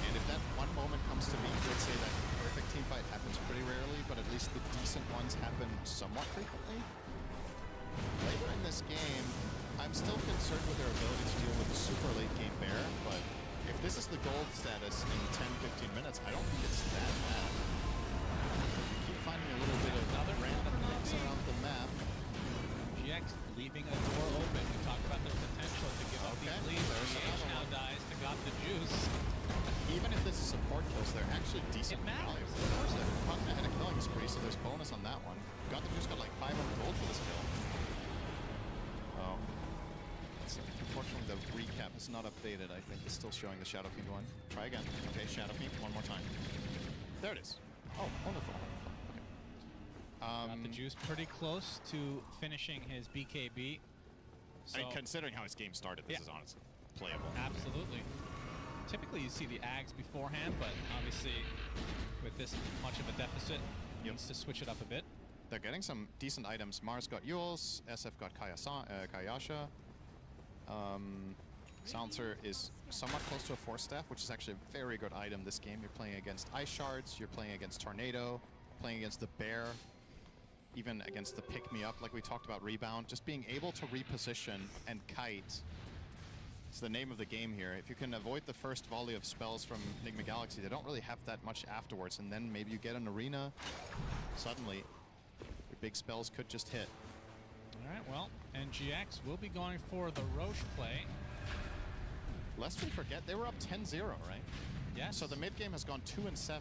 And if that one moment comes to be, let's say that perfect team fight happens pretty rarely, but at least the decent ones happen somewhat frequently. Later in this game, I'm still concerned with their ability to deal with the super late game bear, but if this is the gold status in 10-15 minutes, I don't think it's that bad. You keep finding a little bit of Another random random things around the map. GX leaving a door open. We talked about the potential to give up these leads. there's GH another now one. dies to got the juice. Even if this is support kills, they're actually decent It matters. value. Of course, they're cutting ahead of killing spree, so there's bonus on that one. Got the juice, got like 500 gold for this kill. Oh. Unfortunately, the recap is not updated. I think it's still showing the Shadow Fiend one. Try again. Okay, Shadow Fiend, one more time. There it is. Oh, wonderful. Okay. Got the juice pretty close to finishing his BKB. So, I mean, considering how his game started, this is honestly playable. absolutely. Typically, you see the Ags beforehand, but obviously, with this much of a deficit, needs to switch it up a bit. They're getting some decent items. Mars got Yules, SF got Kayasha. Silencer is somewhat close to a Force Staff, which is actually a very good item this game. You're playing against Ice Shards, you're playing against Tornado, playing against the Bear, even against the Pick Me Up, like we talked about Rebound. Just being able to reposition and kite. It's the name of the game here. If you can avoid the first volley of spells from Enigma Galaxy, they don't really have that much afterwards, and then maybe you get an arena, suddenly your big spells could just hit. All right, well, and GX will be going for the Roche play. Lest we forget, they were up 10-0, right? Yes. So the mid game has gone 2-7.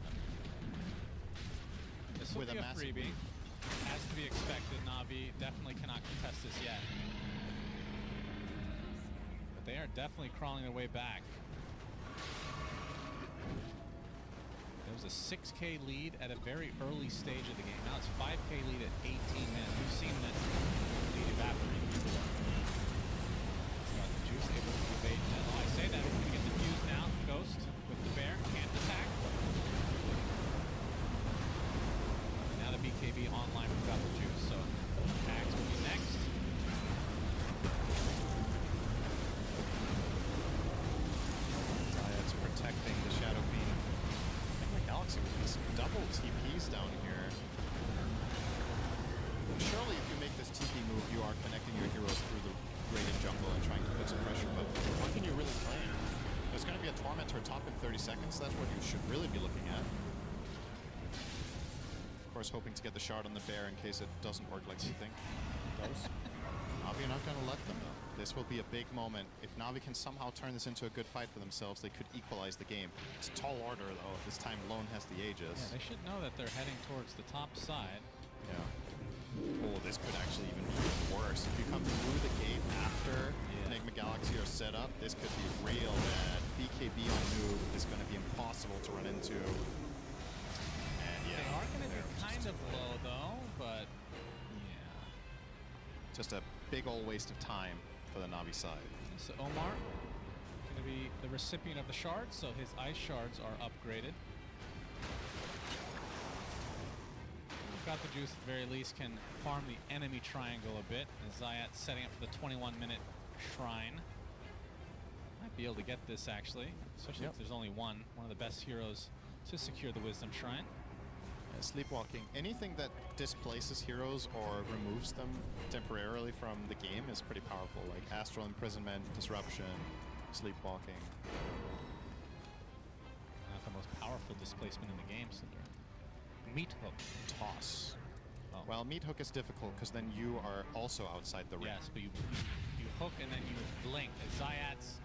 This will with be a a massive freebie. As to be expected, Navi definitely cannot contest this yet. But they are definitely crawling their way back. There was a 6K lead at a very early stage of the game. Now it's 5K lead at 18 minutes. We've seen this lead evaporate before. It's got the juice able to evade. Oh, I say that. We're going to get the fuse now. Ghost with the bear. Can't attack. Now the BKB online from Got the Juice. So Axe will be next. It's protecting the Shadow Fiend. I think the Galaxy with these double TPs down here. Surely if you make this TP move, you are connecting your heroes through the graded jungle and trying to put some pressure, but what can you really claim? There's going to be a Tormentor top in 30 seconds. That's what you should really be looking at. Of course, hoping to get the shard on the bear in case it doesn't work like you think it does. Navi are not going to let them, though. This will be a big moment. If Navi can somehow turn this into a good fight for themselves, they could equalize the game. It's a tall order, though. This time, Lone has the Aegis. Yeah, they should know that they're heading towards the top side. Yeah. Oh, this could actually even be worse. If you come through the gate after Enigma Galaxy are set up, this could be real bad. BKB on Noob is going to be impossible to run into. And yeah, They are going to be kind of low, though, but yeah. just a big old waste of time for the Navi side. So Omar going to be the recipient of the shards, so his ice shards are upgraded. Got the Juice at the very least can farm the enemy triangle a bit. As Zayat setting up for the 21-minute shrine. Might be able to get this actually, especially if there's only one of the best heroes to secure the Wisdom Shrine. Sleepwalking. Anything that displaces heroes or removes them temporarily from the game is pretty powerful, like Astral Imprisonment, Disruption, Sleepwalking. Not the most powerful displacement in the game, Cinder. Meat Hook. Toss. Oh. Well, Meat Hook is difficult because then you are also outside the ring. Yes, but you hook and then you blink. As Zayat's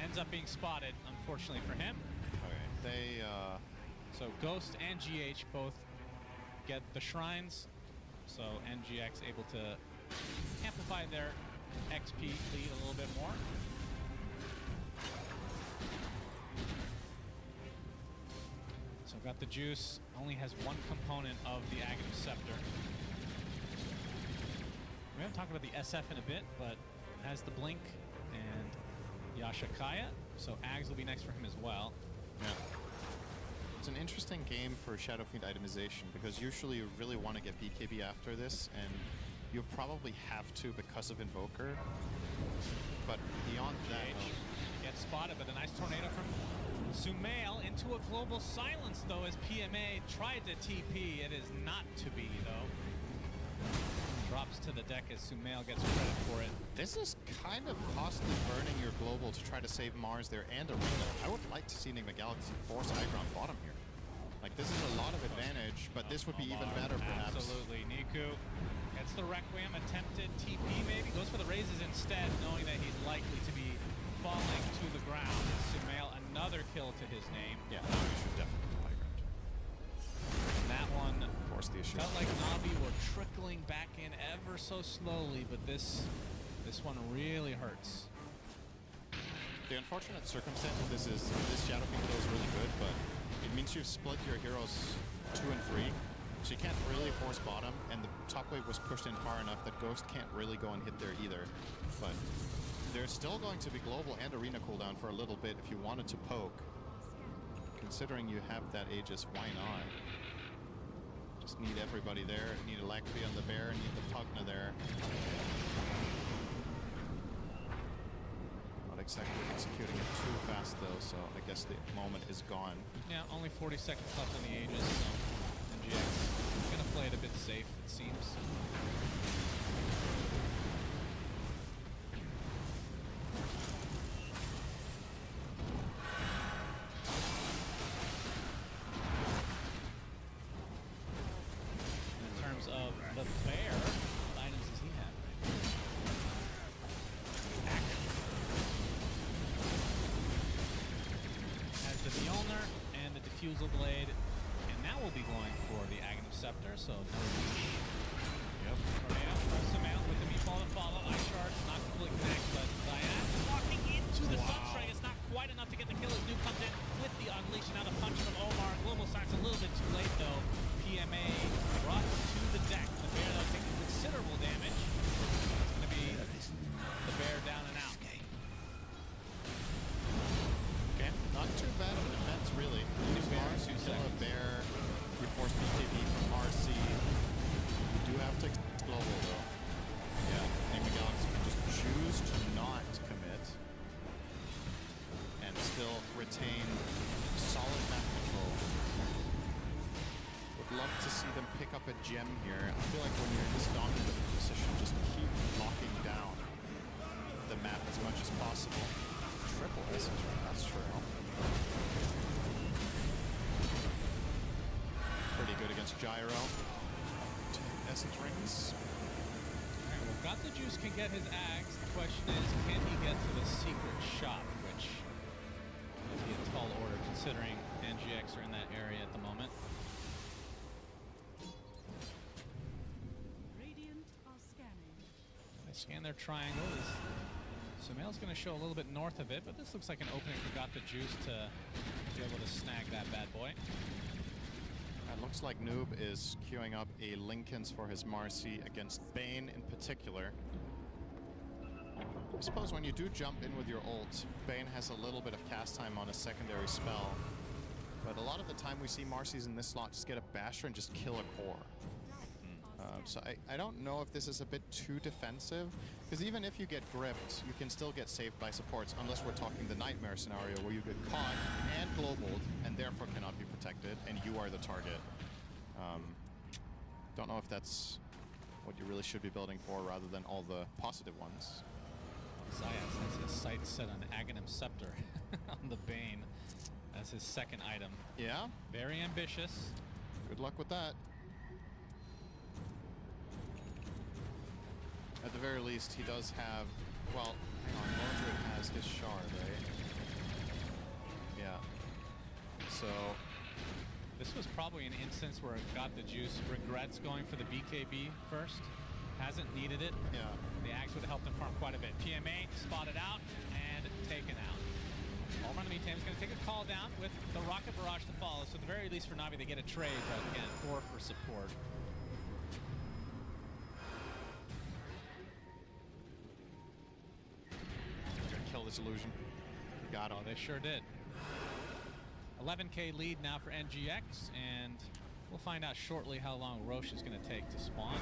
ends up being spotted, unfortunately for him. Okay. They, So Ghost and GH both get the shrines, so NGX able to amplify their XP lead a little bit more. So got the Juice, only has one component of the Aghanim Scepter. We haven't talked about the SF in a bit, but has the Blink and Yashakaya, so Ags will be next for him as well. Yeah. It's an interesting game for Shadow Fiend itemization because usually you really want to get BKB after this, and you probably have to because of Invoker. But beyond that, Gets spotted, but a nice tornado from Sumail into a global silence, though, as PMA tried to TP. It is not to be, though. Drops to the deck as Sumail gets credit for it. this is kind of costly burning your global to try to save Mars there and Arena. I would like to see Enigma Galaxy force Hydra on bottom here. Like, this is a lot of advantage, but this would be even better, perhaps. Absolutely. Niku gets the Requiem, attempted TP maybe, goes for the raises instead, knowing that he's likely to be falling to the ground. Sumail, another kill to his name. Yeah, now you should definitely go high ground. That one Force the issue. felt like Navi were trickling back in ever so slowly, but this one really hurts. The unfortunate circumstance of this is this Shadow Fiend kill is really good, but it means you've split your heroes 2 and 3, so you can't really force bottom, and the top wave was pushed in far enough that Ghost can't really go and hit there either. But there's still going to be global and arena cooldown for a little bit if you wanted to poke. Considering you have that Aegis, why not? Just need everybody there. Need a Lacri on the bear, need the Pugna there. Not exactly executing it too fast though, so I guess the moment is gone. Yeah, only 40 seconds left on the Aegis, so NGX is going to play it a bit safe, it seems. In terms of the bear, what items does he have? Has the Mjolnir and the Diffusal Blade, and now we'll be going for the Aghanim Scepter, so no reach. Yep. Tornado throws him out with the Meatball to follow. Ice Shards not completely connect, but Zayat walking into the Sunstrike. It's not quite enough to get the kill as Nuke comes in with the Unleash. Now the punch from Omar. Global Science a little bit too late, though. PMA brought to the deck. The bear, though, taking considerable damage. It's going to be the bear down and out. Okay, not too bad of a defense, really. You use Mars, you kill a bear, you force BKB from RC. You do have to global, though. Yeah, Enigma Galaxy can just choose to not commit and still retain solid map control. Would love to see them pick up a gem here. I feel like when you're in this dominant position, just keep locking down the map as much as possible. Triple essence ring, that's true. Pretty good against Gyro. 2 essence rings. Alright, well, Got the Juice can get his Ags. The question is, can he get to the secret shop, which would be a tall order considering NGX are in that area at the moment. Radiant are scanning. They scan their triangle. Sumail's going to show a little bit north of it, but this looks like an opening for Got the Juice to be able to snag that bad boy. It looks like Noob is queuing up a Lincoln's for his Marcy against Bane in particular. I suppose when you do jump in with your ult, Bane has a little bit of cast time on a secondary spell. But a lot of the time we see Marcy's in this slot just get a Basher and just kill a core. So I don't know if this is a bit too defensive, because even if you get gripped, you can still get saved by supports, unless we're talking the Nightmare scenario where you get caught and globaled and therefore cannot be protected, and you are the target. Don't know if that's what you really should be building for rather than all the positive ones. Zayas has his sights set on Aghanim Scepter on the Bane as his second item. Yeah? Very ambitious. Good luck with that. At the very least, he does have... Well, hang on. Mordred has his shard, right? Yeah. So... This was probably an instance where it got the juice. Regrets going for the BKB first. Hasn't needed it. Yeah. The Axe would have helped him farm quite a bit. PMA spotted out and taken out. All in the meantime, is going to take a call down with the Rocket Barrage to follow. So at the very least for Navi, they get a trade, but again, 4 for support. Gonna kill this illusion. Got him. Oh, they sure did. 11k lead now for NGX, and we'll find out shortly how long Roche is going to take to spawn.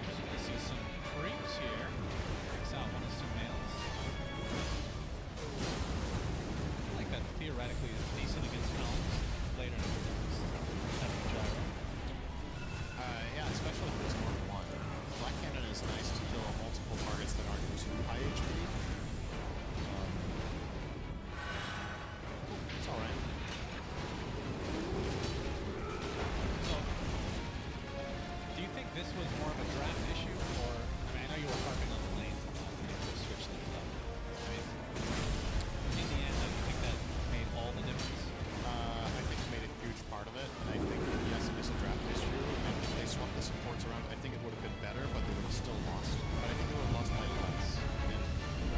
Just going to see some creeps here. Takes out one of Sumail's. I like that theoretically is decent against Helms later in the gyro. Yeah, especially if there's more than one. Black Cannon is nice to kill multiple targets that aren't too high HP. It's alright. So, do you think this was more of a draft issue, or I mean, I know you were harping on the lanes and to switch things up. I mean, in the end, do you think that made all the difference? I think it made a huge part of it, and I think yes, it is a draft issue. And if they swapped the supports around, I think it would have been better, but they would have still lost. But I think they would have lost by less. And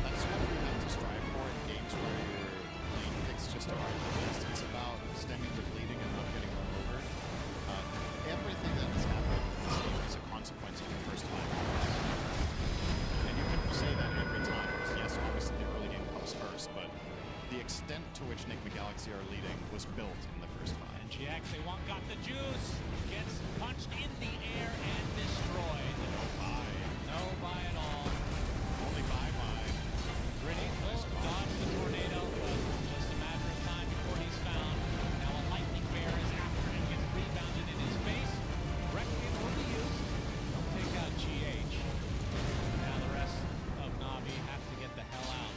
that's what you have to strive for in games where your lane picks just aren't the best. It's about stemming the bleeding and not getting run over. Everything that has happened is a consequence of the first 5 hours. And you can say that every time, because yes, obviously the early game comes first, but the extent to which Enigma Galaxy are leading was built in the first 5. NGX, they want got the juice, gets punched in the air and destroyed. No buy. No buy at all. Only buy. Gritty will dodge the tornado, but just a matter of time before he's found. Now a lightning bear is after him, gets rebounded in his face. Requiem will be used. They'll take out GH. Now the rest of Navi have to get the hell out.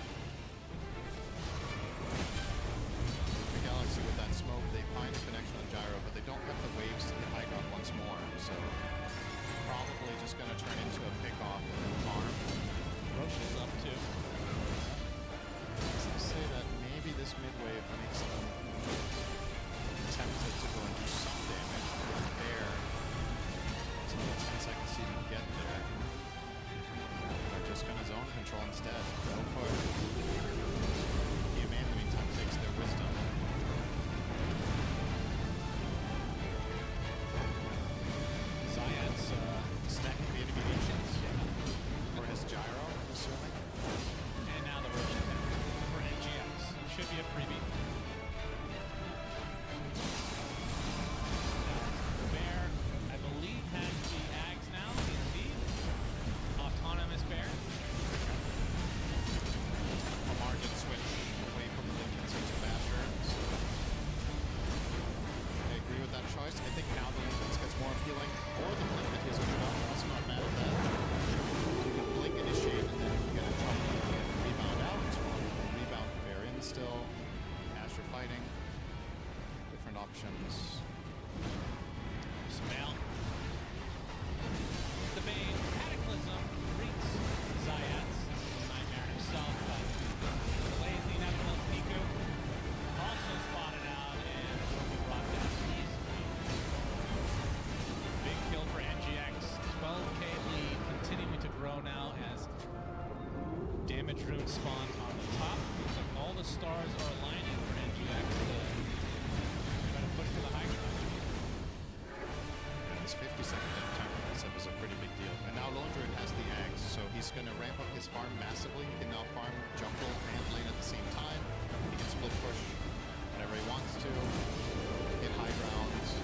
The Galaxy with that smoke, they find a connection on Gyro, but they don't have the waves to hit high ground once more, so probably just going to turn into a pick-off and farm. Roche is up too. So say that maybe this mid-wave makes them tempted to go and do some damage with Bear. It's only 10 seconds to even get there. They're just going to zone control instead. Go for it. EMA in the meantime takes their wisdom. Zayat's Stacking the enemy agents for his gyro, I'm assuming. and now the Roche attack for NGX. Should be a freebie. Bear, I believe, has the Ags now. Indeed. Autonomous Bear. A margin switch away from the Lincolns into Basher. So I agree with that choice. I think now the Lincolns gets more appealing. Or the Blink that he's opened up. Also not mad at that. You can Blink initiate and then you get a jump and rebound out. Or you can rebound Bear in still. Asher fighting. Different options. Sumail. The Bane. Cataclysm greets Zayats. Nightmare himself, but delays the inevitable. Niku also spotted out and will be brought down easily. Big kill for NGX. 12k lead, continuing to grow now as damage rune spawns on the top. Looks like all the stars are aligning for NGX to try to push for the high ground. This 50-second death time is a pretty big deal. And now Londred has the Ags, so he's He's going to ramp up his farm massively. He can now farm jungle and lane at the same time. He can split push whenever he wants to, hit high grounds.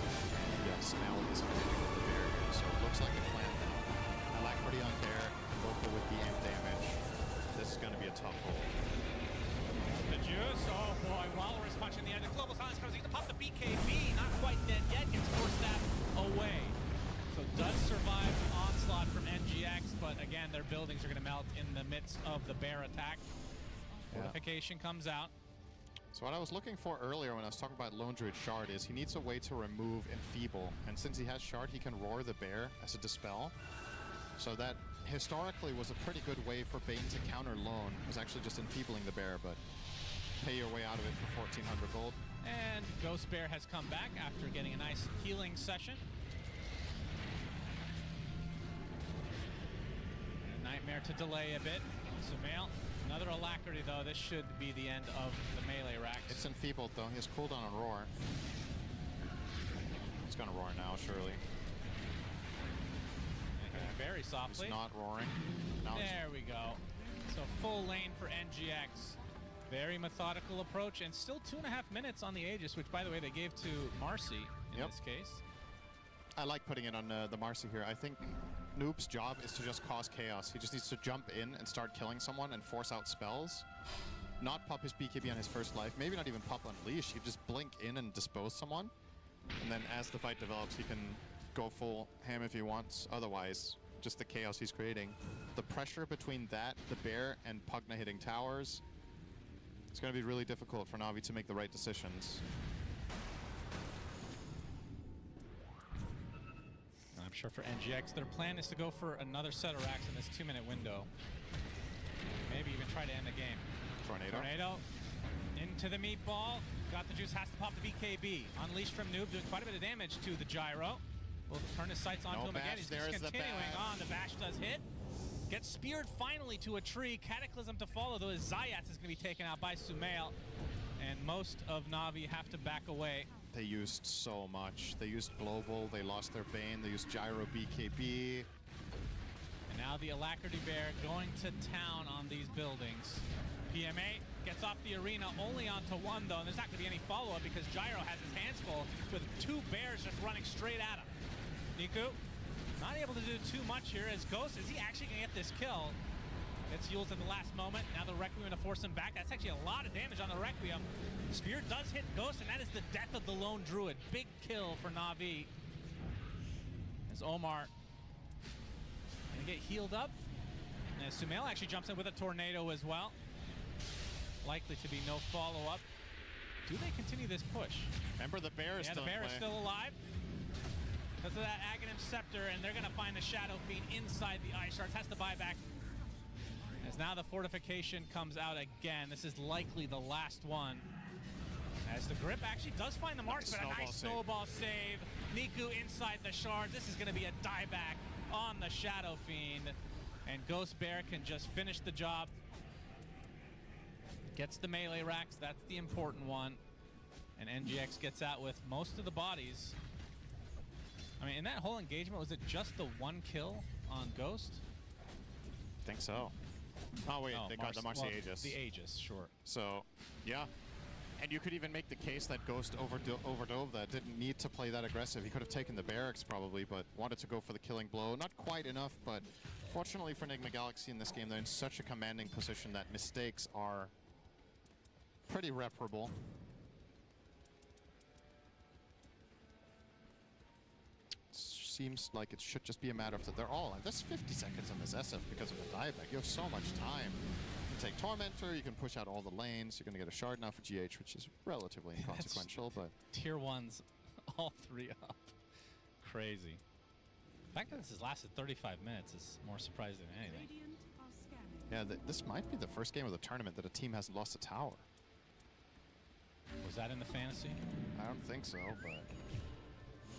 Yes, now he's hitting with the barrier. So it looks like a plan now. Alacrity on Bear, vocal with the amp damage. This is going to be a tough hole. The juice, oh boy, Walrus punching the end. The global silence comes in to pop the BKB. Not quite dead yet, gets force staff away. So does survive the onslaught from NGX, but again, their buildings are going to melt in the midst of the bear attack. Fortification comes out. So what I was looking for earlier when I was talking about Lone Druid Shard is he needs a way to remove Enfeeble. And since he has Shard, he can Roar the Bear as a Dispel. So that historically was a pretty good way for Bane to counter Lone. It was actually just enfeebling the Bear, but pay your way out of it for 1,400 gold. And Ghost Bear has come back after getting a nice healing session. And a Nightmare to delay a bit. Sumail, another Alacrity though. This should be the end of the melee racks. It's enfeebled though. He has cooldown on Roar. He's gonna roar now, surely. Very softly. He's not roaring. Now there we go. So full lane for NGX. Very methodical approach, and still 2.5 minutes on the Aegis, which, by the way, they gave to Marcy in this case. I like putting it on the Marcy here. I think Noob's job is to just cause chaos. He just needs to jump in and start killing someone and force out spells. Not pop his BKB on his first life. Maybe not even pop Unleash. He just blink in and dispose someone. And then as the fight develops, he can go full ham if he wants. Otherwise, just the chaos he's creating. The pressure between that, the bear, and Pugna hitting towers, it's going to be really difficult for Na'Vi to make the right decisions. I'm sure for NGX, their plan is to go for another set of racks in this 2-minute window. Maybe even try to end the game. Tornado into the meatball. Got the juice, has to pop the BKB. Unleashed from Noob, doing quite a bit of damage to the gyro. Will turn his sights onto him again. He's just continuing on. The bash does hit. Gets speared finally to a tree. Cataclysm to follow, though, as Zayats is going to be taken out by Sumail. And most of Na'Vi have to back away. They used so much. They used Global, they lost their Bane, they used Gyro BKB. And now the Alacrity Bear going to town on these buildings. PMA gets off the arena only onto one, though, and there's not going to be any follow-up because Gyro has his hands full with 2 bears just running straight at him. Niku not able to do too much here as Ghost, is he actually going to get this kill? It's Yules at the last moment. Now the Requiem to force him back. That's actually a lot of damage on the Requiem. Spear does hit Ghost, and that is the death of the lone Druid. Big kill for Na'Vi. As Omar going to get healed up. And Sumail actually jumps in with a tornado as well. Likely to be no follow-up. Do they continue this push? Remember, the bear is still the bear is still alive. Because of that Aghanim Scepter, and they're going to find the Shadow Fiend inside the Ice Shards. Has to buy back. As now the fortification comes out again. This is likely the last one. As the grip actually does find the marks, but a nice snowball save. Niku inside the shards. This is going to be a dieback on the Shadow Fiend. And Ghost Bear can just finish the job. Gets the melee racks. That's the important one. And NGX gets out with most of the bodies. I mean, in that whole engagement, was it just the 1 kill on Ghost? I think so. Oh, wait, they got the Marcy Aegis. The Aegis, sure. So, yeah. And you could even make the case that Ghost overdove that, didn't need to play that aggressive. He could have taken the barracks probably, but wanted to go for the killing blow. Not quite enough, but fortunately for Enigma Galaxy in this game, they're in such a commanding position that mistakes are pretty reparable. Seems like it should just be a matter of that they're all. There's 50 seconds on this SF because of the dieback. You have so much time. You can take Tormentor, you can push out all the lanes. You're going to get a shard now for GH, which is relatively inconsequential, but tier 1s, all 3 up. Crazy. The fact that this has lasted 35 minutes is more surprising than anything. Yeah, this might be the first game of the tournament that a team hasn't lost a tower. Was that in the fantasy? I don't think so, but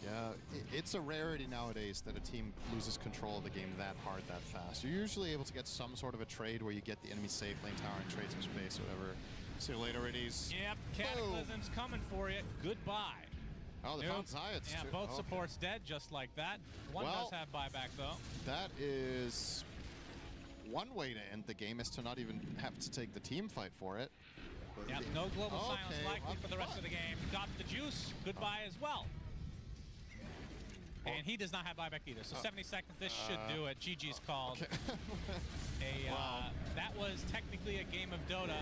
yeah, it's a rarity nowadays that a team loses control of the game that hard, that fast. You're usually able to get some sort of a trade where you get the enemy safe lane tower and trade some space or whatever. See you later, Radies. Yep, Cataclysm's coming for you. Goodbye. Oh, they found Zayats Yeah, too. both supports dead just like that. One does have buyback though. That is one way to end the game is to not even have to take the team fight for it. Yep, no global silence Okay, likely for the rest of the game. Got the juice. Goodbye as well. And he does not have buyback either. So 70 seconds. This should do it. GG's called. Okay. Wow. That was technically a game of Dota.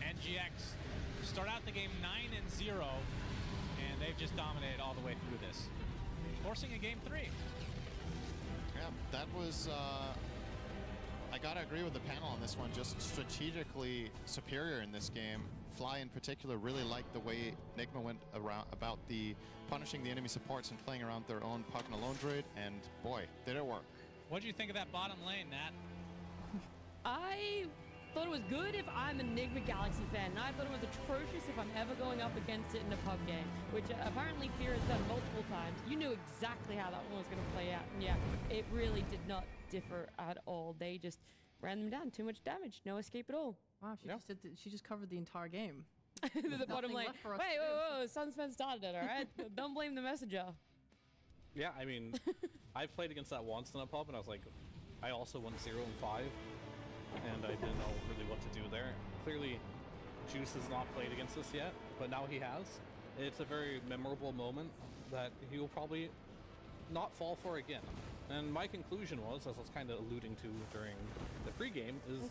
NGX start out the game 9-0, and they've just dominated all the way through this, forcing a game 3. Yeah, that was. I gotta agree with the panel on this one. Just strategically superior in this game. Fly in particular really liked the way Nigma went around about the punishing the enemy supports and playing around their own Puck and Alone Druid, and boy, did it work. What do you think of that bottom lane, Nat? I thought it was good if I'm a Enigma Galaxy fan, and I thought it was atrocious if I'm ever going up against it in a pub game, which apparently Fear has done multiple times. You knew exactly how that one was going to play out, and yeah, it really did not differ at all. They just ran them down. Too much damage. No escape at all. Wow, she just covered the entire game. The bottom Nothing lane. left for us Wait, to do. whoa, Sunsman started it, all right? Don't blame the messenger. Yeah, I mean, I've played against that once in a pub, and I was like, I also went 0-5, and I didn't know really what to do there. Clearly, Juice has not played against us yet, but now he has. It's a very memorable moment that he will probably not fall for again. And my conclusion was, as I was kind of alluding to during the pregame, is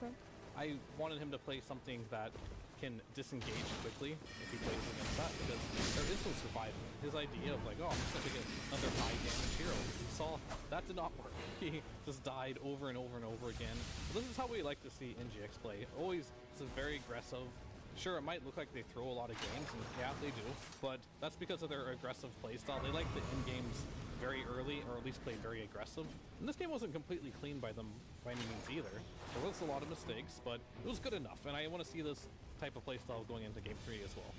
I wanted him to play something that can disengage quickly if he plays against that, because there is no survival. His idea of like, oh, I'm just going to get another high damage hero. We saw that did not work. He just died over and over and over again. But this is how we like to see NGX play. Always, this is very aggressive. Sure, it might look like they throw a lot of games, and yeah, they do, but that's because of their aggressive playstyle. They like to end games very early, or at least play very aggressive. And this game wasn't completely clean by them by any means either. There was a lot of mistakes, but it was good enough, and I want to see this type of playstyle going into game 3 as well.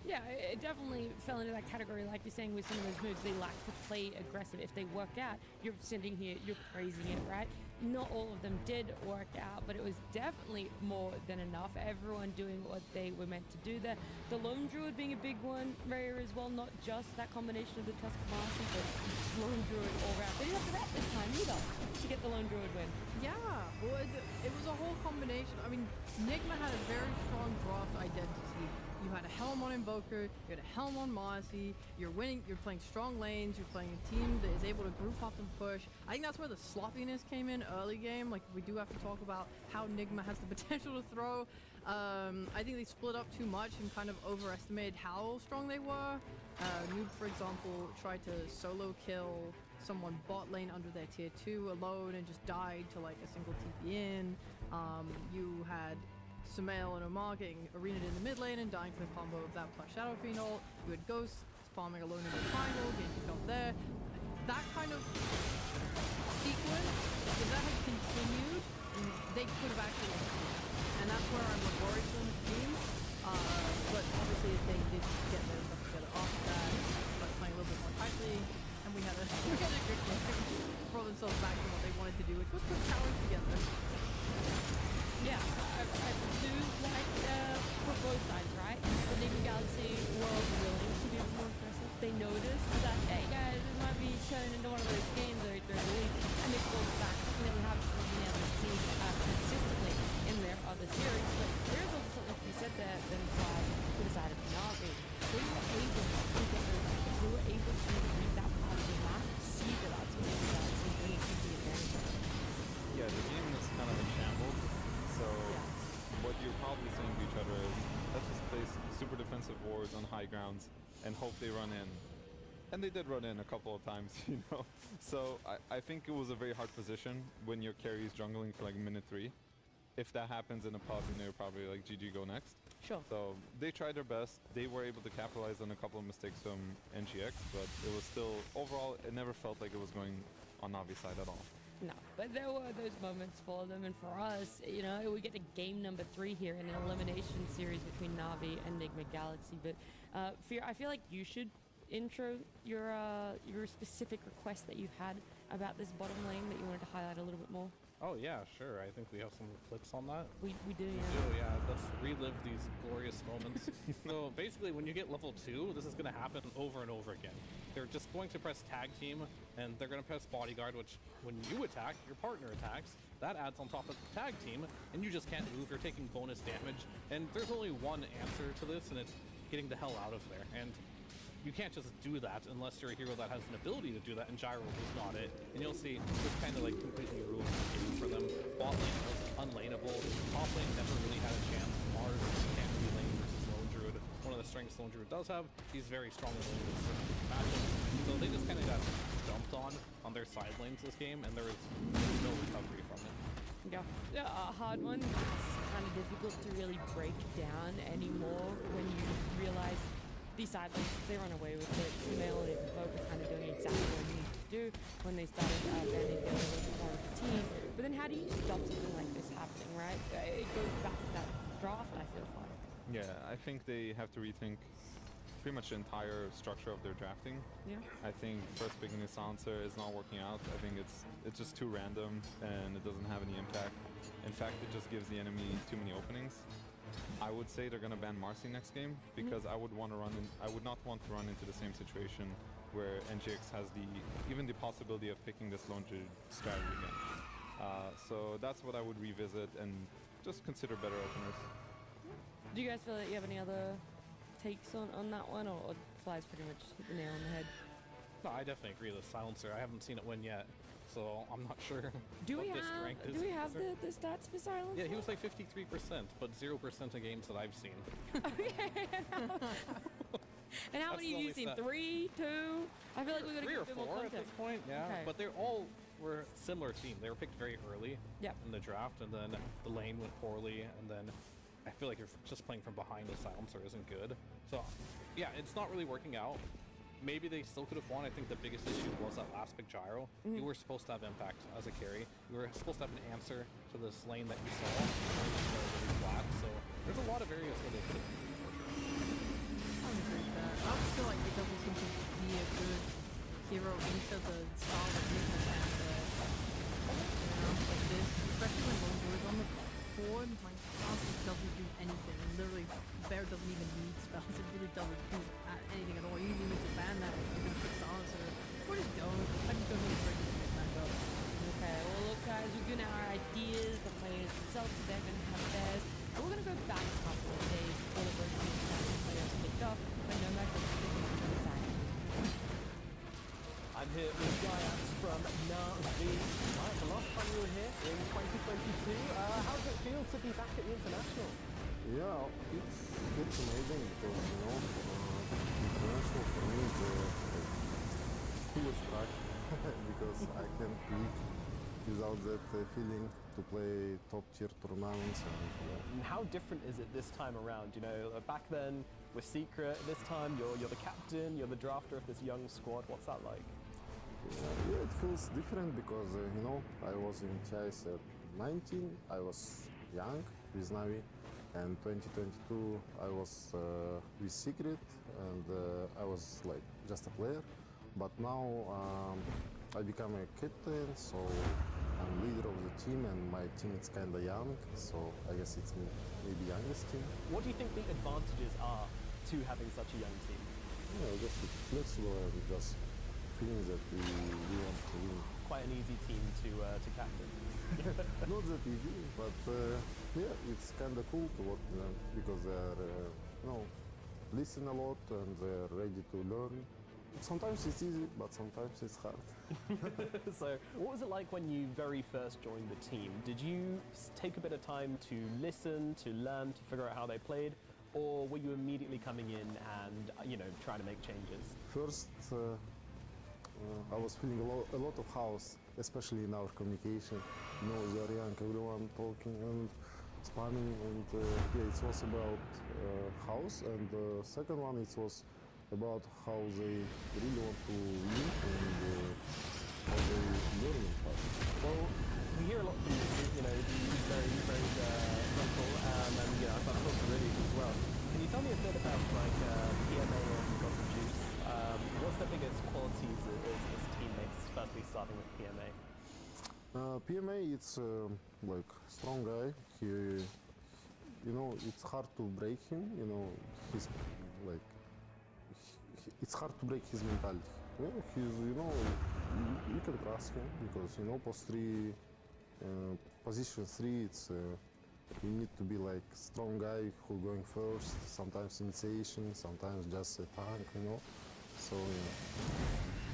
Yeah, it definitely fell into that category, like you're saying, with some of those moves. They like to play aggressive. If they work out, you're sitting here, you're praising it, right? Not all of them did work out, but it was definitely more than enough. Everyone doing what they were meant to do there. The Lone Druid being a big one, rare as well, not just that combination of the Tusk Master, but Lone Druid all around. They didn't have to vet this time either to get the Lone Druid win. Yeah, well, it was a whole combination. I mean, Nigma had a very strong draft identity. You had a Helm on Invoker, you had a Helm on Marcy, you're winning, you're playing strong lanes, you're playing a team that is able to group up and push. I think that's where the sloppiness came in early game. Like, we do have to talk about how Nigma has the potential to throw. I think they split up too much and kind of overestimated how strong they were. Noob, for example, tried to solo kill someone bot lane under their tier 2 alone and just died to like a single TP in. You had Sumail and Omar getting arena'd in the mid lane and dying to the combo of that plus Shadow Fiend ult. You had Ghost farming alone in the triangle, getting kicked off there. That kind of sequence, if that had continued, they could have actually won the game. And that's where I'm worried for the team. But obviously they did get their stuff together after that, but playing a little bit more tightly, and we had a good game. Brought themselves back to what they wanted to do, which was put towers together. Yeah, I do like for both sides, right? The Nigma Galaxy were willing to be more aggressive. They noticed that, hey guys, this might be turning into one of those games very early, and they pulled back, and then we haven't been able to see consistently in their other series. But there's also something to be said there that implied to the side of Na'Vi. We were able to get those numbers. We were able to read that part of the map, see that that's what Nigma Galaxy really took the advantage of. Yeah, the game is kind of in shambles. So what you're probably saying to each other is, let's just place super defensive wards on high grounds and hope they run in. And they did run in a couple of times, you know. So I think it was a very hard position when your carry is jungling for like minute 3. If that happens in a pub, then they're probably like, GG, go next. Sure. So they tried their best. They were able to capitalize on a couple of mistakes from NGX, but it was still, overall, it never felt like it was going on Navi's side at all. No, but there were those moments for them, and for us, you know, we get to game number 3 here in an elimination series between Na'Vi and Nigma Galaxy. But Fear, I feel like you should intro your specific request that you had about this bottom lane that you wanted to highlight a little bit more. Oh yeah, sure. I think we have some clips on that. We do, We yeah. do, yeah. Let's relive these glorious moments. So basically, when you get level 2, this is going to happen over and over again. They're just going to press tag team, and they're going to press bodyguard, which when you attack, your partner attacks. that adds on top of the tag team, and you just can't move. You're taking bonus damage, and there's only one answer to this, and it's getting the hell out of there. And you can't just do that unless you're a hero that has an ability to do that, and Gyro is not it. And you'll see this kind of like completely rules the game for them. Bot lane was unlaneable. Top lane never really had a chance. Mars can't be lane versus Lone Druid. One of the strengths Lone Druid does have, he's very strong in lane with certain matchups. So they just kind of got dumped on their side lanes this game, and there was no recovery from it. Yeah, a hard one. It's kind of difficult to really break down anymore when you realize these side lanes, they run away with it. Female and Folk are kind of doing exactly what you need to do when they started banding together a little bit more of a team. But then how do you stop something like this happening, right? It goes back to that draft, I feel like. Yeah, I think they have to rethink pretty much the entire structure of their drafting. Yeah. I think first picking a silencer is not working out. I think it's just too random and it doesn't have any impact. In fact, it just gives the enemy too many openings. I would say they're gonna ban Marcy next game because I would not want to run into the same situation where NGX has even the possibility of picking this Lone Druid strategy again. So that's what I would revisit and just consider better openers. Do you guys feel like you have any other takes on that one, or Fly's pretty much hit the nail on the head? No, I definitely agree with Silencer. I haven't seen it win yet, so I'm not sure Do what we this have strength is. do we have the stats for Silence? Yeah, he was like 53%, but 0% of games that I've seen. Okay. And how That's many the have you only seen? stat. 3, 2? I feel like we got to 3 get or a bit more 4 at context. this point, yeah. Okay. But they're all were similar theme. They were picked very early Yep. in the draft, and then the lane went poorly, and then I feel like you're just playing from behind a Silencer isn't good. So, yeah, it's not really working out. Maybe they still could have won. I think the biggest issue was that last pick Gyro. You were supposed to have impact as a carry. You were supposed to have an answer to this lane that you saw. And it was really flat. So there's a lot of areas where they could have been for sure. I would agree with that. I just feel like he doesn't seem to be a good hero into the style of movement and like this, especially when Lone Druid's on the board. Like, Silencer doesn't do anything. Literally, Bear doesn't even need spells. It really doesn't do anything at all. You even need to ban that if you're gonna put Silencer. Or just don't. I just don't really break this back up. Okay, well look guys, we've given our ideas, the players themselves, they're going to have theirs. And we're going to go back a couple of days before the version of the players kicked off, but no matter what, I'm here with Gaiax from Navi. Right, the last time you were here in 2022, how does it feel to be back at the International? Yeah, it's amazing because, you know, international for me is full of track because I can't live without that feeling to play top tier tournaments. And how different is it this time around? You know, back then with Secret, this time you're the captain, you're the drafter of this young squad. What's that like? Yeah, it feels different because, you know, I was in TIS at 19, I was young with Navi, and 2022 I was with Secret, and I was like just a player. But now I become a captain, so I'm leader of the team, and my team is kind of young, so I guess it's maybe youngest team. What do you think the advantages are to having such a young team? Yeah, I guess it's flexible and just feeling that we want to win. Quite an easy team to captain. Not that easy, but yeah, it's kind of cool to work with them because they're, you know, listen a lot and they're ready to learn. Sometimes it's easy, but sometimes it's hard. So, what was it like when you very first joined the team? Did you take a bit of time to listen, to learn, to figure out how they played? Or were you immediately coming in and, you know, trying to make changes? First, I was feeling a lot of house, especially in our communication. You know, they're young, everyone talking and spamming, and yeah, it was about house. And the second one, it was about how they really want to win and how they learn fast. Well, we hear a lot from you know, he's very vocal, and you know, I've talked to Riddick as well. Can you tell me a bit about like PMA and Gossip Juice? What's the biggest qualities as teammates, firstly starting with PMA? PMA, it's like strong guy. He, you know, it's hard to break him. You know, he's like, it's hard to break his mentality. Yeah, he's, you know, you can trust him because, you know, post 3 Position 3, it's you need to be like strong guy who going first. Sometimes initiation, sometimes just a tank, you know. So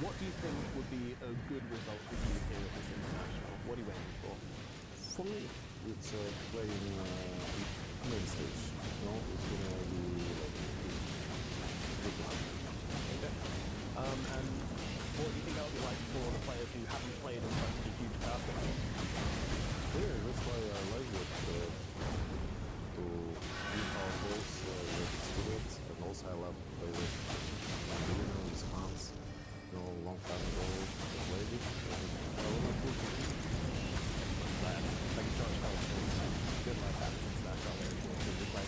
What do you think would be a good result for you here at this international? What are you aiming for? for me, it's playing main stage. You know, it's gonna be like good one. Okay. And what do you think that would be like for the players who haven't played in such a huge basketball? Yeah, that's why I like it to win our goals with experience, and also I love to play with Arena, with Hans. You know, long time ago I played it, and I wanna put it in. Thank you so much, Carlos. Good luck at this international. Very cool to play.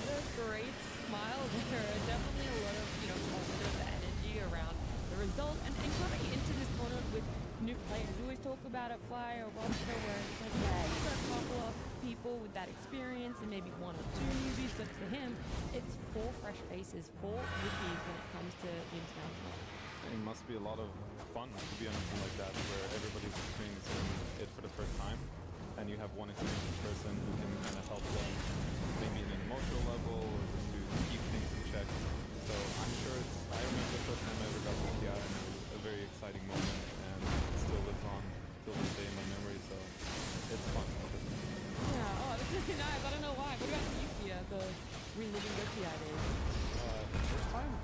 What a great smile there. Definitely a lot of, positive energy around the result. And coming into this tournament with new players, we always talk about a Fly or Roster where it's like, yeah, you've got a couple of people with that experience and maybe one or two newbies, but for him, it's 4 fresh faces, 4 rookies when it comes to the international. It must be a lot of fun to be on a team like that where everybody's experiencing it for the first time and you have one experienced person who can kind of help them maybe in an emotional level or just to keep things in check. So I'm sure I remember the first time I ever got to TI and it was a very exciting moment and it still lives on till this day in my memory, so it's fun. Yeah, oh, that's really nice. I don't know why. What about you, Pia, the reliving the TI days? First time?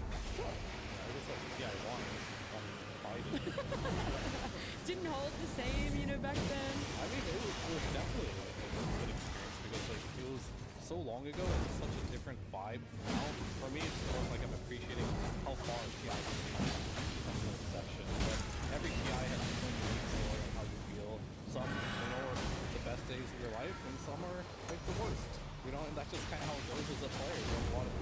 Sure. I guess that's TI 1. Didn't hold the same, back then. I mean, it was definitely a good experience because like it was so long ago and it's such a different vibe now. For me, it's more like I'm appreciating how far TI has come from the inception. But every TI has its own unique story on how you feel. Some, are the best days of your life, and some are like the worst. And that's just kind of how it goes as a player. You have a lot of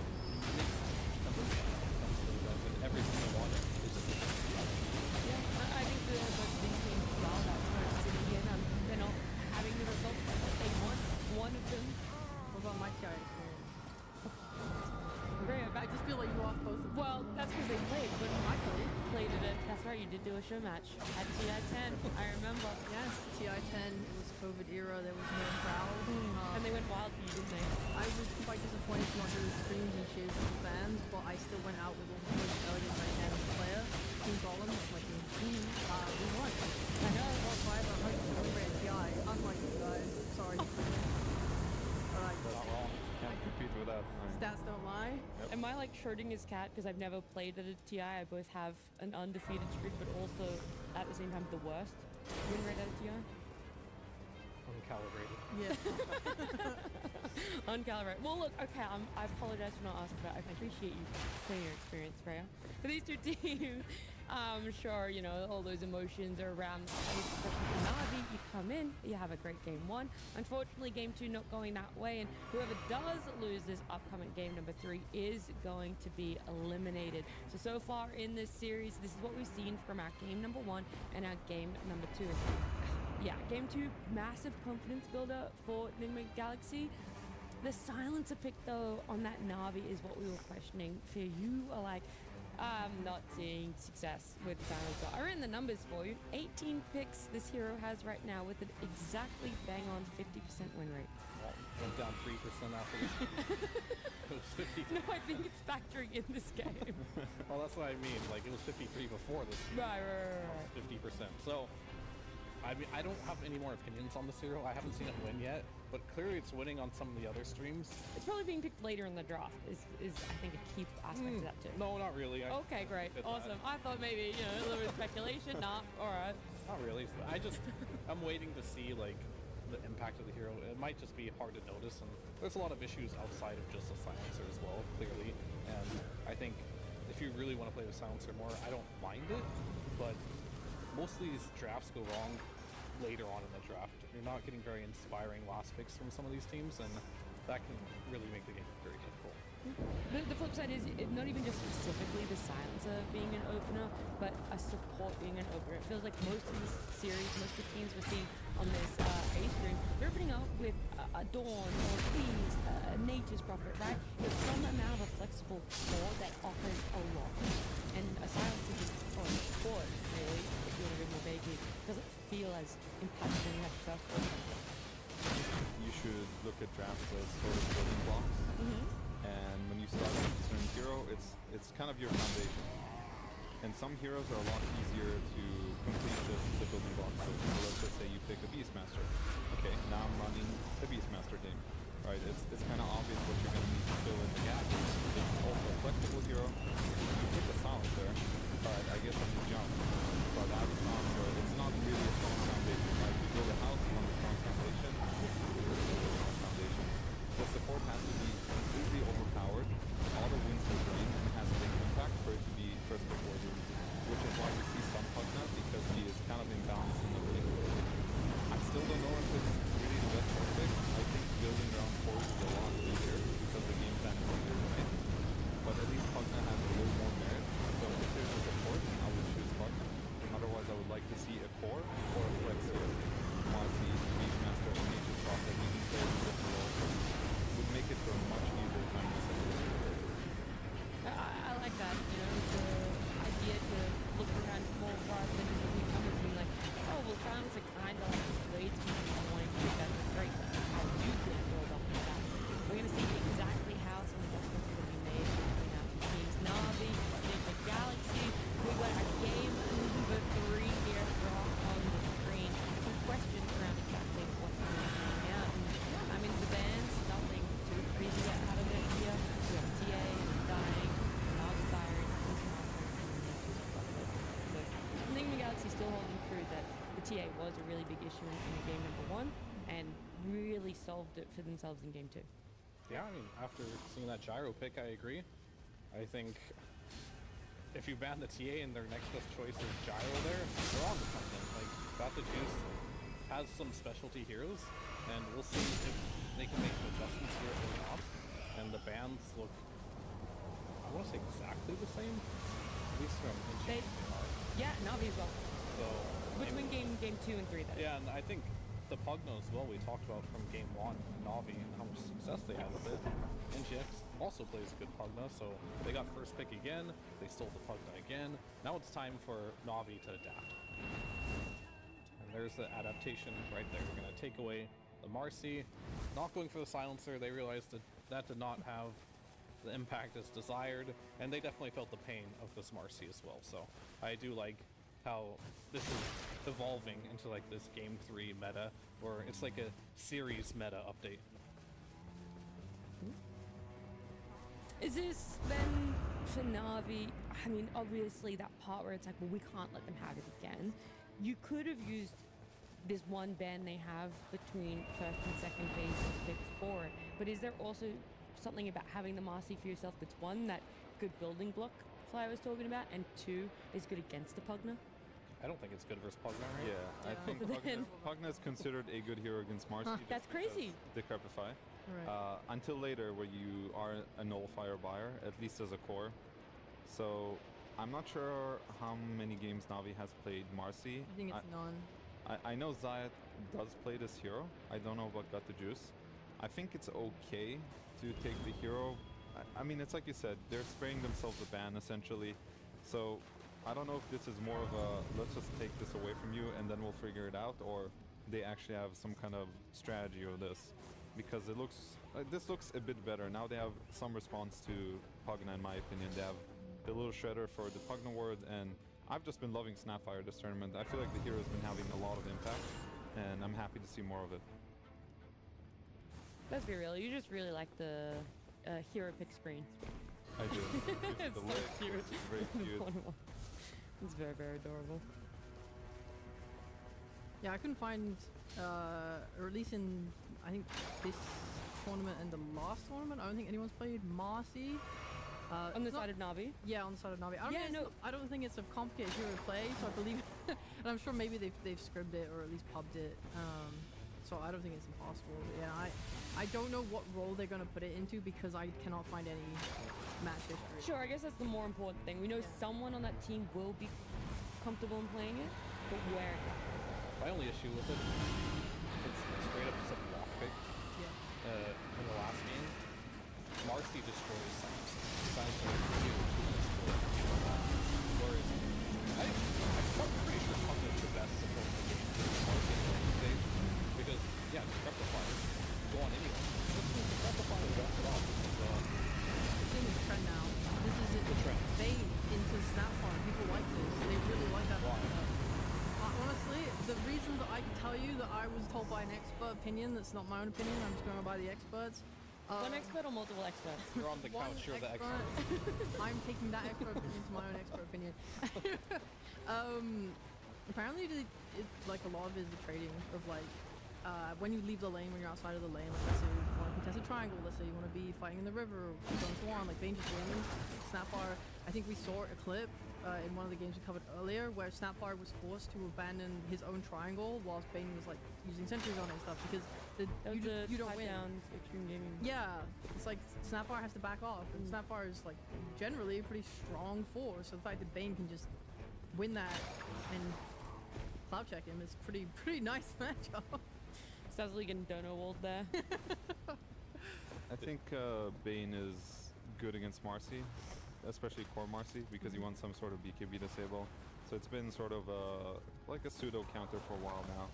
mixed emotions when it comes to those games, and every single one is just a different TI. Yeah, I think the big thing as well that's kind of sitting in and having the results that they want. One of them. What about my TI experience? Great, I just feel like you lost both of them. well, that's because they played, but Michael played it. That's right, you did do a show match at TI 10. I remember. Yes, TI 10, it was COVID era, there was no crowd. And they went wild for you, didn't they? I was quite disappointed to not do the streams and cheers from fans, but I still went out with all the most elegant right hand player, Team Golem, my team. We won. I know. Well, 500 rate TI, unlike you guys. Sorry. Alright. Not wrong. Can't compete with that. Stats don't lie. Am I like Schrodinger's cat because I've never played at a TI? I both have an undefeated streak, but also at the same time the worst win rate at a TI. Uncalibrated. Yeah. Uncalibrated. Well, look, okay, I apologize for not asking about it. I appreciate you sharing your experience, Freya. For these two teams, I'm sure, all those emotions are around, especially for Na'Vi. You come in, you have a great game 1. Unfortunately, game 2 not going that way, and whoever does lose this upcoming game number 3 is going to be eliminated. So far in this series, this is what we've seen from our game number 1 and our game number 2. Yeah, game 2, massive confidence builder for Nightreign Galaxy. The silencer pick, though, on that Na'Vi is what we were questioning. Fear, you are like, I'm not seeing success with silencer. I ran the numbers for you. 18 picks this hero has right now with an exactly bang on 50% win rate. Well, went down 3% after this. It was 50. No, I think it's factoring in this game. Well, that's what I mean. Like, it was 53 before this. Right. 50%. So, I mean, I don't have any more opinions on this hero. I haven't seen it win yet, but clearly it's winning on some of the other streams. It's probably being picked later in the draft is I think a key aspect of that too. No, not really. Okay, great. Awesome. I thought maybe, a little bit of speculation. Nah, alright. Not really. I'm waiting to see, like, the impact of the hero. It might just be hard to notice, and there's a lot of issues outside of just a silencer as well, clearly. And I think if you really want to play the silencer more, I don't mind it, but most of these drafts go wrong later on in the draft. You're not getting very inspiring last picks from some of these teams, and that can really make the game very difficult. The flip side is not even just specifically the silencer being an opener, but a support being an opener. It feels like most of this series, most of the teams we're seeing on this A stream, they're opening up with a Dawn or a Beast, a Nature's Prophet, right? It's some amount of a flexible core that offers a lot. And a silencer just, or a support, really, if you want to be more vague, doesn't feel as impactful when you have first opener. You should look at drafts as sort of building blocks. And when you start with a certain hero, it's kind of your foundation. And some heroes are a lot easier to complete the building blocks. So let's just say you pick a Beastmaster. Okay, now I'm running the Beastmaster game. Right? It's kind of obvious what you're going to need to fill in the gap. It's also a flexible hero. You pick a Silencer, but I guess I'm jump. But as a Silencer, it's not really a strong foundation. Right? You build a house on a strong foundation. The support has to be completely overpowered, auto wins his lane, and has a big impact for it to be first pick worthy, which is why we see some Pugna, because he is kind of imbalanced in the lane. I still don't know if it's really the best first pick. I think building around cores is a lot easier, because the game plan is easier to make. But at least Pugna has a little more merit, so if there's a support, I would choose Pugna. Otherwise, I would like to see a core or a flex hero. Marcy, Beastmaster, and Nature's Prophet, you can play with different roles. Would make it for a much easier time to set. I like that, you know, the idea to look around more rather than just looking at and being like, oh, well, silence are kind of like this way to be annoying, but that's great. How you can build off of that. We're going to see exactly how some adjustments are going to be made between our two teams. Na'Vi, the Galaxy, we got a game number 3 here drawn on the screen. Some questions around exactly what's going to be out. I mean, the band's nothing too crazy out of it here. We have TA, Dying, Naga Siren, So I think the Galaxy still holding true that the TA was a really big issue in game number 1 and really solved it for themselves in game 2. Yeah, I mean, after seeing that gyro pick, I agree. I think if you ban the TA and their next best choice is gyro there, they're on to something. Like, Got the Juice has some specialty heroes, and we'll see if they can make adjustments here or not. And the bans look, I want to say exactly the same, at least from They are. Yeah, Na'Vi as well. So between game 2 and 3, that is. yeah, and I think the Pugna as well, we talked about from game 1, Na'Vi, and how much success they had with it. NGX also plays a good Pugna, so they got first pick again, they stole the Pugna again. Now it's time for Na'Vi to adapt. And there's the adaptation right there. We're going to take away the Marcy, not going for the Silencer. They realized that that did not have the impact as desired, and they definitely felt the pain of this Marcy as well. So I do like how this is evolving into like this game 3 meta, or it's like a series meta update. Is this then for Na'Vi? I mean, obviously that part where it's like, well, we can't let them have it again. You could have used this one ban they have between first and second phase of pick for it, but is there also something about having the Marcy for yourself that's one, that good building block Fly was talking about, and 2 is good against the Pugna? I don't think it's good versus Pugna, right? Yeah, I think Pugna is considered a good hero against Marcy. That's crazy. Decrepify. Right. Until later, where you are a nullifier buyer, at least as a core. So I'm not sure how many games Na'Vi has played Marcy. I think it's none. I know Zayat does play this hero. I don't know about Got the Juice. I think it's okay to take the hero. I mean, it's like you said, they're spraying themselves a ban essentially. So I don't know if this is more of a let's just take this away from you and then we'll figure it out, or they actually have some kind of strategy of this, because it looks this looks a bit better now. They have some response to Pugna, in my opinion. They have the little shredder for the Pugna word, and I've just been loving Snapfire this tournament. I feel like the hero's been having a lot of impact, and I'm happy to see more of it. Let's be real, you just really like the hero pick screen. I do. It's the so leg, cute. which is very cute. It's very, very adorable. Yeah, I couldn't find, or at least in, I think, this tournament and the last tournament, I don't think anyone's played Marcy. On the side of Na'Vi? Yeah, on the side of Na'Vi. I don't think it's a complicated hero to play, so I believe, and I'm sure maybe they've scribbled it or at least pubbed it. so I don't think it's impossible. But yeah, I don't know what role they're gonna put it into because I cannot find any match history. Sure, I guess that's the more important thing. We know someone on that team will be comfortable in playing it, but where? My only issue with it is straight up just a block pick. Yeah. In the last game, Marcy destroys Silence. Silence are really destroy. Whereas I'm pretty sure Punk is the best support in the game for Marcy in the lane stage. Because, yeah, Disruptify, go on anyway. Disruptify and bounce it off. It's in the trend now. This is it. The trend. Bane into Snapfarm. People like this. They really like that. Honestly, the reason that I can tell you that I was told by an expert opinion, that's not my own opinion, I'm just going by the experts. One expert or multiple experts? You're on the couch, you're the expert. I'm taking that expert opinion to my own expert opinion. Apparently, it's like a lot of it is the trading of like, when you leave the lane, when you're outside of the lane, like let's say you want to contest a triangle, let's say you want to be fighting in the river, or so on, so on, like Bane just wins. Snapfire, I think we saw a clip in one of the games we covered earlier where Snapfire was forced to abandon his own triangle whilst Bane was like using sentries on it and stuff because you don't win. Down extreme gaming. Yeah, it's like Snapfire has to back off, and Snapfire is like generally a pretty strong force. So the fact that Bane can just win that and cloud check him is pretty nice matchup. Sounds like getting dono walled there. I think Bane is good against Marcy, especially core Marcy, because you want some sort of BKB disable. So it's been sort of like a pseudo counter for a while now.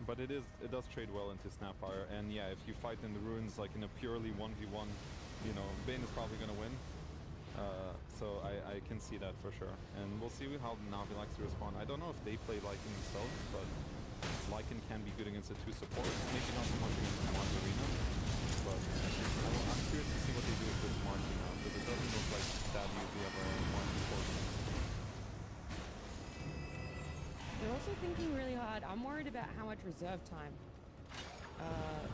But it does trade well into Snapfire, and yeah, if you fight in the ruins like in a purely 1v1, you know, Bane is probably gonna win. So I can see that for sure, and we'll see how Na'Vi likes to respond. I don't know if they play Lycan themselves, but Lycan can be good against the two supports. Maybe not so much against the Mars Arena, but I'm curious to see what they do with this Marcy now, because it doesn't look like that usually ever Marcy support. They're also thinking really hard. I'm worried about how much reserve time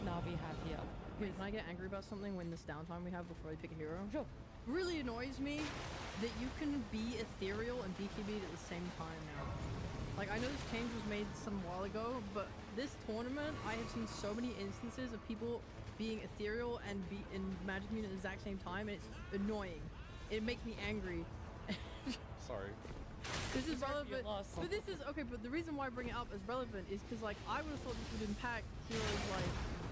Na'Vi have here. Wait, can I get angry about something when this downtime we have before I pick a hero? Sure. Really annoys me that you can be ethereal and BKB at the same time now. Like, I know this change was made some while ago, but this tournament, I have seen so many instances of people being ethereal and be in Magic Mune at the exact same time, and it's annoying. It makes me angry. Sorry. This is relevant, but this is, okay, but the reason why I bring it up as relevant is because, like, I would have thought this would impact heroes like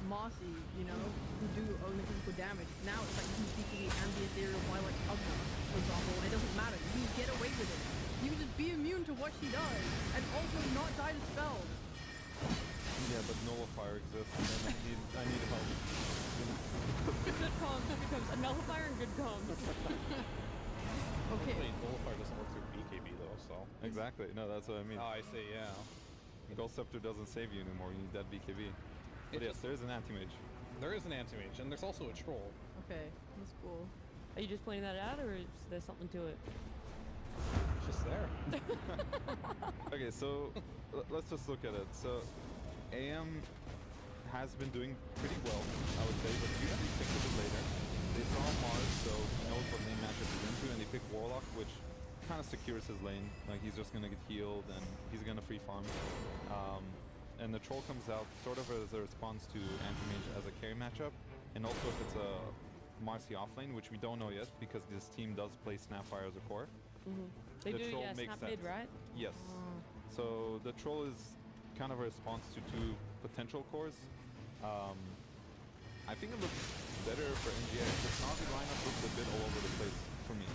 Marcy, you know, who do only physical damage. Now it's like you can BKB and be ethereal by, like, Pugna, for example, and it doesn't matter. You can get away with it. You can just be immune to what she does, and also not die to spells. Yeah, but Nullifier exists, and I need help. Good comms, a nullifier and good comms. Okay. Nullifier doesn't work through BKB though, so. Exactly, no, that's what I mean. Oh, I see, yeah. Ghost Scepter doesn't save you anymore, you need that BKB. But yes, there is an anti-mage. There is an anti-mage, and there's also a troll. Okay, that's cool. Are you just pointing that out, or is there something to it? It's just there. Okay, so let's just look at it. So AM has been doing pretty well, I would say, but usually picked a bit later. They saw Mars, so he knows what lane matchup he's into, and they pick Warlock, which kind of secures his lane. Like, he's just gonna get healed, and he's gonna free farm. And the Troll comes out sort of as a response to Anti-Mage as a carry matchup, and also if it's a Marcy offlane, which we don't know yet, because this team does play Snapfire as a core. They the do, Troll yeah, makes snap mid, sense. right? Yes. So the Troll is kind of a response to two potential cores. I think it looks better for NGX. The Na'Vi lineup looks a bit all over the place for me.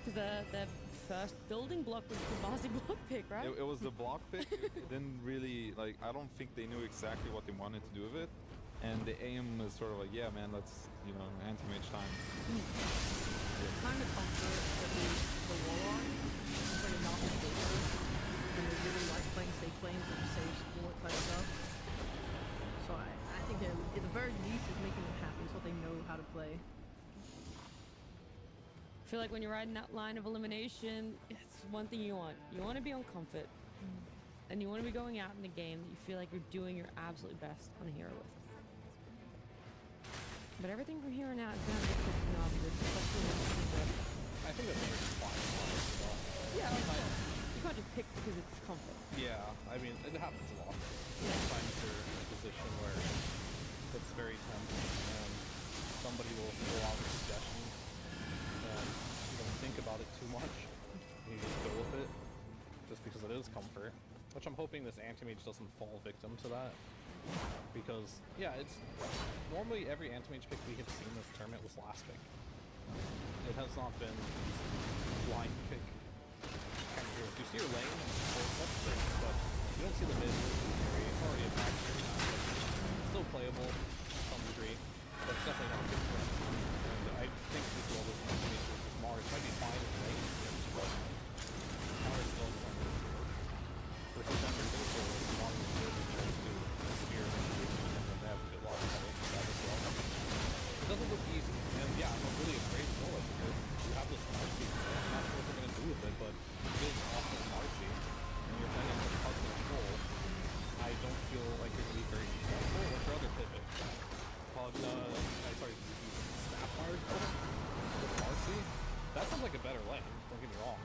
Because the first building block was the Marcy block pick, right? It was the block pick. It didn't really, like, I don't think they knew exactly what they wanted to do with it. And the aim is sort of like, yeah, man, let's, you know, anti-mage time. Kind of comfort that the Warlock is like a novel safer, and they really like playing safe lanes and safe support type stuff. So I think at the very least it's making them happy. It's what they know how to play. I feel like when you're riding that line of elimination, it's one thing you want. You want to be on comfort. And you want to be going out in the game that you feel like you're doing your absolute best on a hero with. But everything from here on out is going to be pretty obvious, especially when it's I think that's very fine. Yeah, you or just picked because it's comfort? Yeah, I mean, it happens a lot. Sometimes you're in a position where it's very tempting and somebody will throw out a suggestion and you don't think about it too much. You just go with it just because it is comfort, which I'm hoping this anti-mage doesn't fall victim to that. Because, yeah, it's normally every anti-mage pick we have seen this tournament was last pick. It has not been blind pick kind of heroes. You see your lane, that's great, but you don't see the mid area. It's already a back area. Still playable to some degree, but it's definitely not good for him. And I think this will with anti-mage versus Mars might be fine in the lane, but Mars still under. For his under neutral, Mars is good in there to spear and they have a good lot of that as well. It doesn't look easy, and yeah, I'm really afraid to go over here. You have this Marcy, I'm not sure what they're going to do with it, but it is awesome Marcy, and you're playing with puzzle control. I don't feel like you're going to be very successful. What's your other pivot? Sorry, Snapfire with Marcy? That sounds like a better lane, don't get me wrong.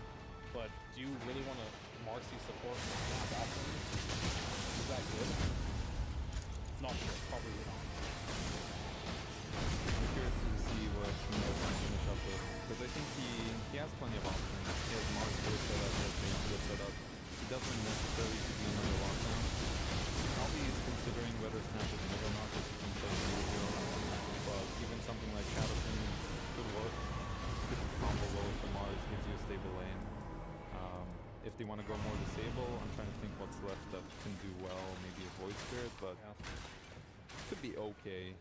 But do you really want to Marcy support and snap off him? Is that good? Not sure, probably not. I'm curious to see what Snow can finish up with, because I think he has plenty of options. He has Mars good setup, he has Bane good setup. He doesn't necessarily need to be another lockdown. Probably he's considering whether Snap is mid or not, if he can play the hero. But even something like Shadowkin could work. Could combo well with the Mars, gives you a stable lane. If they want to go more disable, I'm trying to think what's left that can do well. Maybe a Void Spirit, but could be okay.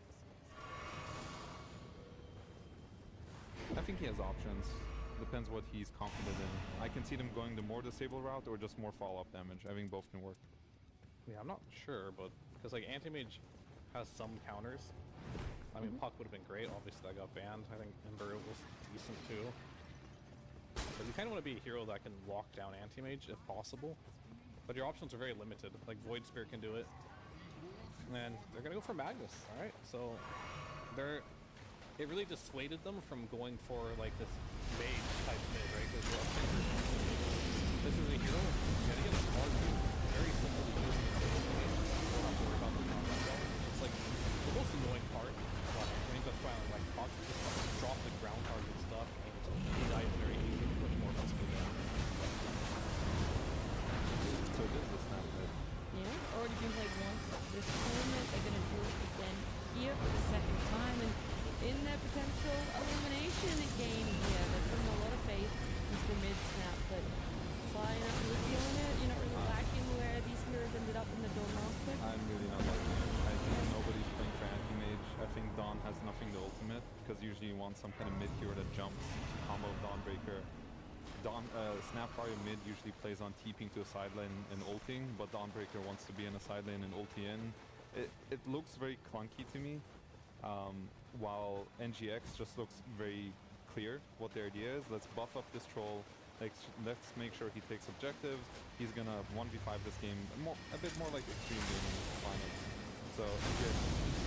I think he has options. Depends what he's confident in. I can see them going the more disable route or just more follow-up damage. I think both can work. Yeah, I'm not sure, but because like anti-mage has some counters. I mean, Puck would have been great. Obviously, that got banned. I think Ember was decent too. But you kind of want to be a hero that can lock down anti-mage if possible. But your options are very limited. Like Void Spirit can do it. And they're going to go for Magnus, alright? So it really dissuaded them from going for like this mage type mid, right? Because this is a hero. You gotta get a smart dude. Very simple to use. You don't have to worry about the combat though. It's like the most annoying part about it. That's why I like Puck. Just drop the ground target stuff and he dies very easy, much more possible down. So it is the Snap mid. Yeah, already been played once this tournament. They're going to do it again here for the second time. And in their potential elimination game here, they're putting a lot of faith into the mid Snap, but Fly, you're not really feeling it. You're not really liking where these heroes ended up in the Dawn pick. I'm really not liking it. I think nobody's playing for anti-mage. I think Dawn has nothing to ultimate, because usually you want some kind of mid hero that jumps to combo Dawnbreaker. Snapfire mid usually plays on TPing to a side lane and ulting, but Dawnbreaker wants to be in a side lane and ulti in. It looks very clunky to me, while NGX just looks very clear what their idea is. Let's buff up this troll, let's make sure he takes objectives. He's gonna 1v5 this game, a bit more like extreme gaming final. So NGX,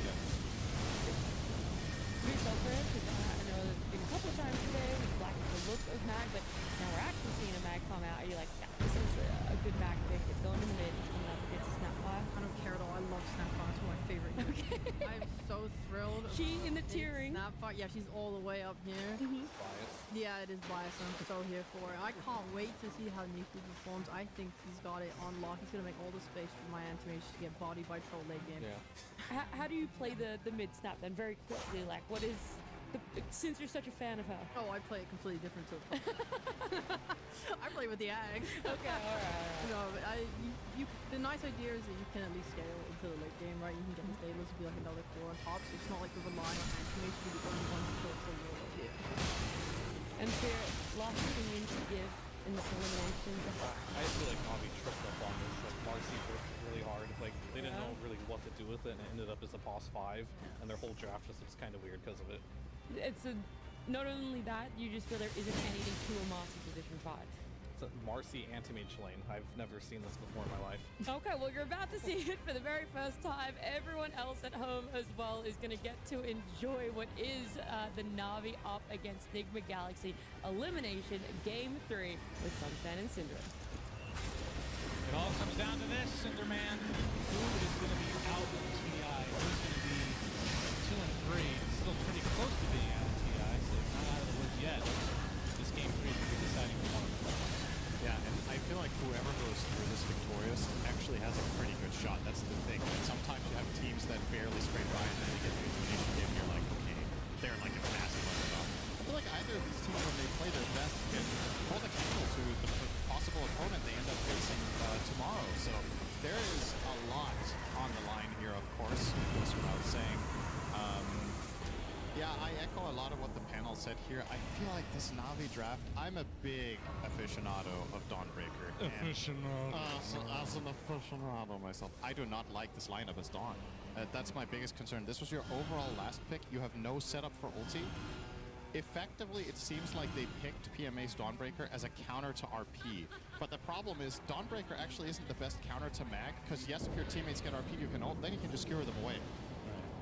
yeah. Pretty so for it, because I know there's been a couple of times today we blacked the look of Mag, but now we're actually seeing a Mag come out. You're like, yeah, this is a good Mag pick. It's going to the mid, it's coming up against Snapfire. I don't care at all. I love Snapfire. It's one of my favorite heroes. Okay. I'm so thrilled. She in the tiering. Snapfire. Yeah, she's all the way up here. Bias. Yeah, it is biased. I'm so here for it. I can't wait to see how Niku performs. I think he's got it on lock. He's going to make all the space for my anti-mage to get bodied by troll late game. Yeah. How do you play the mid Snap then? Very quickly, like, what is... since you're such a fan of her. Oh, I play it completely different to I play with the Ags. Okay, alright. No, but the nice idea is that you can at least scale into the late game, right? You can get the stables to be like another core on top, so it's not like you're relying on anti-mage to be the only one to kill so low. Yeah. And Spirit, last opinion to give in this elimination. I feel like Navi tripped up on this. Like Marcy worked really hard. Like they didn't know really what to do with it, and it ended up as a boss 5, and their whole draft just looks kind of weird because of it. It's not only that, you just feel there isn't anything to a Marcy position 5. It's a Marcy anti-mage lane. I've never seen this before in my life. Okay, well, you're about to see it for the very first time. Everyone else at home as well is going to get to enjoy what is the Navi up against Nigma Galaxy elimination game 3 with Sunshine and Syndrome. It all comes down to this, Cinderman. Who is going to be out of TI? Who's going to be 2 and 3? It's still pretty close to being out of TI, so it's not out of the woods yet. This game 3 is going to be deciding for one of them. Yeah, and I feel like whoever goes through this victorious actually has a pretty good shot. That's the thing. And sometimes you have teams that barely scrape by and then you get the elimination game and you're like, okay, they're like a massive underdog. I feel like either of these teams, when they play their best, can hold a candle to the possible opponent they end up facing tomorrow. So there is a lot on the line here, of course, goes without saying. Yeah, I echo a lot of what the panel said here. I feel like this Na'Vi draft, I'm a big aficionado of Dawnbreaker. Aficionado. As an aficionado myself, I do not like this lineup as Dawn. That's my biggest concern. This was your overall last pick. You have no setup for ulti. Effectively, it seems like they picked PMA's Dawnbreaker as a counter to RP. But the problem is, Dawnbreaker actually isn't the best counter to Mag, because yes, if your teammates get RP, you can ult, then you can just skewer them away.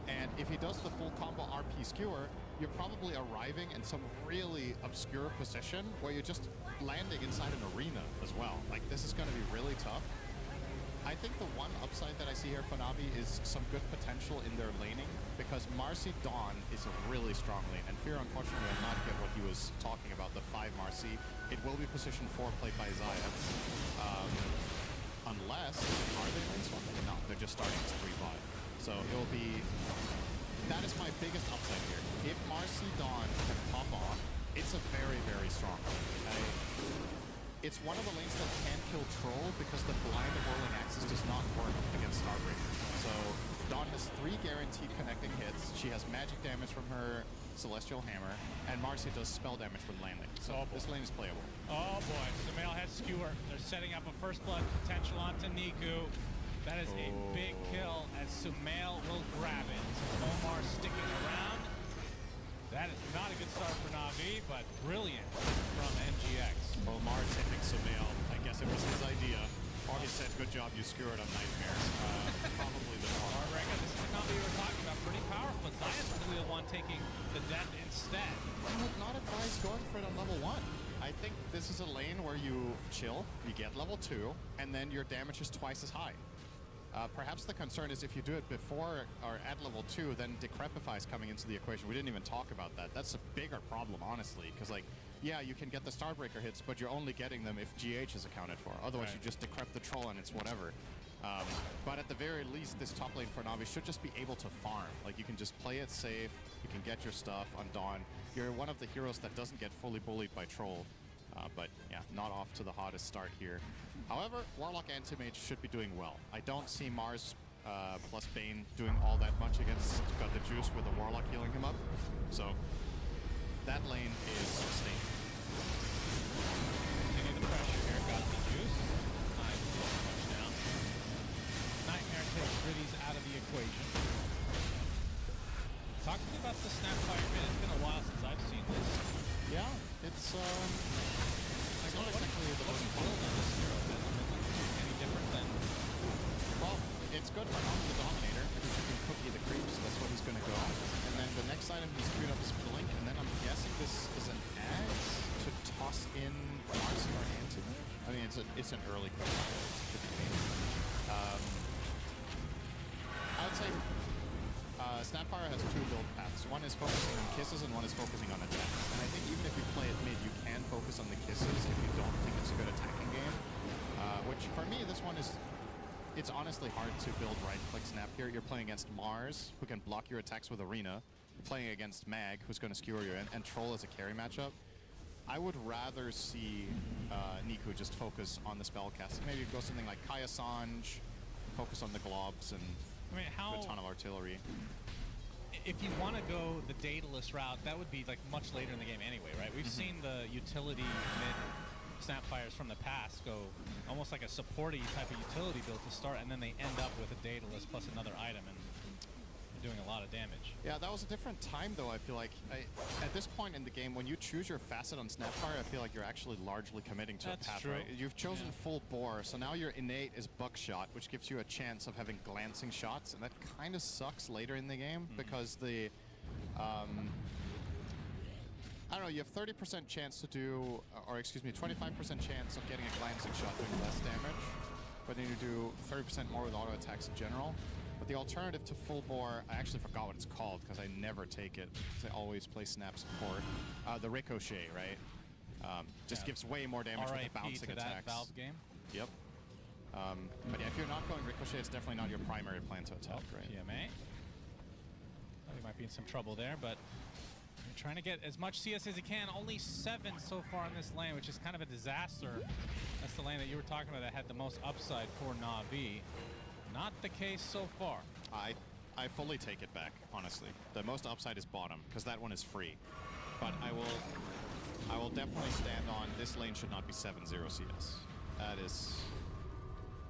And if he does the full combo RP skewer, you're probably arriving in some really obscure position where you're just landing inside an arena as well. Like, this is going to be really tough. I think the one upside that I see here for Na'Vi is some good potential in their laning, because Marcy Dawn is a really strong lane, and Fear unfortunately will not get what he was talking about, the 5 Marcy. It will be position 4 played by Zaya. Unless, are they lane swapping? No, they're just starting as 3-5. So it will be, that is my biggest upside here. If Marcy Dawn can pop off, it's a very, very strong lane. It's one of the lanes that can kill Troll because the blind of Whirling Axis does not work against Starbreaker. So Dawn has 3 guaranteed connecting hits. She has magic damage from her Celestial Hammer, and Marcy does spell damage with landing. So this lane is playable. Oh boy, Sumail has Skewer. They're setting up a first blood potential onto Niku. That is a big kill as Sumail will grab it. Omar sticking around. That is not a good start for Na'Vi, but brilliant from NGX. Omar tipping Sumail. I guess it was his idea. Or he said, good job, you skewered on Nightmares. Probably the one. Alright, this is the combo we were talking about. Pretty powerful, but Zaya's really the one taking the death instead. I would not advise going for it on level 1. I think this is a lane where you chill, you get level 2, and then your damage is twice as high. Perhaps the concern is if you do it before or at level 2, then Decrepify is coming into the equation. We didn't even talk about that. That's a bigger problem, honestly, because, like, yeah, you can get the Starbreaker hits, but you're only getting them if GH is accounted for. Otherwise, you just decrep the Troll and it's whatever. But at the very least, this top lane for Na'Vi should just be able to farm. Like, you can just play it safe, you can get your stuff on Dawn. You're one of the heroes that doesn't get fully bullied by Troll. But yeah, not off to the hottest start here. However, Warlock Anti-Mage should be doing well. I don't see Mars plus Bane doing all that much against Got the Juice with the Warlock healing him up. So that lane is sustained. Taking the pressure here, Got the Juice. Nice touchdown. Nightmare takes Gritty's out of the equation. Talk to me about the Snapfire bit. It's been a while since I've seen this. Yeah, it's not exactly the most build on this hero. Any different than? Well, it's good for Helm the Dominator because you can cookie the creeps. That's what he's going to go. And then the next item he's queued up is Blink, and then I'm guessing this is an axe to toss in Marcy or Anti-Mage. I mean, it's an early question. I would say Snapfire has 2 build paths. One is focusing on kisses and one is focusing on attack. And I think even if you play it mid, you can focus on the kisses if you don't think it's a good attacking game. Which for me, this one is, it's honestly hard to build right-click snap here. You're playing against Mars, who can block your attacks with Arena. You're playing against Mag, who's going to skewer you, and Troll as a carry matchup. I would rather see Niku just focus on the spellcasting. Maybe go something like Kaya Sanj, focus on the globs, and a ton of artillery. If you want to go the Daedalus route, that would be like much later in the game anyway, right? We've seen the utility mid Snapfires from the past go almost like a supporty type of utility build to start, and then they end up with a Daedalus plus another item, and they're doing a lot of damage. Yeah, that was a different time, though, I feel like. At this point in the game, when you choose your facet on Snapfire, I feel like you're actually largely committing to a path, right? You've chosen full bore, so now your innate is Buckshot, which gives you a chance of having glancing shots, and that kind of sucks later in the game, because the... I don't know, you have 30% chance to do, or excuse me, 25% chance of getting a glancing shot doing less damage. but then you do 30% more with auto attacks in general. But the alternative to full bore, I actually forgot what it's called because I never take it because I always play snap support. The ricochet, right? Just gives way more damage with the bouncing to attacks. that Valve game. Yep. But yeah, if you're not going ricochet, it's definitely not your primary plan to attack, right? PMA. Thought he might be in some trouble there, but you're trying to get as much CS as he can. Only 7 so far in this lane, which is kind of a disaster. That's the lane that you were talking about that had the most upside for Na'Vi. Not the case so far. I fully take it back, honestly. The most upside is bottom, because that one is free. But I will definitely stand on this lane should not be 7-0 CS.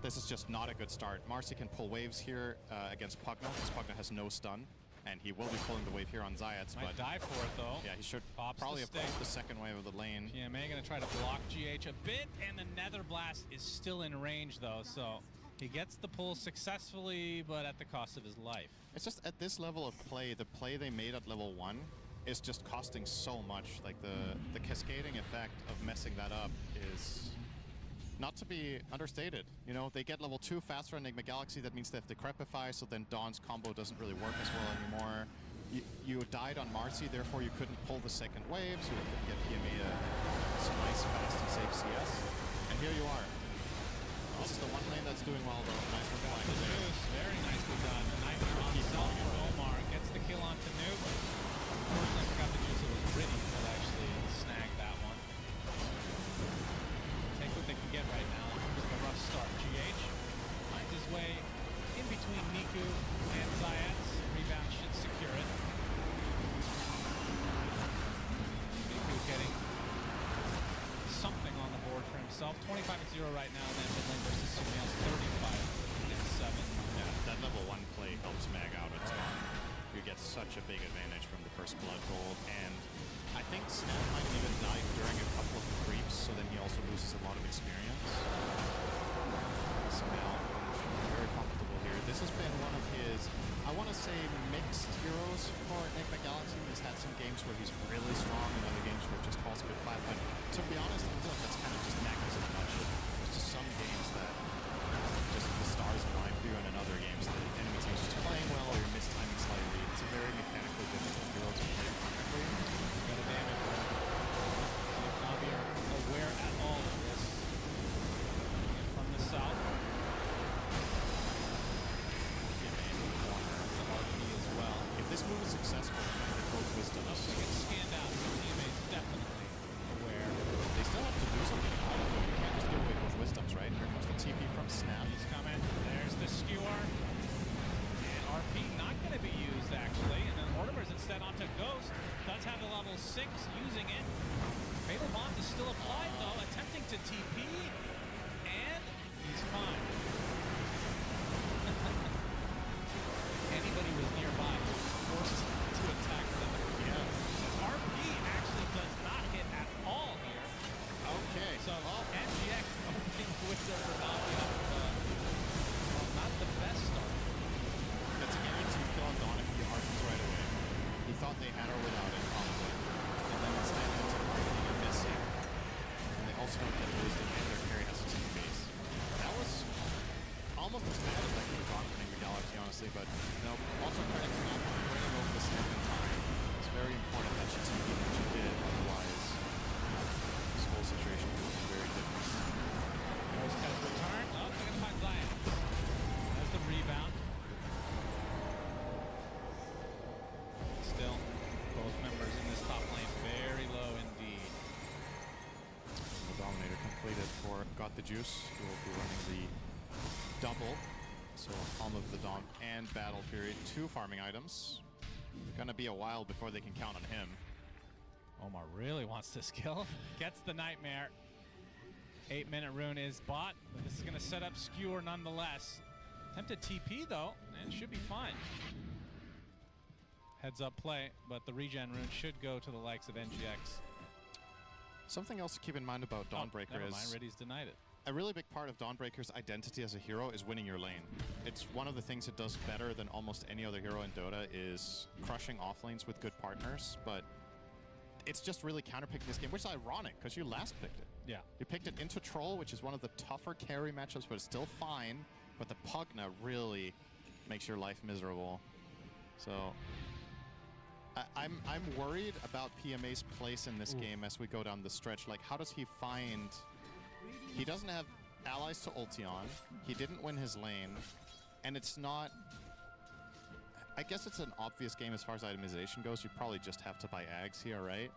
This is just not a good start. Marcy can pull waves here against Pugno, because Pugno has no stun. And he will be pulling the wave here on Zayats, Might but die for it though. yeah, he should Pops probably the have pulled stick. the second wave of the lane. PMA gonna try to block GH a bit, and the Nether Blast is still in range though, so he gets the pull successfully, but at the cost of his life. It's just at this level of play, the play they made at level 1 is just costing so much. Like the cascading effect of messing that up is not to be understated. You know, they get level 2 faster on Enigma Galaxy, that means they have Decrepify, so then Dawn's combo doesn't really work as well anymore. You died on Marcy, therefore you couldn't pull the second wave, so you couldn't get PMA to some nice, fast, and safe CS. And here you are. This is the one lane that's doing well, though. Nice reply. Very nicely done. The Nightreign on himself for Omar. Gets the kill onto Noob. Unfortunately, I forgot to use it with Riddy that actually snagged that one. Take what they can get right now. With a rough start. GH finds his way in between Niku and Zayats. Rebound should secure it. Niku getting something on the board for himself. 25-0 right now, and then mid lane versus Sumiel's 35-7. Yeah, that level 1 play helps Mag out a ton. You get such a big advantage from the first blood gold, and I think Snap might even die during a couple of creeps, so then he also loses a lot of experience. Sumiel very comfortable here. This has been one of his, I want to say, mixed heroes for Enigma Galaxy. He's had some games where he's really strong and other games where it just falls a bit flat, but to be honest, I feel like that's kind of just magnetism much. There's just some games that just the stars align for you, and in other games the enemy team's just playing well or you're mistiming slightly. It's a very mechanically difficult hero to play perfectly. Got a damage. See if Na'Vi are aware at all of this. And from the south. As well. If this move is successful, it goes wisdom. They get scanned out. The teammate is definitely aware. They still have to do something about it, though. You can't just give away both wisdoms, right? Here comes the TP from Snap. He's coming. There's the skewer. And RP not going to be used, actually. And then Mortimer's instead onto Ghost. Does have the level 6 using it. Fatal Bond is still applied, though. Attempting to TP. And he's fine. Anybody was nearby was forced to attack them. Yeah. RP actually does not hit at all here. Okay. So NGX opening with the Na'Vi up, well, not the best start. That's a guaranteed kill on Dawn if he RPs right away. He thought they had her without it, probably. And then instead it's RPing and missing. And they also don't get wisdom, and their carry has to take base. That was almost as bad as I could have gone for Enigma Galaxy, honestly, but no. Also credit to Snap for winning over the snap in time. It's very important that she TP'd when she did, otherwise this whole situation would be very different. There's Ted's return. Oh, they're gonna find Zion. There's the rebound. Still, both members in this top lane very low indeed. The Dominator completed for Got the Juice, who will be running the double. So Palm of the Dawn and Battle Fury, 2 farming items. Gonna be a while before they can count on him. Omar really wants this kill. Gets the Nightmare. 8-minute rune is bought, but this is gonna set up Skewer nonetheless. Tempted TP though, and should be fine. Heads up play, but the regen rune should go to the likes of NGX. Something else to keep in mind about Dawnbreaker never is mind, Riddy's denied it. a really big part of Dawnbreaker's identity as a hero is winning your lane. It's one of the things it does better than almost any other hero in Dota is crushing off lanes with good partners, but it's just really counterpicking this game, which is ironic because you last picked it. Yeah. You picked it into Troll, which is one of the tougher carry matchups, but it's still fine. But the Pugna really makes your life miserable. So I'm worried about PMA's place in this game as we go down the stretch. Like, how does he find... He doesn't have allies to ulti on. He didn't win his lane. And it's not... I guess it's an obvious game as far as itemization goes. You probably just have to buy Ags here, right?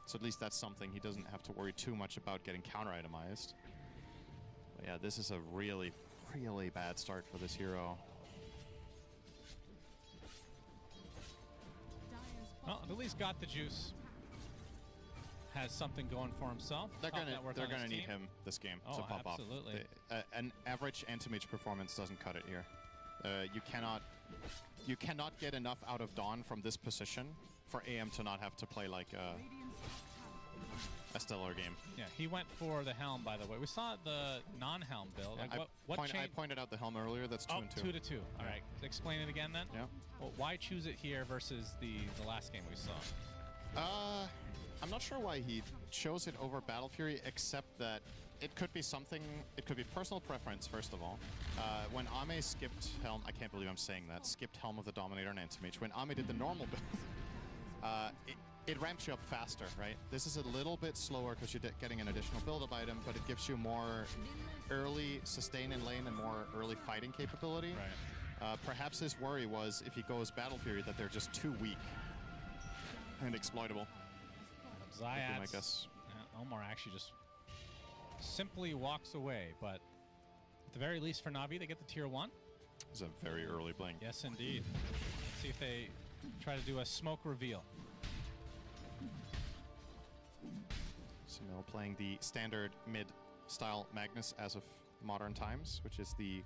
So at least that's something he doesn't have to worry too much about getting counter-itemized. But yeah, this is a really, really bad start for this hero. Well, at least got the juice. Has something going for himself. They're gonna need him this game to pop absolutely. off. An average anti-mage performance doesn't cut it here. You cannot get enough out of Dawn from this position for AM to not have to play like a stellar game. Yeah, he went for the helm, by the way. We saw the non-helm build. Yeah, Like, I pointed out the helm earlier. That's 2 and 2. 2 to 2. All right. Explain it again then. Yeah. Well, why choose it here versus the last game we saw? I'm not sure why he chose it over Battle Fury, except that it could be something, it could be personal preference, first of all. When Ame skipped Helm, I can't believe I'm saying that, skipped Helm of the Dominator and Anti-Mage. When Ame did the normal build, it ramps you up faster, right? This is a little bit slower because you're getting an additional build-up item, but it gives you more early sustain in lane and more early fighting capability. Right. Perhaps his worry was if he goes Battle Fury that they're just too weak and exploitable. Zayats, I guess. Omar actually just simply walks away, but at the very least for Na'Vi, they get the tier 1. It's a very early blink. Yes, indeed. Let's see if they try to do a smoke reveal. Sumail playing the standard mid-style Magnus as of modern times, which is the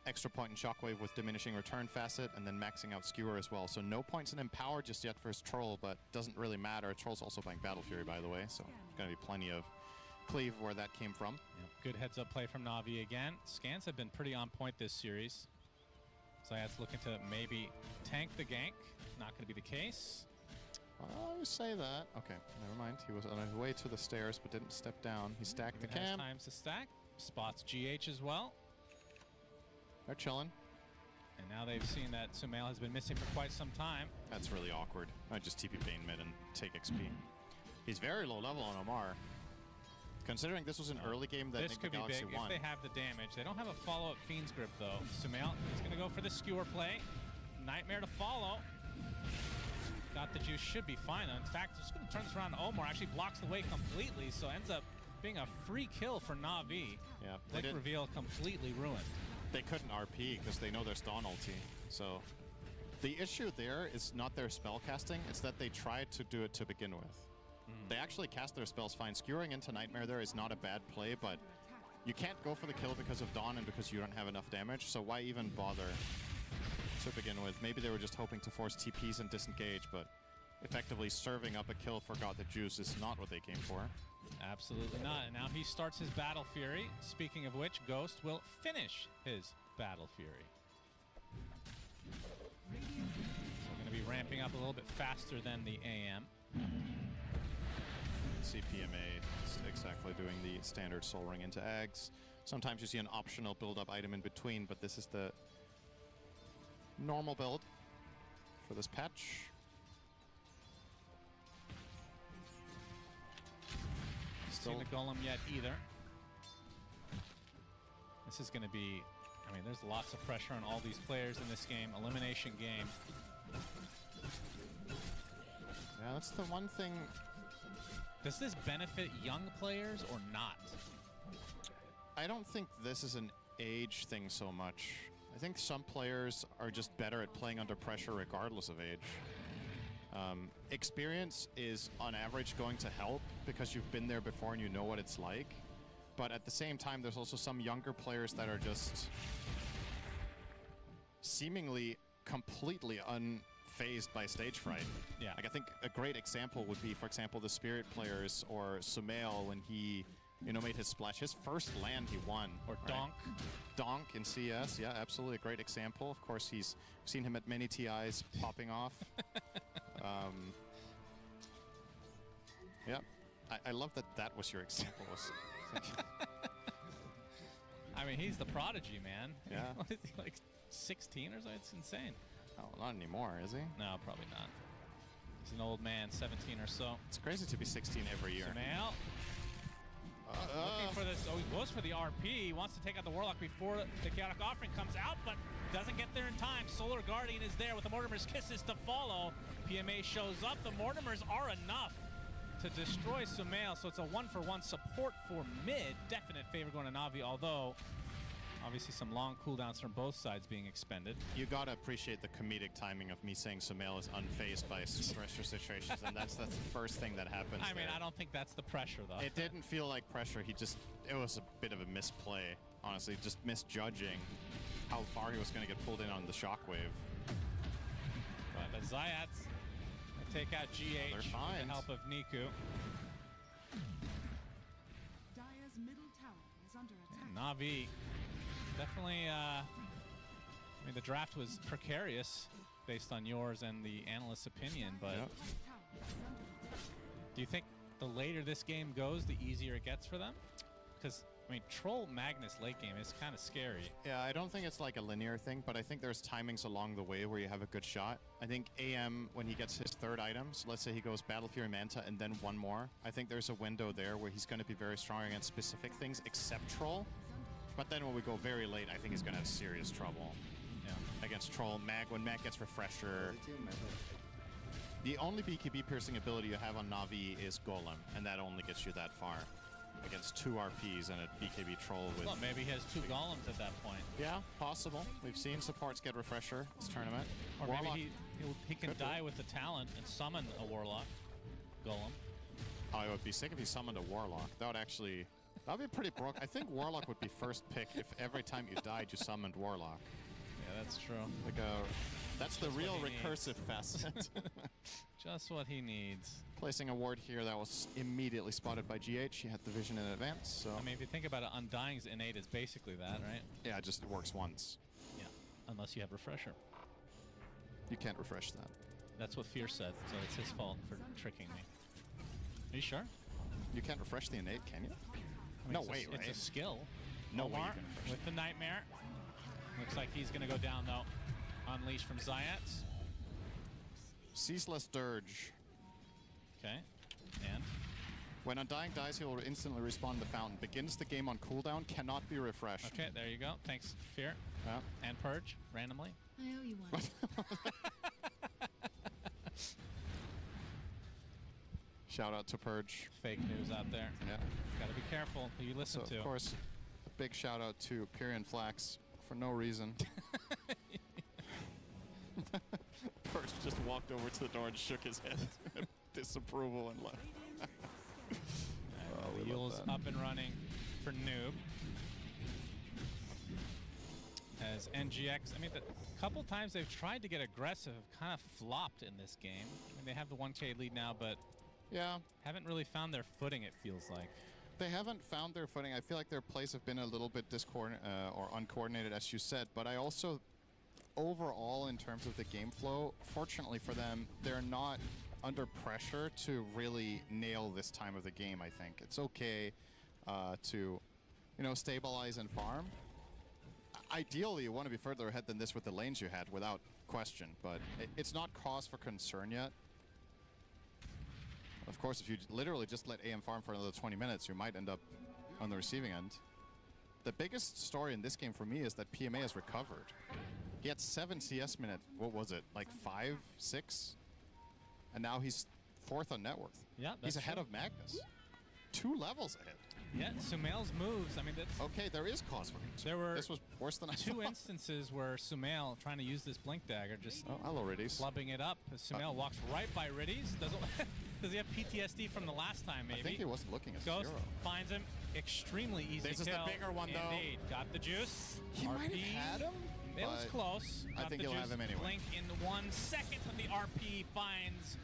extra point in Shockwave with diminishing return facet, and then maxing out Skewer as well. So no points in Empower just yet for his Troll, but doesn't really matter. Troll's also playing Battle Fury, by the way, so there's going to be plenty of cleave where that came from. Yep. Good heads-up play from Na'Vi again. Scans have been pretty on point this series. Zayat's looking to maybe tank the gank. Not going to be the case. I would say that. Okay, never mind. He was on his way to the stairs, but didn't step down. He stacked the cam. Times to stack. Spots GH as well. They're chilling. And now they've seen that Sumail has been missing for quite some time. That's really awkward. I just TP Bane mid and take XP. He's very low level on Omar. Considering this was an early game that this could be big won. if they have the damage. They don't have a follow-up Fiend's Grip, though. Sumail is going to go for the Skewer play. Nightmare to follow. Got the juice, should be fine. In fact, just going to turn this around to Omar. Actually blocks the way completely, so ends up being a free kill for Na'Vi. Yeah. Blink reveal completely ruined. They couldn't RP because they know there's Dawn ulti. So the issue there is not their spell casting, it's that they tried to do it to begin with. They actually cast their spells fine. Skewering into Nightmare there is not a bad play, but you can't go for the kill because of Dawn and because you don't have enough damage, so why even bother to begin with? Maybe they were just hoping to force TPs and disengage, but effectively serving up a kill for God the Juice is not what they came for. Absolutely not. And now he starts his Battle Fury. Speaking of which, Ghost will finish his Battle Fury. So going to be ramping up a little bit faster than the AM. CPMA just exactly doing the standard Soul Ring into Ags. Sometimes you see an optional build-up item in between, but this is the normal build for this patch. Seen the Golem yet either. This is going to be, I mean, there's lots of pressure on all these players in this game. Elimination game. Yeah, that's the one thing. Does this benefit young players or not? I don't think this is an age thing so much. I think some players are just better at playing under pressure regardless of age. Experience is on average going to help because you've been there before and you know what it's like. But at the same time, there's also some younger players that are just seemingly completely unfazed by stage fright. Yeah. Like I think a great example would be, for example, the Spirit players or Sumail when he, you know, made his splash. His first land he won. Or right? Donk. Donk in CS, yeah, absolutely a great example. Of course, he's seen him at many TIs popping off. Yep. I love that that was your example. I mean, he's the prodigy, man. Yeah. What is he, like 16 or something? It's insane. Oh, not anymore, is he? No, probably not. He's an old man, 17 or so. It's crazy to be 16 every year. Sumail looking for this. Oh, he goes for the RP. He wants to take out the Warlock before the Chaotic Offering comes out, but doesn't get there in time. Solar Guardian is there with the Mortimer's Kisses to follow. PMA shows up. The Mortimers are enough to destroy Sumail, so it's a 1-for-1 support for mid. Definite favor going to Na'Vi, although obviously some long cooldowns from both sides being expended. You gotta appreciate the comedic timing of me saying Sumail is unfazed by pressure situations, and that's the first thing that happens. I mean, there. I don't think that's the pressure, though. It didn't feel like pressure. It was a bit of a misplay, honestly, just misjudging how far he was gonna get pulled in on the shockwave. But the Zayats take out GH with the help of Niku. Dire's middle tower is under attack. Na'Vi definitely, I mean, the draft was precarious based on yours and the analyst's opinion, but do you think the later this game goes, the easier it gets for them? Because, I mean, Troll Magnus late game is kind of scary. Yeah, I don't think it's like a linear thing, but I think there's timings along the way where you have a good shot. I think AM, when he gets his third item, so let's say he goes Battle Fury Manta and then one more, I think there's a window there where he's going to be very strong against specific things except Troll. But then when we go very late, I think he's going to have serious trouble. Yeah. Against Troll, Mag, when Mag gets Refresher. The only BKB piercing ability you have on Na'Vi is Golem, and that only gets you that far. Against 2 RPs and a BKB Troll with... Well, maybe he has 2 golems at that point. Yeah, possible. We've seen supports get Refresher this tournament. Or Warlock. maybe he can die with the talent and summon a Warlock golem. Oh, it would be sick if he summoned a Warlock. That would actually... That would be pretty broke. I think Warlock would be first pick if every time you died you summoned Warlock. Yeah, that's true. Like that's the real recursive facet. Just what he needs. Placing a ward here that was immediately spotted by GH. He had the vision in advance, so... I mean, if you think about it, Undying's innate is basically that, right? Yeah, it just works once. Yeah, unless you have Refresher. You can't refresh that. That's what Fear said, so it's his fault for tricking me. Are you sure? You can't refresh the innate, can you? I mean, No it's way, right? It's a skill. No way you Omar can refresh with the Nightmare. Looks like he's going to go down, though. Unleashed from Zayats. Ceaseless Dirge. Okay, and? When Undying dies, he will instantly respawn in the fountain. Begins the game on cooldown, cannot be refreshed. Okay, there you go. Thanks, Fear. Yeah. And Purge, randomly. I owe you one. Shout out to Purge. Fake news out there. Yeah. Gotta be careful who you listen to. Of course, a big shout out to Pyrian Flax for no reason. Purge just walked over to the door and shook his head in disapproval and left. The Yule's up and running for Noob. As NGX, I mean, the couple times they've tried to get aggressive have kind of flopped in this game. I mean, they have the 1K lead now, but yeah, haven't really found their footing, it feels like. They haven't found their footing. I feel like their plays have been a little bit or uncoordinated, as you said, but I also, overall, in terms of the game flow, fortunately for them, they're not under pressure to really nail this time of the game, I think. It's okay to, stabilize and farm. Ideally, you want to be further ahead than this with the lanes you had, without question, but it's not cause for concern yet. Of course, if you literally just let AM farm for another 20 minutes, you might end up on the receiving end. The biggest story in this game for me is that PMA has recovered. He had 7 CS minutes, what was it, like 5, 6? And now he's 4th on net worth. Yeah, that's he's ahead true. of Magnus. 2 levels ahead. Yeah, Sumail's moves, I mean, that's... Okay, there is cause for concern. There were this was worse than I 2 thought. instances where Sumail, trying to use this Blink Dagger, just hello, Riddies. flubbing it up. Sumail walks right by Riddies. Does he have PTSD from the last time, maybe? I think he wasn't looking at Ghost Zero. finds him. Extremely easy This is kill. the bigger one, though. Indeed. Got the juice. He might have RP. had him, It was but close. I Got think the he'll juice. have him anyway. Blink in 1 second, but the RP finds.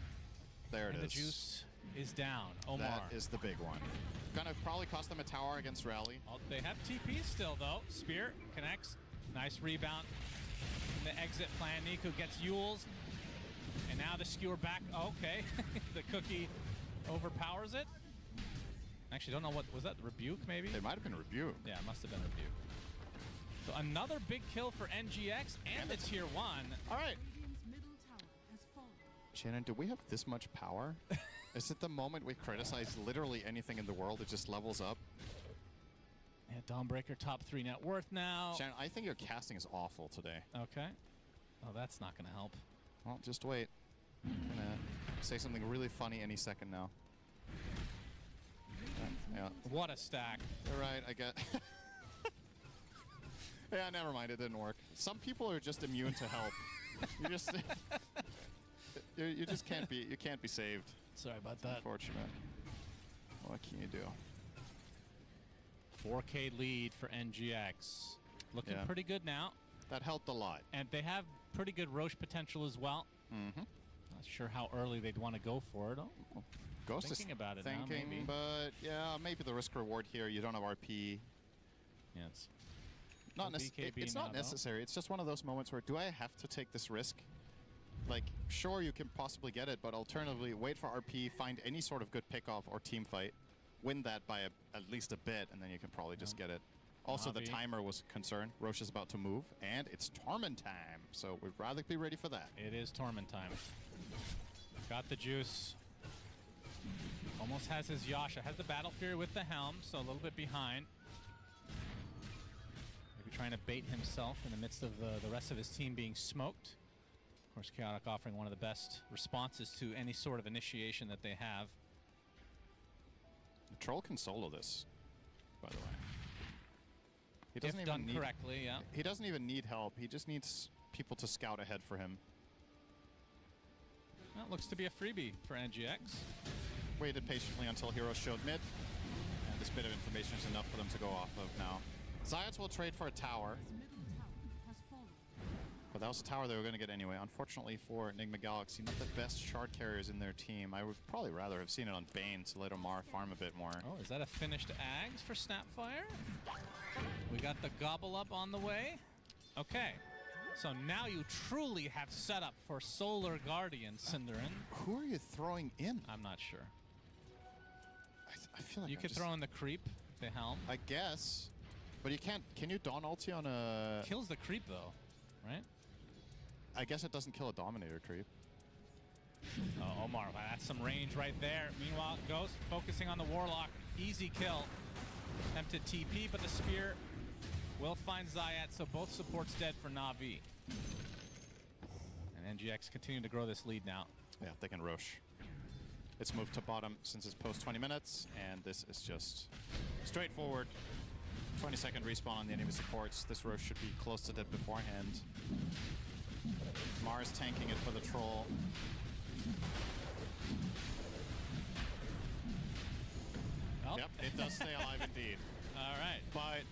There it and is. The juice is down. Omar. That is the big one. Gonna probably cost them a tower against Rally. Oh, they have TP still, though. Spear connects. Nice rebound. In the exit plan, Niku gets Yules. And now the skewer back. Okay. The cookie overpowers it. Actually, don't know what was that. Rebuke maybe? It might have been Rebuke. Yeah, it must have been Rebuke. So another big kill for NGX and the tier 1. All right. Radiant's middle tower has fallen. Shannon, do we have this much power? Is it the moment we criticize literally anything in the world, it just levels up? Yeah, Dawnbreaker top 3 net worth now. Shannon, I think your casting is awful today. Okay. Oh, that's not going to help. Well, just wait. I'm gonna say something really funny any second now. Yeah. What a stack. You're right, I get... Yeah, never mind, it didn't work. Some people are just immune to help. You just... you just can't be saved. Sorry about that. Unfortunate. What can you do? 4K lead for NGX. Looking Yeah. pretty good now. That helped a lot. And they have pretty good Roche potential as well. Mm-hmm. Not sure how early they'd want to go for it. Oh, Ghost thinking is about it now, thinking, maybe. but yeah, maybe the risk reward here. You don't have RP. Yeah, it's Not no necessary. BKB It's now, not though. necessary. It's just one of those moments where, do I have to take this risk? Like, sure, you can possibly get it, but alternatively, wait for RP, find any sort of good pickoff or team fight, win that by at least a bit, and then you can probably just get it. Also, the Navi. timer was a concern. Roche is about to move, and it's Torment time, so we'd rather be ready for that. It is Torment time. Got the juice. Almost has his Yasha. Has the Battle Fury with the Helm, so a little bit behind. Maybe trying to bait himself in the midst of the rest of his team being smoked. Of course, Chaotic offering one of the best responses to any sort of initiation that they have. The Troll can solo this, by the way. He If doesn't even done need, correctly, yeah. He doesn't even need help. He just needs people to scout ahead for him. Well, looks to be a freebie for NGX. Waited patiently until Heroes showed mid, and this bit of information is enough for them to go off of now. Zayats will trade for a tower, His middle tower has fallen. but that was a tower they were going to get anyway. Unfortunately for Enigma Galaxy, not the best shard carriers in their team. I would probably rather have seen it on Bane to let Omar farm a bit more. Oh, is that a finished Ags for Snapfire? We got the Gobble Up on the way. Okay, so now you truly have set up for Solar Guardian, Cinderin. Who are you throwing in? I'm not sure. I feel like You I'm could just- throw in the Creep, the Helm. I guess, but you can't. Can you Dawn ulti on a? Kills the Creep though, right? I guess it doesn't kill a Dominator creep. Oh, Omar, wow, that's some range right there. Meanwhile, Ghost focusing on the Warlock. Easy kill. Attempted TP, but the spear will find Zayat, so both supports dead for Na'Vi. And NGX continuing to grow this lead now. Yeah, they can Roche. It's moved to bottom since it's post 20 minutes, and this is just straightforward. 20-second respawn on the enemy supports. This Roche should be close to dead beforehand. Mars tanking it for the troll. Well, Yep, it does stay alive indeed. all right. But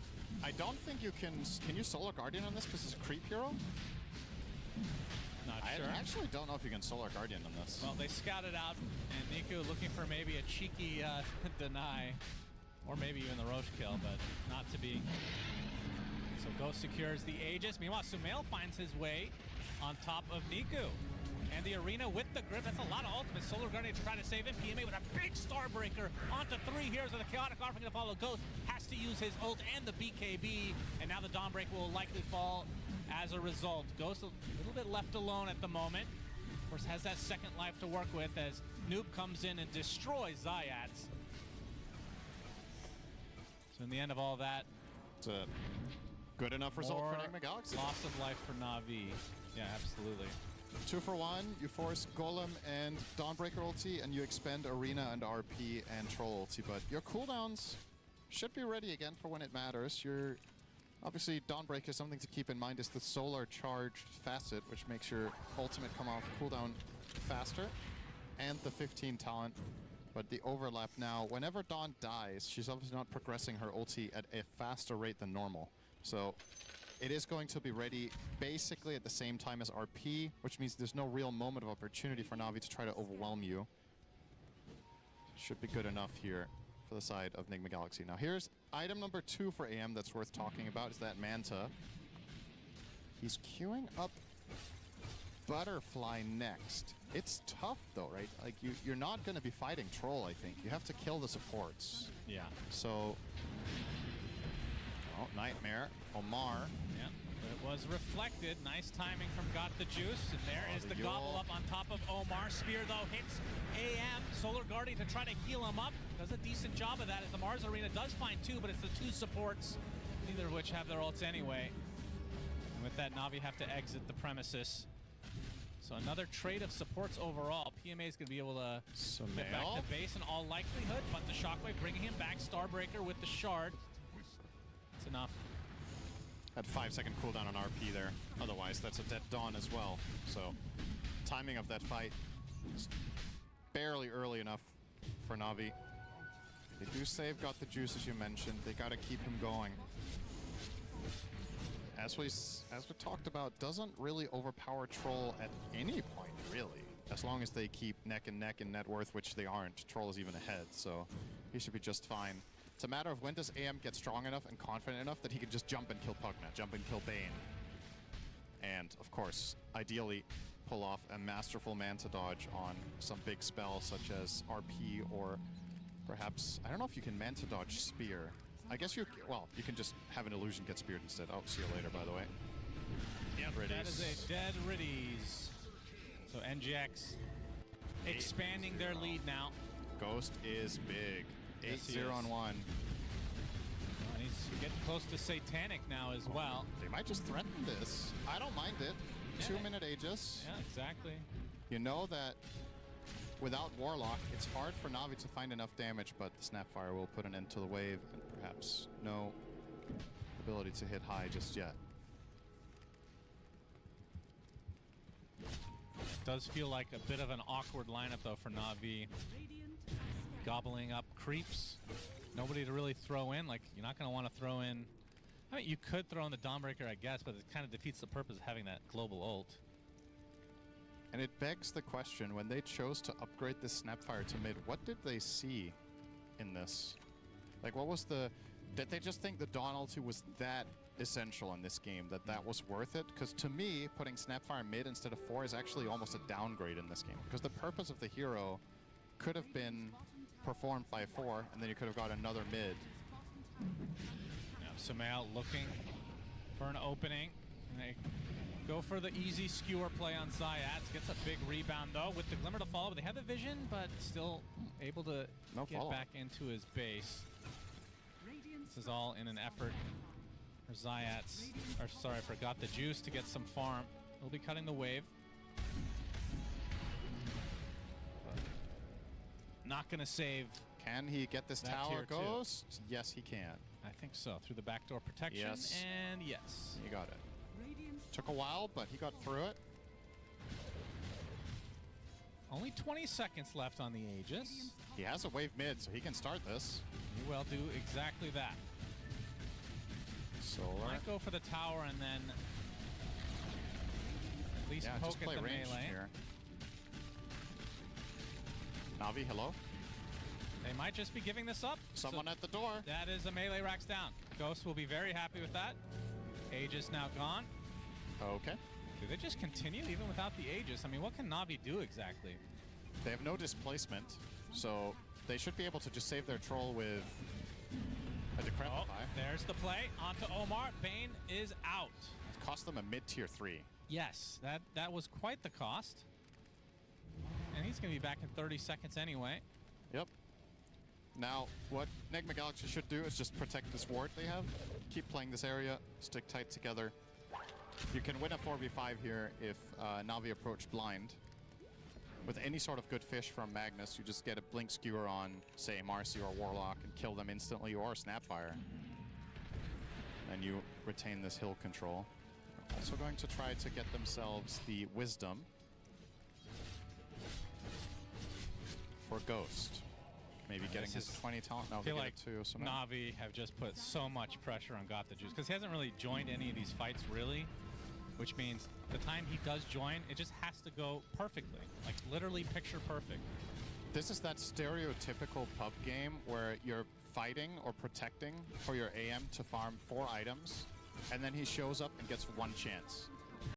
I don't think you can. Can you Solar Guardian on this because it's a creep hero? Not I sure. actually don't know if you can Solar Guardian on this. Well, they scouted out, and Niku looking for maybe a cheeky deny, or maybe even the Roche kill, but not to be. So Ghost secures the Aegis. Meanwhile, Sumail finds his way on top of Niku. And the arena with the grip. That's a lot of ultimate. Solar Guardian to try to save him. PMA with a big Starbreaker onto 3 Heroes of the Chaotic offering to follow. Ghost has to use his ult and the BKB. And now the Dawnbreaker will likely fall as a result. Ghost a little bit left alone at the moment. Of course, has that second life to work with as Noob comes in and destroys Zayats. So in the end of all that, It's a good enough result more for Enigma Galaxy. loss of life for Na'Vi. Yeah, absolutely. 2 for 1, you force Golem and Dawnbreaker ulti, and you expend Arena and RP and Troll ulti, but your cooldowns should be ready again for when it matters. Your obviously, Dawnbreaker, something to keep in mind is the solar charged facet, which makes your ultimate come off cooldown faster, and the 15 talent. But the overlap now, whenever Dawn dies, she's obviously not progressing her ulti at a faster rate than normal. So it is going to be ready basically at the same time as RP, which means there's no real moment of opportunity for Na'Vi to try to overwhelm you. Should be good enough here for the side of Enigma Galaxy. Now here's item number 2 for AM that's worth talking about, is that Manta. He's queuing up Butterfly next. It's tough though, right? Like you're not going to be fighting Troll, I think. You have to kill the supports. Yeah. So, oh, Nightmare, Omar. Yeah, but it was reflected. Nice timing from Got the Juice. And there is the gobble up on top of Omar. Spear, though, hits AM. Solar Guardian to try to heal him up. Does a decent job of that as the Mars Arena does find two, but it's the two supports, neither of which have their ults anyway. And with that, Na'Vi have to exit the premises. So another trade of supports overall. PMA is going to be able to get back to base in all likelihood, but the Shockwave bringing him back. Starbreaker with the Shard. It's enough. Had 5-second cooldown on RP there. Otherwise, that's a dead Dawn as well. So, timing of that fight is barely early enough for Na'Vi. They do save Got the Juice, as you mentioned. They got to keep him going. As we talked about, doesn't really overpower Troll at any point, really. As long as they keep neck and neck in net worth, which they aren't. Troll is even ahead, so he should be just fine. It's a matter of when does AM get strong enough and confident enough that he can just jump and kill Pugna, jump and kill Bane. And, of course, ideally pull off a masterful Manta dodge on some big spell such as RP or perhaps, I don't know if you can Manta dodge Spear. I guess you can just have an illusion get speared instead. Oh, see you later, by the way. Yep, that is a dead Riddies. So NGX expanding their lead now. Ghost is big. 8-0 on 1. And he's getting close to Satanic now as well. They might just threaten this. I don't mind it. Yeah. 2-minute Aegis. Yeah, exactly. You know that without Warlock, it's hard for Na'Vi to find enough damage, but the Snapfire will put an end to the wave and perhaps no ability to hit high just yet. It does feel like a bit of an awkward lineup, though, for Na'Vi. Gobbling up creeps. Nobody to really throw in. Like, you're not going to want to throw in... I mean, you could throw in the Dawnbreaker, I guess, but it kind of defeats the purpose of having that global ult. And it begs the question, when they chose to upgrade this Snapfire to mid, what did they see in this? Like, what was the... Did they just think the Dawn ulti was that essential in this game, that was worth it? Because to me, putting Snapfire mid instead of 4 is actually almost a downgrade in this game. Because the purpose of the hero could have been performed by 4, and then you could have got another mid. Now, Sumail looking for an opening. And they go for the easy skewer play on Zayats. Gets a big rebound, though, with the Glimmer to follow. But they have the vision, but still able to get back into his base. This is all in an effort for Zayats. Or, sorry, forgot the Juice to get some farm. He'll be cutting the wave. Not going to save. Can he get this tower Ghost? Yes, he can. I think so. Through the backdoor protection. Yes. And yes. He got it. Took a while, but he got through it. Only 20 seconds left on the Aegis. He has a wave mid, so he can start this. He will do exactly that. Solar. Might go for the tower and then at least poke just play at the ranged melee. here. Na'Vi, hello? They might just be giving this up. Someone at the door. That is a melee racks down. Ghost will be very happy with that. Aegis now gone. Okay. Do they just continue even without the Aegis? I mean, what can Na'Vi do exactly? They have no displacement, so they should be able to just save their troll with a Decrepify. Oh, there's the play onto Omar. Bane is out. It cost them a mid-tier 3. Yes, that was quite the cost. And he's going to be back in 30 seconds anyway. Yep. Now, what Negma Galaxy should do is just protect this ward they have. Keep playing this area, stick tight together. You can win a 4v5 here if Na'Vi approach blind. With any sort of good fish from Magnus, you just get a blink skewer on, say, Marcy or Warlock and kill them instantly, or Snapfire. And you retain this hill control. They're also going to try to get themselves the Wisdom for Ghost. Maybe getting his 20 talent. No, I feel they like get it too. So Na'Vi have just put so much pressure on Got the Juice because he hasn't really joined any of these fights really, which means the time he does join, it just has to go perfectly, like literally picture perfect. This is that stereotypical pub game where you're fighting or protecting for your AM to farm 4 items, and then he shows up and gets 1 chance.